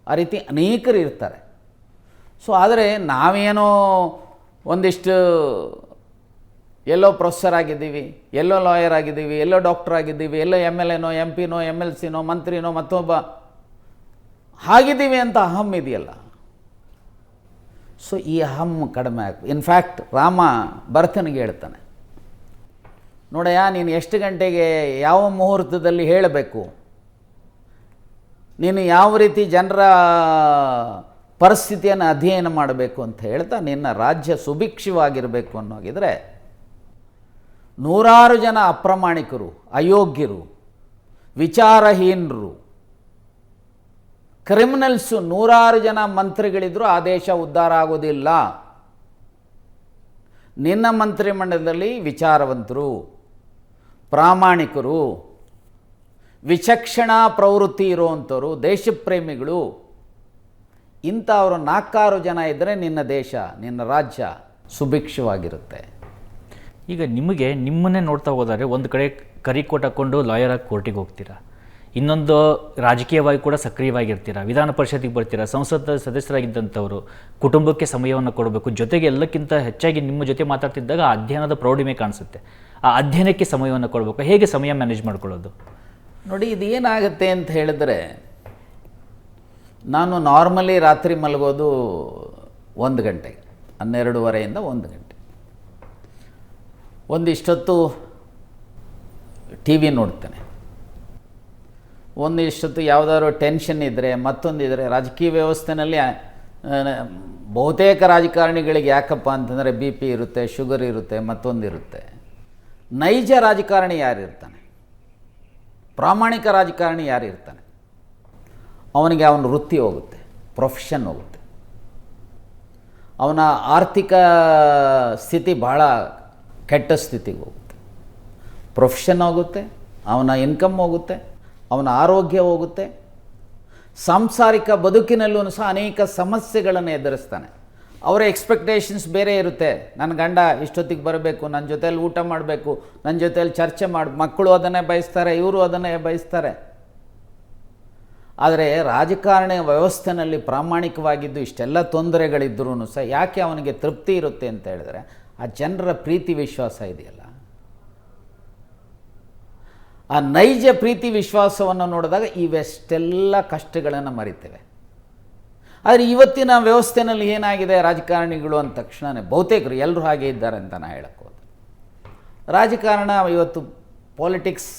ಆ ರೀತಿ ಅನೇಕರು ಇರ್ತಾರೆ. ಸೊ ಆದರೆ ನಾವೇನೋ ಒಂದಿಷ್ಟು ಎಲ್ಲೋ ಪ್ರೊಫೆಸರ್ ಆಗಿದ್ದೀವಿ, ಎಲ್ಲೋ ಲಾಯರ್ ಆಗಿದ್ದೀವಿ, ಎಲ್ಲೋ ಡಾಕ್ಟರ್ ಆಗಿದ್ದೀವಿ, ಎಲ್ಲೋ MLA ನೋ MP ನೋ MLC ನೋ ಮಂತ್ರಿನೋ ಮತ್ತೊಬ್ಬ ಹಾಗಿದ್ದೀವಿ ಅಂತ ಅಹಂ ಇದೆಯಲ್ಲ. ಸೊ ಈ ಅಹಂ ಕಡಿಮೆ ಆಗ್ತದೆ. ಇನ್ಫ್ಯಾಕ್ಟ್ ರಾಮ ಭರತನಿಗೆ ಹೇಳ್ತಾನೆ, ನೋಡಯ್ಯ, ನೀನು ಎಷ್ಟು ಗಂಟೆಗೆ ಯಾವ ಮುಹೂರ್ತದಲ್ಲಿ ಹೇಳಬೇಕು, ನೀನು ಯಾವ ರೀತಿ ಜನರ ಪರಿಸ್ಥಿತಿಯನ್ನು ಅಧ್ಯಯನ ಮಾಡಬೇಕು ಅಂತ ಹೇಳ್ತಾ, ನಿನ್ನ ರಾಜ್ಯ ಸುಭಿಕ್ಷವಾಗಿರಬೇಕು ಅನ್ನೋಗಿದ್ರೆ ನೂರಾರು ಜನ ಅಪ್ರಾಮಾಣಿಕರು, ಅಯೋಗ್ಯರು, ವಿಚಾರಹೀನರು, ಕ್ರಿಮಿನಲ್ಸು ನೂರಾರು ಜನ ಮಂತ್ರಿಗಳಿದ್ರು ಆ ದೇಶ ಉದ್ಧಾರ ಆಗೋದಿಲ್ಲ. ನಿನ್ನ ಮಂತ್ರಿಮಂಡಲದಲ್ಲಿ ವಿಚಾರವಂತರು, ಪ್ರಾಮಾಣಿಕರು, ವಿಚಕ್ಷಣಾ ಪ್ರವೃತ್ತಿ ಇರುವಂಥವರು, ದೇಶಪ್ರೇಮಿಗಳು, ಇಂಥವರು 4-6 ಜನ ಇದ್ದರೆ ನಿನ್ನ ದೇಶ, ನಿನ್ನ ರಾಜ್ಯ ಸುಭಿಕ್ಷವಾಗಿರುತ್ತೆ. ಈಗ ನಿಮ್ಮನ್ನೇ ನೋಡ್ತಾ ಹೋದರೆ ಒಂದು ಕಡೆ ಕರಿಕೋಟ್ ಹಾಕ್ಕೊಂಡು ಲಾಯರ್ ಆಗಿ ಕೋರ್ಟಿಗೆ ಹೋಗ್ತೀರಾ, ಇನ್ನೊಂದು ರಾಜಕೀಯವಾಗಿ ಕೂಡ ಸಕ್ರಿಯವಾಗಿರ್ತೀರಾ, ವಿಧಾನ ಪರಿಷತ್ತಿಗೆ ಬರ್ತೀರಾ, ಸಂಸತ್ ಸದಸ್ಯರಾಗಿದ್ದಂಥವರು, ಕುಟುಂಬಕ್ಕೆ ಸಮಯವನ್ನು ಕೊಡಬೇಕು. ಜೊತೆಗೆ ಎಲ್ಲಕ್ಕಿಂತ ಹೆಚ್ಚಾಗಿ ನಿಮ್ಮ ಜೊತೆ ಮಾತಾಡ್ತಿದ್ದಾಗ ಆ ಅಧ್ಯಯನದ ಪ್ರೌಢಿಮೆ ಕಾಣಿಸುತ್ತೆ. ಆ ಅಧ್ಯಯನಕ್ಕೆ ಸಮಯವನ್ನು ಕೊಡಬೇಕು. ಹೇಗೆ ಸಮಯ ಮ್ಯಾನೇಜ್ ಮಾಡ್ಕೊಳ್ಳೋದು? ನೋಡಿ, ಇದು ಏನಾಗುತ್ತೆ ಅಂತ ಹೇಳಿದ್ರೆ, ನಾನು ನಾರ್ಮಲಿ ರಾತ್ರಿ ಮಲಗೋದು 1 ಗಂಟೆಗೆ, 12:30ಯಿಂದ 1 ಗಂಟೆ. ಒಂದಿಷ್ಟೊತ್ತು TV ನೋಡ್ತೇನೆ, ಒಂದಿಷ್ಟೊತ್ತು ಯಾವುದಾದ್ರು ಟೆನ್ಷನ್ ಇದ್ದರೆ, ಮತ್ತೊಂದಿದ್ದರೆ. ರಾಜಕೀಯ ವ್ಯವಸ್ಥೆಯಲ್ಲಿ ಬಹುತೇಕ ರಾಜಕಾರಣಿಗಳಿಗೆ ಯಾಕಪ್ಪ ಅಂತಂದರೆ BP ಇರುತ್ತೆ, ಶುಗರ್ ಇರುತ್ತೆ, ಮತ್ತೊಂದಿರುತ್ತೆ. ನೈಜ ರಾಜಕಾರಣಿ ಯಾರಿರ್ತಾನೆ, ಪ್ರಾಮಾಣಿಕ ರಾಜಕಾರಣಿ ಯಾರಿರ್ತಾನೆ, ಅವನಿಗೆ ಅವನ ವೃತ್ತಿ ಹೋಗುತ್ತೆ, ಪ್ರೊಫೆಷನ್ ಹೋಗುತ್ತೆ, ಅವನ ಆರ್ಥಿಕ ಸ್ಥಿತಿ ಭಾಳ ಕೆಟ್ಟ ಸ್ಥಿತಿಗೆ ಹೋಗುತ್ತೆ, ಪ್ರೊಫೆಷನ್ ಹೋಗುತ್ತೆ, ಅವನ ಇನ್ಕಮ್ ಹೋಗುತ್ತೆ, ಅವನ ಆರೋಗ್ಯ ಹೋಗುತ್ತೆ, ಸಾಂಸಾರಿಕ ಬದುಕಿನಲ್ಲೂ ಸಹ ಅನೇಕ ಸಮಸ್ಯೆಗಳನ್ನು ಎದುರಿಸ್ತಾನೆ. ಅವರ ಎಕ್ಸ್ಪೆಕ್ಟೇಷನ್ಸ್ ಬೇರೆ ಇರುತ್ತೆ. ನನ್ನ ಗಂಡ ಇಷ್ಟೊತ್ತಿಗೆ ಬರಬೇಕು, ನನ್ನ ಜೊತೆಯಲ್ಲಿ ಊಟ ಮಾಡಬೇಕು, ನನ್ನ ಜೊತೆಯಲ್ಲಿ ಚರ್ಚೆ ಮಕ್ಕಳು ಅದನ್ನೇ ಬಯಸ್ತಾರೆ, ಇವರು ಅದನ್ನೇ ಬಯಸ್ತಾರೆ. ಆದರೆ ರಾಜಕಾರಣ ವ್ಯವಸ್ಥೆಯಲ್ಲಿ ಪ್ರಾಮಾಣಿಕವಾಗಿದ್ದು ಇಷ್ಟೆಲ್ಲ ತೊಂದರೆಗಳಿದ್ದರೂ ಸಹ ಯಾಕೆ ಅವನಿಗೆ ತೃಪ್ತಿ ಇರುತ್ತೆ ಅಂತ ಹೇಳಿದ್ರೆ ಆ ಜನರ ಪ್ರೀತಿ ವಿಶ್ವಾಸ ಇದೆಯಲ್ಲ, ಆ ನೈಜ ಪ್ರೀತಿ ವಿಶ್ವಾಸವನ್ನು ನೋಡಿದಾಗ ಇವೆಷ್ಟೆಲ್ಲ ಕಷ್ಟಗಳನ್ನು ಮರಿತೇವೆ. ಆದರೆ ಇವತ್ತಿನ ವ್ಯವಸ್ಥೆಯಲ್ಲಿ ಏನಾಗಿದೆ, ರಾಜಕಾರಣಿಗಳು ಅಂದ ತಕ್ಷಣವೇ ಬಹುತೇಕರು ಎಲ್ಲರೂ ಹಾಗೆ ಇದ್ದಾರೆ ಅಂತ ನಾನು ಹೇಳಕ್ಕೆ ಹೋದೆ. ರಾಜಕಾರಣ ಇವತ್ತು politics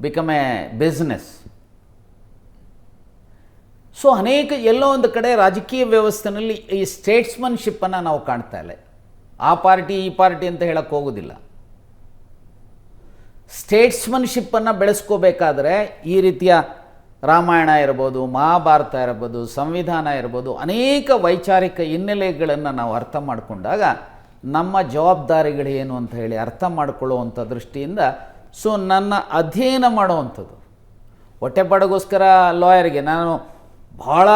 become A business. So ಅನೇಕ ಎಲ್ಲೋ ಒಂದು ಕಡೆ ರಾಜಕೀಯ ವ್ಯವಸ್ಥೆಯಲ್ಲಿ ಈ ಸ್ಟೇಟ್ಸ್ಮನ್ಶಿಪ್ಪನ್ನು ನಾವು ಕಾಣ್ತಾ ಇಲ್ಲ. ಆ ಪಾರ್ಟಿ ಈ ಪಾರ್ಟಿ ಅಂತ ಹೇಳಕ್ಕೆ ಹೋಗೋದಿಲ್ಲ. ಸ್ಟೇಟ್ಸ್ಮನ್ಶಿಪ್ಪನ್ನು ಬೆಳೆಸ್ಕೋಬೇಕಾದ್ರೆ ಈ ರೀತಿಯ ರಾಮಾಯಣ ಇರ್ಬೋದು, ಮಹಾಭಾರತ ಇರ್ಬೋದು, ಸಂವಿಧಾನ ಇರ್ಬೋದು, ಅನೇಕ ವೈಚಾರಿಕ ಹಿನ್ನೆಲೆಗಳನ್ನು ನಾವು ಅರ್ಥ ಮಾಡಿಕೊಂಡಾಗ ನಮ್ಮ ಜವಾಬ್ದಾರಿಗಳೇನು ಅಂತ ಹೇಳಿ ಅರ್ಥ ಮಾಡಿಕೊಳ್ಳುವಂಥ ದೃಷ್ಟಿಯಿಂದ ಸೊ ನನ್ನ ಅಧ್ಯಯನ ಮಾಡುವಂಥದ್ದು. ಹೊಟ್ಟೆಪಾಡಿಗೋಸ್ಕರ ಲಾಯರ್ಗೆ ನಾನು ಭಾಳ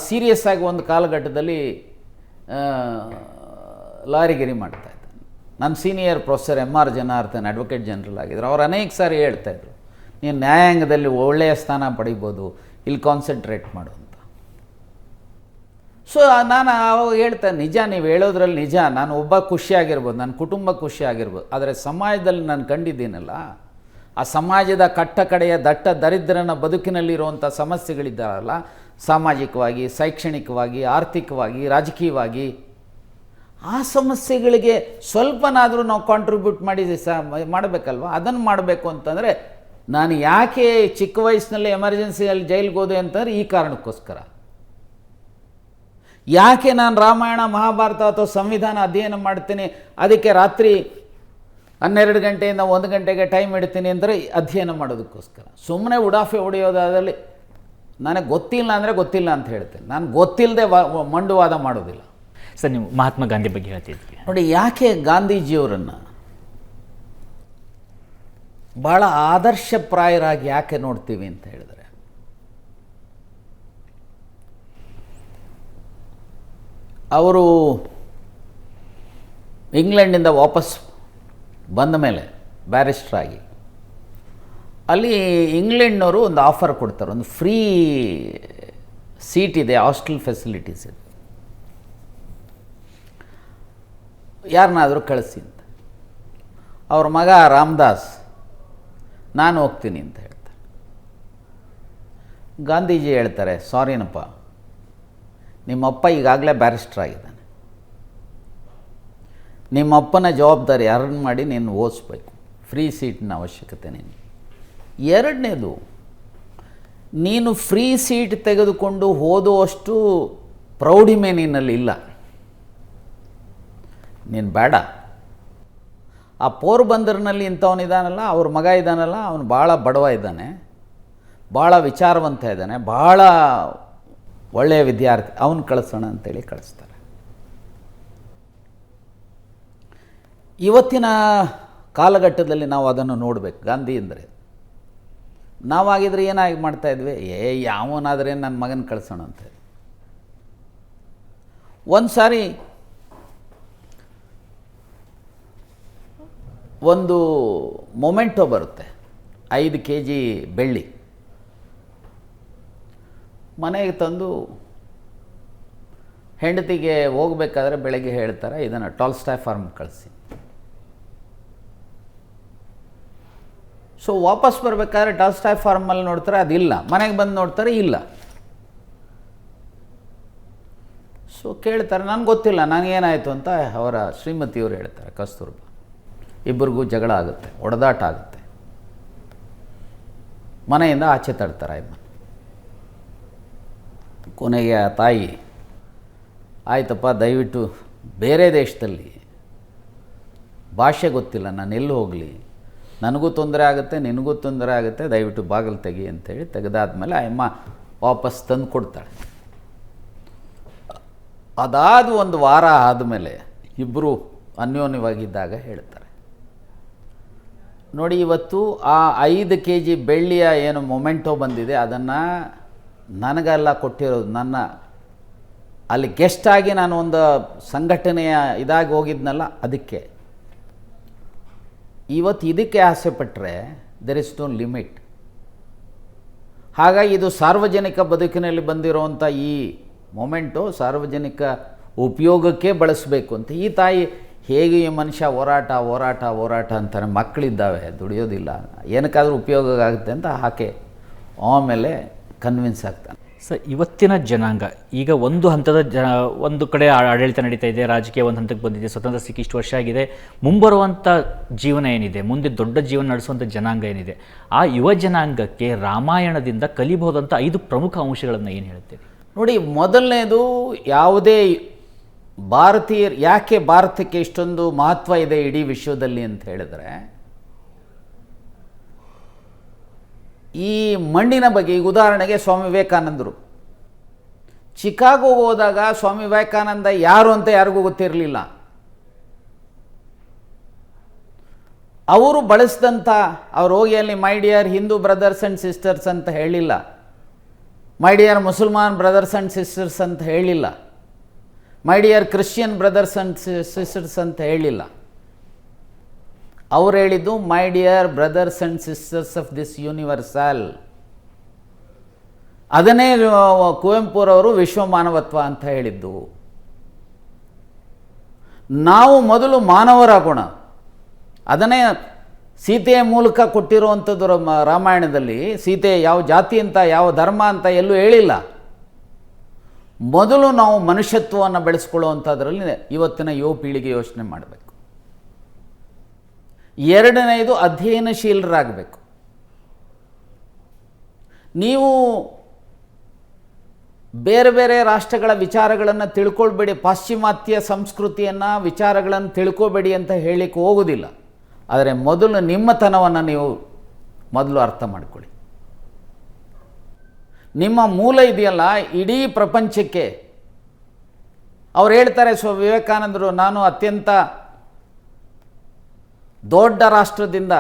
ಸೀರಿಯಸ್ ಆಗಿ ಒಂದು ಕಾಲಘಟ್ಟದಲ್ಲಿ ಲಾಯರಿಗಿರಿ ಮಾಡ್ತಾಯಿದ್ದೆ. ನನ್ನ senior professor MR Janardhan advocate general ಆಗಿದ್ರು. ಅವ್ರು ಅನೇಕ ಸಾರಿ ಹೇಳ್ತಾಯಿದ್ರು, ನೀನು ನ್ಯಾಯಾಂಗದಲ್ಲಿ ಒಳ್ಳೆಯ ಸ್ಥಾನ ಪಡಿಬೋದು, ಇಲ್ಲಿ ಕಾನ್ಸಂಟ್ರೇಟ್ ಮಾಡು ಅಂತ. ಸೊ ನಾನು ಅವಾಗ ಹೇಳ್ತೇನೆ, ನಿಜ ನೀವು ಹೇಳೋದ್ರಲ್ಲಿ ನಿಜ, ನಾನು ಒಬ್ಬ ಖುಷಿಯಾಗಿರ್ಬೋದು, ನನ್ನ ಕುಟುಂಬ ಖುಷಿಯಾಗಿರ್ಬೋದು, ಆದರೆ ಸಮಾಜದಲ್ಲಿ ನಾನು ಕಂಡಿದ್ದೀನಲ್ಲ, ಆ ಸಮಾಜದ ಕಟ್ಟ ಕಡೆಯ ದಟ್ಟ ದರಿದ್ರನ ಬದುಕಿನಲ್ಲಿರುವಂಥ ಸಮಸ್ಯೆಗಳಿದ್ದಾರಲ್ಲ, ಸಾಮಾಜಿಕವಾಗಿ, ಶೈಕ್ಷಣಿಕವಾಗಿ, ಆರ್ಥಿಕವಾಗಿ, ರಾಜಕೀಯವಾಗಿ, ಆ ಸಮಸ್ಯೆಗಳಿಗೆ ಸ್ವಲ್ಪನಾದರೂ ನಾವು ಕಾಂಟ್ರಿಬ್ಯೂಟ್ ಮಾಡಿ ಮಾಡಬೇಕಲ್ವ. ಅದನ್ನು ಮಾಡಬೇಕು ಅಂತಂದರೆ ನಾನು ಯಾಕೆ ಚಿಕ್ಕ ವಯಸ್ಸಿನಲ್ಲಿ ಎಮರ್ಜೆನ್ಸಿಯಲ್ಲಿ ಜೈಲಿಗೆ ಹೋದೆ ಅಂತಂದರೆ ಈ ಕಾರಣಕ್ಕೋಸ್ಕರ. ಯಾಕೆ ನಾನು ರಾಮಾಯಣ ಮಹಾಭಾರತ ಅಥವಾ ಸಂವಿಧಾನ ಅಧ್ಯಯನ ಮಾಡ್ತೀನಿ, ಅದಕ್ಕೆ ರಾತ್ರಿ 12 ಗಂಟೆಯಿಂದ 1 ಗಂಟೆಗೆ ಟೈಮ್ ಇಡ್ತೀನಿ ಅಂದರೆ ಅಧ್ಯಯನ ಮಾಡೋದಕ್ಕೋಸ್ಕರ. ಸುಮ್ಮನೆ ಉಡಾಫೆ ಹೊಡೆಯೋದಾದಲ್ಲಿ ನನಗೆ ಗೊತ್ತಿಲ್ಲ ಅಂದರೆ ಗೊತ್ತಿಲ್ಲ ಅಂತ ಹೇಳ್ತೇನೆ. ನಾನು ಗೊತ್ತಿಲ್ಲದೆ ಮಂಡುವಾದ ಮಾಡೋದಿಲ್ಲ. ಸರ್, ನೀವು ಮಹಾತ್ಮ ಗಾಂಧಿ ಬಗ್ಗೆ ಹೇಳ್ತಿದ್ವಿ ನೋಡಿ, ಯಾಕೆ ಗಾಂಧೀಜಿಯವರನ್ನು ಭಾಳ ಆದರ್ಶಪ್ರಾಯರಾಗಿ ಯಾಕೆ ನೋಡ್ತೀವಿ ಅಂತ ಹೇಳಿದರೆ, ಅವರು ಇಂಗ್ಲೆಂಡಿಂದ ವಾಪಸ್ ಬಂದ ಮೇಲೆ ಬ್ಯಾರಿಸ್ಟರ್ ಆಗಿ ಅಲ್ಲಿ ಇಂಗ್ಲೆಂಡ್ನವರು ಒಂದು ಆಫರ್ ಕೊಡ್ತಾರೆ, ಒಂದು ಫ್ರೀ ಸೀಟ್ ಇದೆ, ಹಾಸ್ಟೆಲ್ ಫೆಸಿಲಿಟೀಸ್ ಇದೆ, ಯಾರನ್ನಾದರೂ ಕಳಿಸಿ ಅಂತ. ಅವ್ರ ಮಗ ರಾಮದಾಸ್ ನಾನು ಹೋಗ್ತೀನಿ ಅಂತ ಹೇಳ್ತಾರೆ. ಗಾಂಧೀಜಿ ಹೇಳ್ತಾರೆ, ಸಾರಿನಪ್ಪ, ನಿಮ್ಮಪ್ಪ ಈಗಾಗಲೇ ಬ್ಯಾರಿಸ್ಟರ್ ಆಗಿದ್ದಾನೆ, ನಿಮ್ಮಪ್ಪನ ಜವಾಬ್ದಾರಿ ಅರ್ನ್ ಮಾಡಿ ನೀನು ಓದಿಸ್ಬೇಕು, ಫ್ರೀ ಸೀಟಿನ ಅವಶ್ಯಕತೆ ನೀನು. ಎರಡನೇದು, ನೀನು ಫ್ರೀ ಸೀಟ್ ತೆಗೆದುಕೊಂಡು ಓದುವಷ್ಟು ಪ್ರೌಢಿಮೆ ನಿನ್ನಲ್ಲಿ ಇಲ್ಲ, ನೀನು ಬೇಡ. ಆ ಪೋರ್ಬಂದರ್ನಲ್ಲಿ ಇಂಥವನಿದ್ದಾನಲ್ಲ, ಅವ್ರ ಮಗ ಇದ್ದಾನಲ್ಲ, ಅವನು ಭಾಳ ಬಡವ ಇದ್ದಾನೆ, ಭಾಳ ವಿಚಾರವಂತ ಇದ್ದಾನೆ, ಭಾಳ ಒಳ್ಳೆಯ ವಿದ್ಯಾರ್ಥಿ, ಅವನು ಕಳಿಸೋಣ ಅಂತೇಳಿ ಕಳಿಸ್ತಾರೆ. ಇವತ್ತಿನ ಕಾಲಘಟ್ಟದಲ್ಲಿ ನಾವು ಅದನ್ನು ನೋಡಬೇಕು. ಗಾಂಧಿ ಅಂದರೆ ನಾವಾಗಿದ್ರೆ ಏನಾಗಿ ಮಾಡ್ತಾಯಿದ್ವಿ, ಯಾವನಾದರೆ ನನ್ನ ಮಗನ ಕಳಿಸೋಣ ಅಂತ. ಒಂದು ಸಾರಿ ಒಂದು ಮೊಮೆಂಟೋ ಬರುತ್ತೆ, 5 kg ಬೆಳ್ಳಿ ಮನೆಗೆ ತಂದು ಹೆಂಡತಿಗೆ ಹೋಗಬೇಕಾದ್ರೆ ಬೆಳಗ್ಗೆ ಹೇಳ್ತಾರೆ, ಇದನ್ನು ಟಾಲ್ಸ್ಟಾಯ್ ಫಾರ್ಮ್ ಕಳಿಸಿ. ಸೊ ವಾಪಸ್ ಬರಬೇಕಾದ್ರೆ ಟಾಲ್ಸ್ಟಾಯ್ ಫಾರ್ಮಲ್ಲಿ ನೋಡ್ತಾರೆ ಅದಿಲ್ಲ, ಮನೆಗೆ ಬಂದು ನೋಡ್ತಾರೆ ಇಲ್ಲ. ಸೊ ಕೇಳ್ತಾರೆ, ನನಗೆ ಗೊತ್ತಿಲ್ಲ ನನಗೇನಾಯಿತು ಅಂತ ಅವರ ಶ್ರೀಮತಿಯವರು ಹೇಳ್ತಾರೆ, ಕಸ್ತೂರ್ಬಾ. ಇಬ್ಬರಿಗೂ ಜಗಳ ಆಗುತ್ತೆ, ಹೊಡೆದಾಟ ಆಗುತ್ತೆ, ಮನೆಯಿಂದ ಆಚೆ ತಡ್ತಾರೆ ಇಬ್ಬರು. ಕೊನೆಗೆ ಆ ತಾಯಿ, ಆಯ್ತಪ್ಪ ದಯವಿಟ್ಟು ಬೇರೆ ದೇಶದಲ್ಲಿ ಭಾಷೆ ಗೊತ್ತಿಲ್ಲ, ನಾನು ಎಲ್ಲೂ ಹೋಗಲಿ, ನನಗೂ ತೊಂದರೆ ಆಗುತ್ತೆ, ನಿನಗೂ ತೊಂದರೆ ಆಗುತ್ತೆ, ದಯವಿಟ್ಟು ಬಾಗಿಲು ತೆಗಿ ಅಂತೇಳಿ ತೆಗೆದಾದ್ಮೇಲೆ ಆ ಅಮ್ಮ ವಾಪಸ್ ತಂದು ಕೊಡ್ತಾಳೆ. ಅದಾದ 1 ವಾರ ಆದಮೇಲೆ ಇಬ್ಬರು ಅನ್ಯೋನ್ಯವಾಗಿದ್ದಾಗ ಹೇಳ್ತಾರೆ, ನೋಡಿ ಇವತ್ತು ಆ 5 kg ಬೆಳ್ಳಿಯ ಏನು ಮೊಮೆಂಟೋ ಬಂದಿದೆ ಅದನ್ನು ನನಗೆಲ್ಲ ಕೊಟ್ಟಿರೋದು, ನನ್ನ ಅಲ್ಲಿ ಗೆಸ್ಟ್ ಆಗಿ ನಾನು ಒಂದು ಸಂಘಟನೆಯ ಇದಾಗಿ ಹೋಗಿದ್ನಲ್ಲ ಅದಕ್ಕೆ. ಇವತ್ತು ಇದಕ್ಕೆ ಆಸೆ ಪಟ್ಟರೆ ದೆರ್ ಇಸ್ ನೋ ಲಿಮಿಟ್. ಹಾಗಾಗಿ ಇದು ಸಾರ್ವಜನಿಕ ಬದುಕಿನಲ್ಲಿ ಬಂದಿರುವಂಥ ಈ ಮೊಮೆಂಟು ಸಾರ್ವಜನಿಕ ಉಪಯೋಗಕ್ಕೆ ಬಳಸಬೇಕು ಅಂತ. ಈ ತಾಯಿ ಹೇಗೆ ಈ ಮನುಷ್ಯ ಹೋರಾಟ ಹೋರಾಟ ಹೋರಾಟ ಅಂತಾರೆ, ಮಕ್ಕಳಿದ್ದಾವೆ ದುಡಿಯೋದಿಲ್ಲ, ಏನಕ್ಕಾದರೂ ಉಪಯೋಗ ಆಗುತ್ತೆ ಅಂತ ಆಕೆ ಆಮೇಲೆ ಕನ್ವಿನ್ಸ್ ಆಗ್ತಾನೆ. ಸರ್, ಇವತ್ತಿನ ಜನಾಂಗ ಈಗ ಒಂದು ಹಂತದ ಒಂದು ಕಡೆ ಆಡಳಿತ ನಡೀತಾ ಇದೆ, ರಾಜಕೀಯ ಒಂದು ಹಂತಕ್ಕೆ ಬಂದಿದೆ, ಸ್ವತಂತ್ರ ಸಿಕ್ಕಿ ಇಷ್ಟು ವರ್ಷ ಆಗಿದೆ. ಮುಂಬರುವಂಥ ಜೀವನ ಏನಿದೆ, ಮುಂದೆ ದೊಡ್ಡ ಜೀವನ ನಡೆಸುವಂಥ ಜನಾಂಗ ಏನಿದೆ, ಆ ಯುವ ಜನಾಂಗಕ್ಕೆ ರಾಮಾಯಣದಿಂದ ಕಲಿಬಹುದಂಥ 5 ಪ್ರಮುಖ ಅಂಶಗಳನ್ನು ಏನು ಹೇಳ್ತೀರಿ? ನೋಡಿ, ಮೊದಲನೇದು, ಯಾವುದೇ ಭಾರತೀಯರು ಯಾಕೆ ಭಾರತಕ್ಕೆ ಇಷ್ಟೊಂದು ಮಹತ್ವ ಇದೆ ಇಡೀ ವಿಶ್ವದಲ್ಲಿ ಅಂತ ಹೇಳಿದ್ರೆ, ಈ ಮಣ್ಣಿನ ಬಗ್ಗೆ. ಈಗ ಉದಾಹರಣೆಗೆ ಸ್ವಾಮಿ ವಿವೇಕಾನಂದರು ಚಿಕಾಗೋ ಹೋದಾಗ ಸ್ವಾಮಿ ವಿವೇಕಾನಂದ ಯಾರು ಅಂತ ಯಾರಿಗೂ ಗೊತ್ತಿರಲಿಲ್ಲ. ಅವರು ಬಳಸಿದಂಥ, ಅವ್ರು ಹೋಗಿ ಅಲ್ಲಿ my dear Hindu brothers and sisters ಅಂತ ಹೇಳಿಲ್ಲ, my dear Musalman brothers and sisters ಅಂತ ಹೇಳಿಲ್ಲ, my dear Christian brothers and sisters ಅಂತ ಹೇಳಿಲ್ಲ. ಅವ್ರು ಹೇಳಿದ್ದು my dear brothers and sisters of this universal. ಅದನ್ನೇ ಕುವೆಂಪುರವರು ವಿಶ್ವ ಮಾನವತ್ವ ಅಂತ ಹೇಳಿದ್ದು. ನಾವು ಮೊದಲು ಮಾನವರಾಗೋಣ. ಅದನ್ನೇ ಸೀತೆಯ ಮೂಲಕ ಕೊಟ್ಟಿರುವಂಥದ್ದು ರಾಮಾಯಣದಲ್ಲಿ. ಸೀತೆ ಯಾವ ಜಾತಿ ಅಂತ, ಯಾವ ಧರ್ಮ ಅಂತ ಎಲ್ಲೂ ಹೇಳಿಲ್ಲ. ಮೊದಲು ನಾವು ಮನುಷ್ಯತ್ವವನ್ನು ಬೆಳೆಸ್ಕೊಳ್ಳುವಂಥದ್ರಲ್ಲಿ ಇವತ್ತಿನ ಯುವ ಪೀಳಿಗೆ ಯೋಚನೆ ಮಾಡಬೇಕು. ಎರಡನೆಯದು, ಅಧ್ಯಯನಶೀಲರಾಗಬೇಕು. ನೀವು ಬೇರೆ ಬೇರೆ ರಾಷ್ಟ್ರಗಳ ವಿಚಾರಗಳನ್ನು ತಿಳ್ಕೊಳ್ಬೇಡಿ, ಪಾಶ್ಚಿಮಾತ್ಯ ಸಂಸ್ಕೃತಿಯನ್ನು ವಿಚಾರಗಳನ್ನು ತಿಳ್ಕೊಬೇಡಿ ಅಂತ ಹೇಳಲಿಕ್ಕೆ ಹೋಗೋದಿಲ್ಲ. ಆದರೆ ಮೊದಲು ನಿಮ್ಮತನವನ್ನು ನೀವು ಮೊದಲು ಅರ್ಥ ಮಾಡಿಕೊಳ್ಳಿ. ನಿಮ್ಮ ಮೂಲ ಇದೆಯಲ್ಲ ಇಡೀ ಪ್ರಪಂಚಕ್ಕೆ. ಅವ್ರು ಹೇಳ್ತಾರೆ, ವಿವೇಕಾನಂದರು, ನಾನು ಅತ್ಯಂತ ದೊಡ್ಡ ರಾಷ್ಟ್ರದಿಂದ,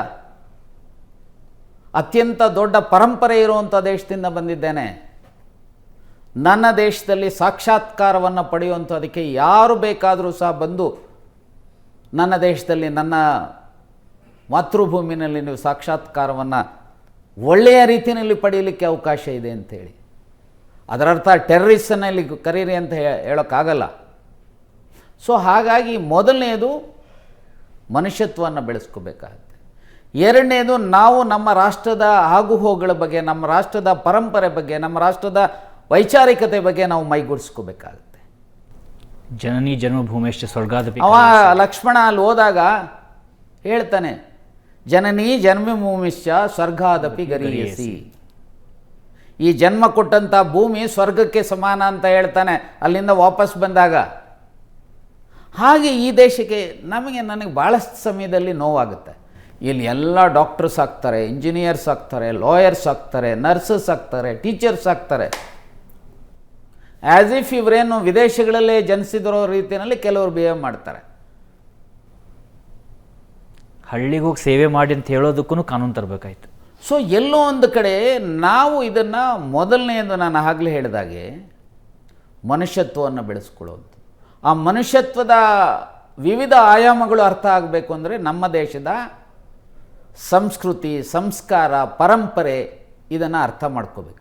ಅತ್ಯಂತ ದೊಡ್ಡ ಪರಂಪರೆ ಇರುವಂಥ ದೇಶದಿಂದ ಬಂದಿದ್ದೇನೆ. ನನ್ನ ದೇಶದಲ್ಲಿ ಸಾಕ್ಷಾತ್ಕಾರವನ್ನು ಪಡೆಯುವಂಥದಕ್ಕೆ ಯಾರು ಬೇಕಾದರೂ ಸಹ ಬಂದು ನನ್ನ ದೇಶದಲ್ಲಿ, ನನ್ನ ಮಾತೃಭೂಮಿನಲ್ಲಿ ನೀವು ಸಾಕ್ಷಾತ್ಕಾರವನ್ನು ಒಳ್ಳೆಯ ರೀತಿಯಲ್ಲಿ ಪಡೆಯಲಿಕ್ಕೆ ಅವಕಾಶ ಇದೆ ಅಂತೇಳಿ. ಅದರರ್ಥ ಟೆರರಿಸ್ಟನ್ನು ಇಲ್ಲಿ ಕರೀರಿ ಅಂತ ಹೇಳೋಕ್ಕಾಗಲ್ಲ. ಸೊ ಹಾಗಾಗಿ ಮೊದಲನೇದು ಮನುಷ್ಯತ್ವವನ್ನು ಬೆಳೆಸ್ಕೋಬೇಕಾಗತ್ತೆ. ಎರಡನೇದು, ನಾವು ನಮ್ಮ ರಾಷ್ಟ್ರದ ಆಗುಹೋಗುಗಳ ಬಗ್ಗೆ, ನಮ್ಮ ರಾಷ್ಟ್ರದ ಪರಂಪರೆ ಬಗ್ಗೆ, ನಮ್ಮ ರಾಷ್ಟ್ರದ ವೈಚಾರಿಕತೆ ಬಗ್ಗೆ ನಾವು ಮೈಗೂಡಿಸ್ಕೋಬೇಕಾಗತ್ತೆ. ಜನನಿ ಜನ್ಮಭೂಮಿಶ್ಚ ಸ್ವರ್ಗಾದಪಿ. ಅವ ಲಕ್ಷ್ಮಣ ಅಲ್ಲಿ ಹೋದಾಗ ಹೇಳ್ತಾನೆ, ಜನನಿ ಜನ್ಮಭೂಮಿಶ್ಚ ಸ್ವರ್ಗಾದಪಿ ಗರೀಯಸಿ. ಈ ಜನ್ಮ ಕೊಟ್ಟಂಥ ಭೂಮಿ ಸ್ವರ್ಗಕ್ಕೆ ಸಮಾನ ಅಂತ ಹೇಳ್ತಾನೆ ಅಲ್ಲಿಂದ ವಾಪಸ್ ಬಂದಾಗ. ಹಾಗೆ ಈ ದೇಶಕ್ಕೆ ನನಗೆ ಭಾಳಷ್ಟು ಸಮಯದಲ್ಲಿ ನೋವಾಗುತ್ತೆ. ಇಲ್ಲಿ ಎಲ್ಲ ಡಾಕ್ಟರ್ಸ್ ಆಗ್ತಾರೆ, ಇಂಜಿನಿಯರ್ಸ್ ಆಗ್ತಾರೆ, ಲಾಯರ್ಸ್ ಆಗ್ತಾರೆ, ನರ್ಸಸ್ ಆಗ್ತಾರೆ, ಟೀಚರ್ಸ್ ಆಗ್ತಾರೆ. ಆ್ಯಸ್ ಇಫ್ ಇವರೇನು ವಿದೇಶಗಳಲ್ಲೇ ಜನಿಸಿದಿರೋ ರೀತಿಯಲ್ಲಿ ಕೆಲವರು ಬಿಹೇವ್ ಮಾಡ್ತಾರೆ. ಹಳ್ಳಿಗೆ ಹೋಗಿ ಸೇವೆ ಮಾಡಿ ಅಂತ ಹೇಳೋದಕ್ಕೂ ಕಾನೂನು ತರಬೇಕಾಯ್ತು. ಸೊ ಎಲ್ಲೋ ಒಂದು ಕಡೆ ನಾವು ಇದನ್ನು ಮೊದಲನೆಯದು ನಾನು ಆಗಲೇ ಹೇಳಿದಾಗೆ ಮನುಷ್ಯತ್ವವನ್ನು ಬೆಳೆಸ್ಕೊಳ್ಳೋದು. ಆ ಮನುಷ್ಯತ್ವದ ವಿವಿಧ ಆಯಾಮಗಳು ಅರ್ಥ ಆಗಬೇಕು ಅಂದರೆ ನಮ್ಮ ದೇಶದ ಸಂಸ್ಕೃತಿ, ಸಂಸ್ಕಾರ, ಪರಂಪರೆ ಇದನ್ನು ಅರ್ಥ ಮಾಡ್ಕೋಬೇಕು.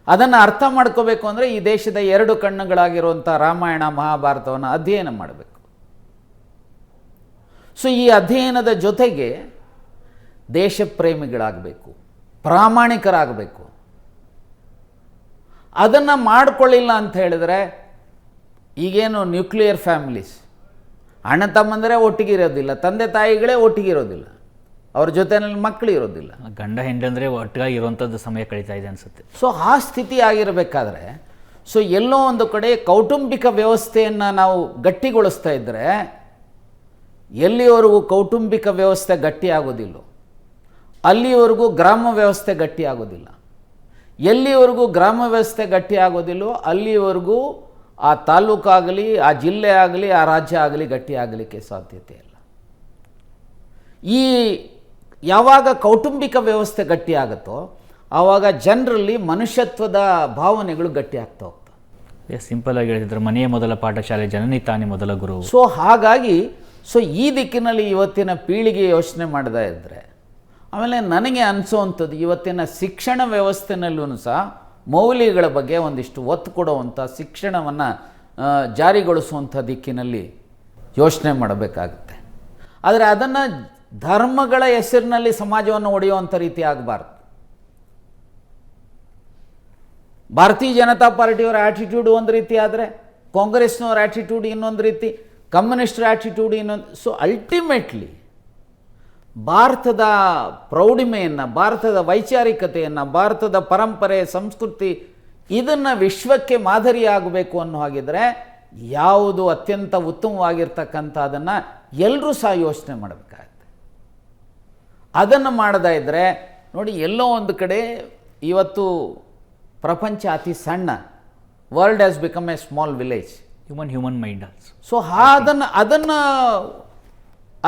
ಅದನ್ನು ಅರ್ಥ ಮಾಡ್ಕೋಬೇಕು ಅಂದರೆ ಈ ದೇಶದ 2 ಕಣ್ಣುಗಳಾಗಿರುವಂಥ ರಾಮಾಯಣ ಮಹಾಭಾರತವನ್ನು ಅಧ್ಯಯನ ಮಾಡಬೇಕು. ಸೊ ಈ ಅಧ್ಯಯನದ ಜೊತೆಗೆ ದೇಶಪ್ರೇಮಿಗಳಾಗಬೇಕು, ಪ್ರಾಮಾಣಿಕರಾಗಬೇಕು. ಅದನ್ನು ಮಾಡಿಕೊಳ್ಳಿಲ್ಲ ಅಂತ ಹೇಳಿದ್ರೆ, ಈಗೇನು ನ್ಯೂಕ್ಲಿಯರ್ ಫ್ಯಾಮಿಲೀಸ್, ಅಣ್ಣ ತಮ್ಮಂದರೆ ಒಟ್ಟಿಗಿರೋದಿಲ್ಲ, ತಂದೆ ತಾಯಿಗಳೇ ಒಟ್ಟಿಗಿರೋದಿಲ್ಲ, ಅವ್ರ ಜೊತೆಯಲ್ಲಿ ಮಕ್ಕಳು ಇರೋದಿಲ್ಲ, ಗಂಡ ಹೆಂಡ ಅಂದರೆ ಒಟ್ಟಿಗಾಗಿ ಇರುವಂಥದ್ದು ಸಮಯ ಕಳೀತಾ ಇದೆ ಅನಿಸುತ್ತೆ. ಸೊ ಆ ಸ್ಥಿತಿ ಆಗಿರಬೇಕಾದ್ರೆ, ಸೊ ಎಲ್ಲೋ ಒಂದು ಕಡೆ ಕೌಟುಂಬಿಕ ವ್ಯವಸ್ಥೆಯನ್ನು ನಾವು ಗಟ್ಟಿಗೊಳಿಸ್ತಾ ಇದ್ದರೆ, ಎಲ್ಲಿವರೆಗೂ ಕೌಟುಂಬಿಕ ವ್ಯವಸ್ಥೆ ಗಟ್ಟಿಯಾಗೋದಿಲ್ಲ ಅಲ್ಲಿವರೆಗೂ ಗ್ರಾಮ ವ್ಯವಸ್ಥೆ ಗಟ್ಟಿಯಾಗೋದಿಲ್ಲ. ಎಲ್ಲಿವರೆಗೂ ಗ್ರಾಮ ವ್ಯವಸ್ಥೆ ಗಟ್ಟಿಯಾಗೋದಿಲ್ಲವೋ ಅಲ್ಲಿವರೆಗೂ ಆ ತಾಲೂಕಾಗಲಿ, ಆ ಜಿಲ್ಲೆ ಆಗಲಿ, ಆ ರಾಜ್ಯ ಆಗಲಿ ಗಟ್ಟಿಯಾಗಲಿಕ್ಕೆ ಸಾಧ್ಯತೆ ಇಲ್ಲ. ಈ ಯಾವಾಗ ಕೌಟುಂಬಿಕ ವ್ಯವಸ್ಥೆ ಗಟ್ಟಿಯಾಗುತ್ತೋ ಆವಾಗ ಜನರಲ್ಲಿ ಮನುಷ್ಯತ್ವದ ಭಾವನೆಗಳು ಗಟ್ಟಿ ಆಗ್ತಾ ಹೋಗ್ತವೆ. ಸಿಂಪಲ್ ಆಗಿ ಹೇಳಿದ್ರೆ ಮನೆಯ ಮೊದಲ ಪಾಠಶಾಲೆ, ಜನನಿ ತಾನೇ ಮೊದಲ ಗುರು. ಸೊ ಹಾಗಾಗಿ ಈ ದಿಕ್ಕಿನಲ್ಲಿ ಇವತ್ತಿನ ಪೀಳಿಗೆ ಯೋಚನೆ ಮಾಡದೇ ಇದ್ದರೆ ಆಮೇಲೆ ನನಗೆ ಅನಿಸೋವಂಥದ್ದು ಇವತ್ತಿನ ಶಿಕ್ಷಣ ವ್ಯವಸ್ಥೆನಲ್ಲೂ ಸಹ ಮೌಲ್ಯಗಳ ಬಗ್ಗೆ ಒಂದಿಷ್ಟು ಒತ್ತು ಕೊಡುವಂಥ ಶಿಕ್ಷಣವನ್ನು ಜಾರಿಗೊಳಿಸುವಂಥ ದಿಕ್ಕಿನಲ್ಲಿ ಯೋಚನೆ ಮಾಡಬೇಕಾಗುತ್ತೆ. ಆದರೆ ಅದನ್ನು ಧರ್ಮಗಳ ಹೆಸರಿನಲ್ಲಿ ಸಮಾಜವನ್ನು ಒಡೆಯುವಂಥ ರೀತಿ ಆಗಬಾರ್ದು. ಭಾರತೀಯ ಜನತಾ ಪಾರ್ಟಿಯವರ ಆ್ಯಟಿಟ್ಯೂಡ್ ಒಂದು ರೀತಿ ಆದರೆ ಕಾಂಗ್ರೆಸ್ನವರ ಆ್ಯಟಿಟ್ಯೂಡ್ ಇನ್ನೊಂದು ರೀತಿ, ಕಮ್ಯುನಿಸ್ಟರ ಆ್ಯಟಿಟ್ಯೂಡ್ ಇನ್ನೊಂದು. ಸೊ ಅಲ್ಟಿಮೇಟ್ಲಿ ಭಾರತದ ಪ್ರೌಢಿಮೆಯನ್ನು, ಭಾರತದ ವೈಚಾರಿಕತೆಯನ್ನು, ಭಾರತದ ಪರಂಪರೆ, ಸಂಸ್ಕೃತಿ ಇದನ್ನು ವಿಶ್ವಕ್ಕೆ ಮಾದರಿಯಾಗಬೇಕು ಅನ್ನೋ ಹಾಗಿದ್ರೆ ಯಾವುದು ಅತ್ಯಂತ ಉತ್ತಮವಾಗಿರ್ತಕ್ಕಂಥದ್ದನ್ನು ಎಲ್ಲರೂ ಸಹ ಯೋಚನೆ ಮಾಡಬೇಕಾಗತ್ತೆ. ಅದನ್ನು ಮಾಡದೇ ಇದ್ದರೆ ನೋಡಿ, ಎಲ್ಲೋ ಒಂದು ಕಡೆ ಇವತ್ತು ಪ್ರಪಂಚ ಅತಿ ಸಣ್ಣ, world has become A small village. Human mind also. So ಅದನ್ನು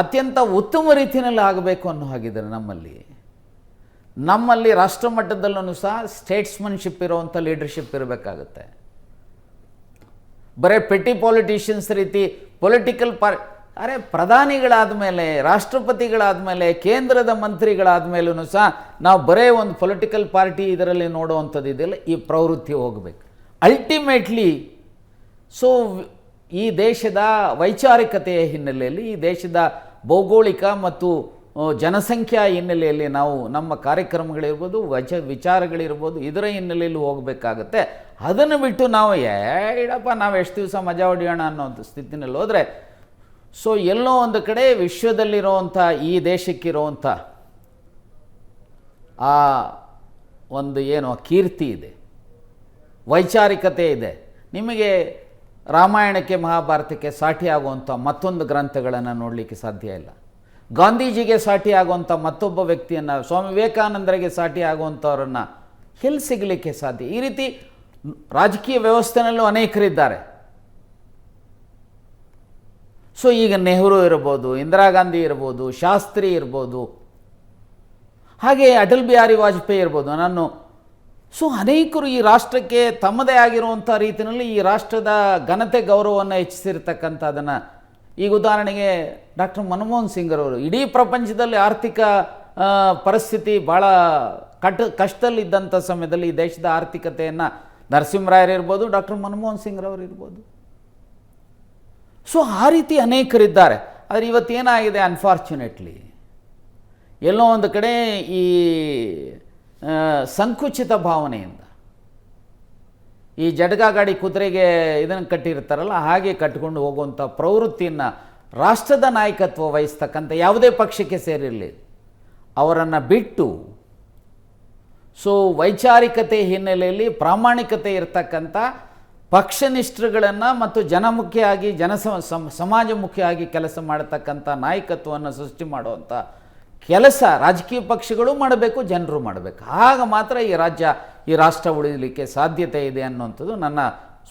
ಅತ್ಯಂತ ಉತ್ತಮ ರೀತಿಯಲ್ಲಿ ಆಗಬೇಕು ಅನ್ನೋ ಹಾಗಿದ್ದಾರೆ ನಮ್ಮಲ್ಲಿ ರಾಷ್ಟ್ರ ಮಟ್ಟದಲ್ಲೂ ಸಹ ಸ್ಟೇಟ್ಸ್ಮನ್ಶಿಪ್ ಇರೋವಂಥ ಲೀಡರ್ಶಿಪ್ ಇರಬೇಕಾಗುತ್ತೆ. ಬರೀ ಪೆಟ್ಟಿ ಪಾಲಿಟಿಷಿಯನ್ಸ್ ರೀತಿ ಪೊಲಿಟಿಕಲ್ ಪ್ರಧಾನಿಗಳಾದ ಮೇಲೆ, ರಾಷ್ಟ್ರಪತಿಗಳಾದ ಮೇಲೆ, ಕೇಂದ್ರದ ಮಂತ್ರಿಗಳಾದ ಮೇಲೂ ಸಹ ನಾವು ಬರೇ ಒಂದು ಪೊಲಿಟಿಕಲ್ ಪಾರ್ಟಿ ಇದರಲ್ಲಿ ನೋಡುವಂಥದ್ದು ಇದೆಯಲ್ಲ, ಈ ಪ್ರವೃತ್ತಿ ಹೋಗಬೇಕು. ಅಲ್ಟಿಮೇಟ್ಲಿ ಸೊ ಈ ದೇಶದ ವೈಚಾರಿಕತೆಯ ಹಿನ್ನೆಲೆಯಲ್ಲಿ, ಈ ದೇಶದ ಭೌಗೋಳಿಕ ಮತ್ತು ಜನಸಂಖ್ಯಾ ಹಿನ್ನೆಲೆಯಲ್ಲಿ ನಾವು ನಮ್ಮ ಕಾರ್ಯಕ್ರಮಗಳಿರ್ಬೋದು, ವಿಚಾರಗಳಿರ್ಬೋದು, ಇದರ ಹಿನ್ನೆಲೆಯಲ್ಲಿ ಹೋಗಬೇಕಾಗತ್ತೆ. ಅದನ್ನು ಬಿಟ್ಟು ನಾವು ಇಡಪ್ಪ ನಾವು ಎಷ್ಟು ದಿವಸ ಮಜಾ ಹೊಡೆಯೋಣ ಅನ್ನೋಂಥ ಸ್ಥಿತಿನಲ್ಲಿ ಹೋದರೆ ಸೊ ಎಲ್ಲೋ ಒಂದು ಕಡೆ ವಿಶ್ವದಲ್ಲಿರುವಂಥ ಈ ದೇಶಕ್ಕಿರುವಂಥ ಆ ಒಂದು ಏನು ಕೀರ್ತಿ ಇದೆ, ವೈಚಾರಿಕತೆ ಇದೆ. ನಿಮಗೆ ರಾಮಾಯಣಕ್ಕೆ ಮಹಾಭಾರತಕ್ಕೆ ಸಾಟಿಯಾಗುವಂಥ ಮತ್ತೊಂದು ಗ್ರಂಥಗಳನ್ನು ನೋಡಲಿಕ್ಕೆ ಸಾಧ್ಯ ಇಲ್ಲ. ಗಾಂಧೀಜಿಗೆ ಸಾಟಿಯಾಗುವಂಥ ಮತ್ತೊಬ್ಬ ವ್ಯಕ್ತಿಯನ್ನು, ಸ್ವಾಮಿ ವಿವೇಕಾನಂದರಿಗೆ ಸಾಟಿಯಾಗುವಂಥವ್ರನ್ನು ಎಲ್ಲಿ ಸಿಗಲಿಕ್ಕೆ ಸಾಧ್ಯ? ಈ ರೀತಿ ರಾಜಕೀಯ ವ್ಯವಸ್ಥೆನಲ್ಲೂ ಅನೇಕರಿದ್ದಾರೆ. ಸೊ ಈಗ ನೆಹರು ಇರ್ಬೋದು, ಇಂದಿರಾ ಗಾಂಧಿ ಇರ್ಬೋದು, ಶಾಸ್ತ್ರಿ ಇರ್ಬೋದು, ಹಾಗೆ ಅಟಲ್ ಬಿಹಾರಿ ವಾಜಪೇಯಿ ಇರ್ಬೋದು. ಸೊ ಅನೇಕರು ಈ ರಾಷ್ಟ್ರಕ್ಕೆ ತಮ್ಮದೇ ಆಗಿರುವಂಥ ರೀತಿಯಲ್ಲಿ ಈ ರಾಷ್ಟ್ರದ ಘನತೆ ಗೌರವವನ್ನು ಹೆಚ್ಚಿಸಿರ್ತಕ್ಕಂಥದ್ದನ್ನು, ಈಗ ಉದಾಹರಣೆಗೆ ಡಾಕ್ಟರ್ ಮನಮೋಹನ್ ಸಿಂಗ್ರವರು ಇಡೀ ಪ್ರಪಂಚದಲ್ಲಿ ಆರ್ಥಿಕ ಪರಿಸ್ಥಿತಿ ಭಾಳ ಕಷ್ಟದಲ್ಲಿದ್ದಂಥ ಸಮಯದಲ್ಲಿ ಈ ದೇಶದ ಆರ್ಥಿಕತೆಯನ್ನು ನರಸಿಂಹರಾಯರು ಇರ್ಬೋದು, ಡಾಕ್ಟರ್ ಮನಮೋಹನ್ ಸಿಂಗ್ರವರು ಇರ್ಬೋದು. ಸೊ ಆ ರೀತಿ ಅನೇಕರಿದ್ದಾರೆ. ಆದರೆ ಇವತ್ತೇನಾಗಿದೆ, ಅನ್ಫಾರ್ಚುನೇಟ್ಲಿ ಎಲ್ಲೋ ಒಂದು ಕಡೆ ಈ ಸಂಕುಚಿತ ಭಾವನೆಯಿಂದ ಈ ಜಡ್ಗಾ ಗಾಡಿ ಕುದುರೆಗೆ ಇದನ್ನು ಕಟ್ಟಿರ್ತಾರಲ್ಲ, ಹಾಗೆ ಕಟ್ಟಿಕೊಂಡು ಹೋಗುವಂಥ ಪ್ರವೃತ್ತಿಯನ್ನು ರಾಷ್ಟ್ರದ ನಾಯಕತ್ವ ವಹಿಸ್ತಕ್ಕಂಥ ಯಾವುದೇ ಪಕ್ಷಕ್ಕೆ ಸೇರಿರಲಿ ಅವರನ್ನು ಬಿಟ್ಟು ಸೊ ವೈಚಾರಿಕತೆ ಹಿನ್ನೆಲೆಯಲ್ಲಿ ಪ್ರಾಮಾಣಿಕತೆ ಇರತಕ್ಕಂಥ ಪಕ್ಷನಿಷ್ಠರುಗಳನ್ನು ಮತ್ತು ಜನಮುಖಿಯಾಗಿ ಸಮಾಜಮುಖಿಯಾಗಿ ಕೆಲಸ ಮಾಡತಕ್ಕಂಥ ನಾಯಕತ್ವವನ್ನು ಸೃಷ್ಟಿ ಮಾಡುವಂಥ ಕೆಲಸ ರಾಜಕೀಯ ಪಕ್ಷಗಳು ಮಾಡಬೇಕು, ಜನರು ಮಾಡಬೇಕು. ಆಗ ಮಾತ್ರ ಈ ರಾಷ್ಟ್ರ ಉಳಿಯಲಿಕ್ಕೆ ಸಾಧ್ಯತೆ ಇದೆ ಅನ್ನುವಂಥದ್ದು ನನ್ನ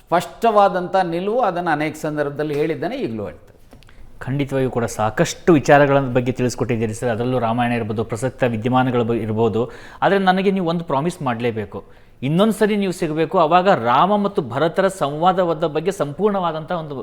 ಸ್ಪಷ್ಟವಾದಂಥ ನಿಲುವು. ಅದನ್ನು ಅನೇಕ ಸಂದರ್ಭದಲ್ಲಿ ಹೇಳಿದ್ದೇನೆ, ಈಗಲೂ ಹೇಳ್ತೇನೆ. ಖಂಡಿತವಾಗಿಯೂ ಕೂಡ ಸಾಕಷ್ಟು ವಿಚಾರಗಳ ಬಗ್ಗೆ ತಿಳಿಸ್ಕೊಟ್ಟಿದ್ದೀರಿ ಸರ್. ಅದರಲ್ಲೂ ರಾಮಾಯಣ ಇರ್ಬೋದು, ಪ್ರಸಕ್ತ ವಿದ್ಯಮಾನಗಳು ಇರ್ಬೋದು. ಆದರೆ ನನಗೆ ನೀವು ಒಂದು ಪ್ರಾಮಿಸ್ ಮಾಡಲೇಬೇಕು, ಇನ್ನೊಂದು ಸರಿ ನೀವು ಸಿಗಬೇಕು. ಆವಾಗ ರಾಮ ಮತ್ತು ಭರತರ ಸಂವಾದದ ಬಗ್ಗೆ ಸಂಪೂರ್ಣವಾದಂಥ ಒಂದು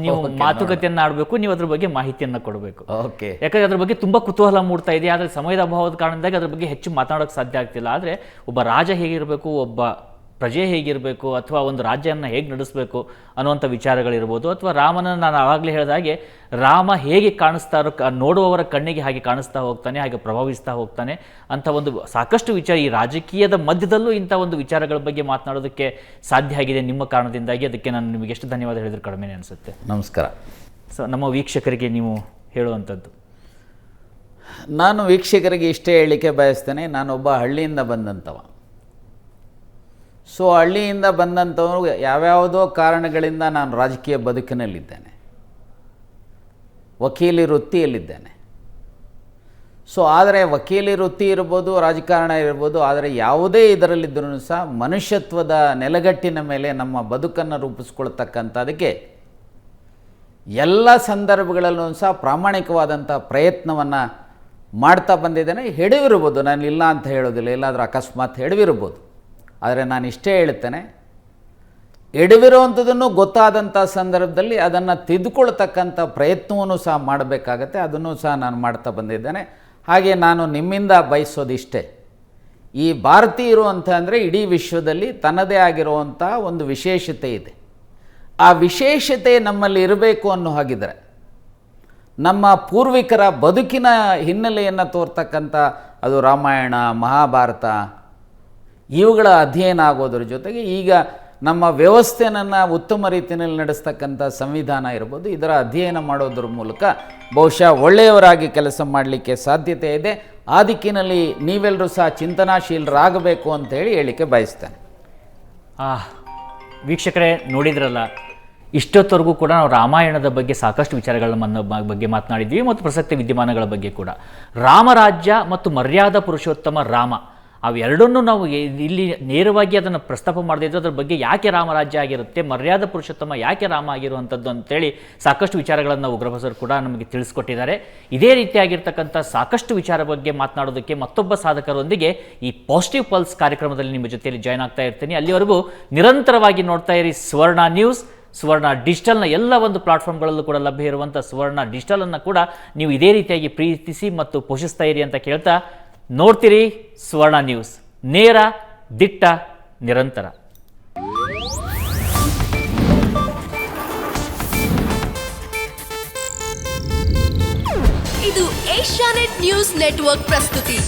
ನೀವು ಮಾತುಕತೆಯನ್ನು ಆಡಬೇಕು, ನೀವು ಅದ್ರ ಬಗ್ಗೆ ಮಾಹಿತಿಯನ್ನು ಕೊಡಬೇಕು. ಓಕೆ. ಯಾಕಂದರೆ ಅದ್ರ ಬಗ್ಗೆ ತುಂಬ ಕುತೂಹಲ ಮೂಡ್ತಾ ಇದೆ. ಆದರೆ ಸಮಯದ ಅಭಾವದ ಕಾರಣದಿಂದ ಅದ್ರ ಬಗ್ಗೆ ಹೆಚ್ಚು ಮಾತನಾಡೋಕ್ಕೆ ಸಾಧ್ಯ ಆಗ್ತಿಲ್ಲ. ಆದರೆ ಒಬ್ಬ ರಾಜ ಹೇಗಿರಬೇಕು, ಒಬ್ಬ ಪ್ರಜೆ ಹೇಗಿರಬೇಕು, ಅಥವಾ ಒಂದು ರಾಜ್ಯವನ್ನು ಹೇಗೆ ನಡೆಸಬೇಕು ಅನ್ನುವಂಥ ವಿಚಾರಗಳಿರ್ಬೋದು, ಅಥವಾ ರಾಮನ ನಾನು ಆವಾಗಲೇ ಹೇಳಿದಾಗೆ ರಾಮ ಹೇಗೆ ಕಾಣಿಸ್ತಾರೋ, ನೋಡುವವರ ಕಣ್ಣಿಗೆ ಹಾಗೆ ಕಾಣಿಸ್ತಾ ಹೋಗ್ತಾನೆ, ಹಾಗೆ ಪ್ರಭಾವಿಸ್ತಾ ಹೋಗ್ತಾನೆ ಅಂತ ಒಂದು ಸಾಕಷ್ಟು ವಿಚಾರ ಈ ರಾಜಕೀಯದ ಮಧ್ಯದಲ್ಲೂ ಇಂಥ ಒಂದು ವಿಚಾರಗಳ ಬಗ್ಗೆ ಮಾತನಾಡೋದಕ್ಕೆ ಸಾಧ್ಯ ಆಗಿದೆ ನಿಮ್ಮ ಕಾರಣದಿಂದಾಗಿ. ಅದಕ್ಕೆ ನಾನು ನಿಮಗೆ ಎಷ್ಟು ಧನ್ಯವಾದ ಹೇಳಿದ್ರೆ ಕಡಿಮೆ ಅನಿಸುತ್ತೆ. ನಮಸ್ಕಾರ. ಸೊ ನಮ್ಮ ವೀಕ್ಷಕರಿಗೆ ನೀವು ಹೇಳುವಂಥದ್ದು? ನಾನು ವೀಕ್ಷಕರಿಗೆ ಇಷ್ಟೇ ಹೇಳಲಿಕ್ಕೆ ಬಯಸ್ತೇನೆ, ನಾನೊಬ್ಬ ಹಳ್ಳಿಯಿಂದ ಬಂದಂಥವ. ಸೊ ಹಳ್ಳಿಯಿಂದ ಬಂದಂಥವರು ಯಾವ್ಯಾವುದೋ ಕಾರಣಗಳಿಂದ ನಾನು ರಾಜಕೀಯ ಬದುಕಿನಲ್ಲಿದ್ದೇನೆ, ವಕೀಲಿ ವೃತ್ತಿಯಲ್ಲಿದ್ದೇನೆ. ಸೊ ಆದರೆ ವಕೀಲಿ ವೃತ್ತಿ ಇರ್ಬೋದು, ರಾಜಕಾರಣ ಇರ್ಬೋದು, ಆದರೆ ಯಾವುದೇ ಇದರಲ್ಲಿದ್ದರೂ ಸಹ ಮನುಷ್ಯತ್ವದ ನೆಲಗಟ್ಟಿನ ಮೇಲೆ ನಮ್ಮ ಬದುಕನ್ನು ರೂಪಿಸ್ಕೊಳ್ತಕ್ಕಂಥದಕ್ಕೆ ಎಲ್ಲ ಸಂದರ್ಭಗಳಲ್ಲೂ ಸಹ ಪ್ರಾಮಾಣಿಕವಾದಂಥ ಪ್ರಯತ್ನವನ್ನು ಮಾಡ್ತಾ ಬಂದಿದ್ದೇನೆ. ಎಡವಿರ್ಬೋದು, ನಾನು ಇಲ್ಲ ಅಂತ ಹೇಳೋದಿಲ್ಲ, ಎಲ್ಲಾದರೂ ಅಕಸ್ಮಾತ್ ಎಡವಿರ್ಬೋದು. ಆದರೆ ನಾನು ಇಷ್ಟೇ ಹೇಳುತ್ತೇನೆ, ಎಡವಿರುವಂಥದ್ದನ್ನು ಗೊತ್ತಾದಂಥ ಸಂದರ್ಭದಲ್ಲಿ ಅದನ್ನು ತಿದ್ದುಕೊಳ್ತಕ್ಕಂಥ ಪ್ರಯತ್ನವನ್ನು ಸಹ ಮಾಡಬೇಕಾಗತ್ತೆ. ಅದನ್ನು ಸಹ ನಾನು ಮಾಡ್ತಾ ಬಂದಿದ್ದೇನೆ. ಹಾಗೆ ನಾನು ನಿಮ್ಮಿಂದ ಬಯಸೋದಿಷ್ಟೇ, ಈ ಭಾರತೀಯರು ಅಂತ ಅಂದರೆ ಇಡೀ ವಿಶ್ವದಲ್ಲಿ ತನ್ನದೇ ಆಗಿರುವಂಥ ಒಂದು ವಿಶೇಷತೆ ಇದೆ. ಆ ವಿಶೇಷತೆ ನಮ್ಮಲ್ಲಿ ಇರಬೇಕು ಅನ್ನೋ ಹಾಗಿದ್ರೆ ನಮ್ಮ ಪೂರ್ವಿಕರ ಬದುಕಿನ ಹಿನ್ನೆಲೆಯನ್ನು ತೋರ್ತಕ್ಕಂಥ ಅದು ರಾಮಾಯಣ, ಮಹಾಭಾರತ ಇವುಗಳ ಅಧ್ಯಯನ ಆಗೋದ್ರ ಜೊತೆಗೆ ಈಗ ನಮ್ಮ ವ್ಯವಸ್ಥೆಯನ್ನು ಉತ್ತಮ ರೀತಿಯಲ್ಲಿ ನಡೆಸ್ತಕ್ಕಂಥ ಸಂವಿಧಾನ ಇರ್ಬೋದು, ಇದರ ಅಧ್ಯಯನ ಮಾಡೋದ್ರ ಮೂಲಕ ಬಹುಶಃ ಒಳ್ಳೆಯವರಾಗಿ ಕೆಲಸ ಮಾಡಲಿಕ್ಕೆ ಸಾಧ್ಯತೆ ಇದೆ. ಆ ದಿಕ್ಕಿನಲ್ಲಿ ನೀವೆಲ್ಲರೂ ಸಹ ಚಿಂತನಾಶೀಲರಾಗಬೇಕು ಅಂತೇಳಿ ಹೇಳಿಕೆ ಬಯಸ್ತೇನೆ. ವೀಕ್ಷಕರೇ, ನೋಡಿದ್ರಲ್ಲ, ಇಷ್ಟೊತ್ತವರೆಗೂ ಕೂಡ ನಾವು ರಾಮಾಯಣದ ಬಗ್ಗೆ ಸಾಕಷ್ಟು ವಿಚಾರಗಳ ಬಗ್ಗೆ ಮಾತನಾಡಿದ್ವಿ ಮತ್ತು ಪ್ರಸಕ್ತ ವಿದ್ಯಮಾನಗಳ ಬಗ್ಗೆ ಕೂಡ. ರಾಮರಾಜ್ಯ ಮತ್ತು ಮರ್ಯಾದಾ ಪುರುಷೋತ್ತಮ ರಾಮ ಅವೆರಡನ್ನೂ ನಾವು ಇಲ್ಲಿ ನೇರವಾಗಿ ಅದನ್ನು ಪ್ರಸ್ತಾಪ ಮಾಡದಿದ್ದು ಅದರ ಬಗ್ಗೆ ಯಾಕೆ ರಾಮರಾಜ್ಯ ಆಗಿರುತ್ತೆ, ಮರ್ಯಾದಾ ಪುರುಷೋತ್ತಮ ಯಾಕೆ ರಾಮ ಆಗಿರುವಂಥದ್ದು ಅಂತೇಳಿ ಸಾಕಷ್ಟು ವಿಚಾರಗಳನ್ನು ಉಗ್ರಪ್ಪ ಸರ್ ಕೂಡ ನಮಗೆ ತಿಳಿಸ್ಕೊಟ್ಟಿದ್ದಾರೆ. ಇದೇ ರೀತಿಯಾಗಿರ್ತಕ್ಕಂಥ ಸಾಕಷ್ಟು ವಿಚಾರ ಬಗ್ಗೆ ಮಾತನಾಡೋದಕ್ಕೆ ಮತ್ತೊಬ್ಬ ಸಾಧಕರೊಂದಿಗೆ ಈ ಪಾಸಿಟಿವ್ ಪಲ್ಸ್ ಕಾರ್ಯಕ್ರಮದಲ್ಲಿ ನಿಮ್ಮ ಜೊತೆಯಲ್ಲಿ ಜಾಯ್ನ್ ಆಗ್ತಾ ಇರ್ತೀನಿ. ಅಲ್ಲಿವರೆಗೂ ನಿರಂತರವಾಗಿ ನೋಡ್ತಾ ಇರಿ ಸುವರ್ಣ ನ್ಯೂಸ್. ಸುವರ್ಣ ಡಿಜಿಟಲ್ನ ಎಲ್ಲ ಒಂದು ಪ್ಲಾಟ್ಫಾರ್ಮ್ಗಳಲ್ಲೂ ಕೂಡ ಲಭ್ಯ ಇರುವಂಥ ಸುವರ್ಣ ಡಿಜಿಟಲನ್ನು ಕೂಡ ನೀವು ಇದೇ ರೀತಿಯಾಗಿ ಪ್ರೀತಿಸಿ ಮತ್ತು ಪೋಷಿಸ್ತಾ ಇರಿ ಅಂತ ಕೇಳ್ತಾ, ನೋಡ್ತೀರಿ ಸುವರ್ಣ ನ್ಯೂಸ್, ನೇರ, ದಿಟ್ಟ, ನಿರಂತರ. ಇದು ಏಷ್ಯಾನೆಟ್ ನ್ಯೂಸ್ ನೆಟ್ವರ್ಕ್ ಪ್ರಸ್ತುತಿ.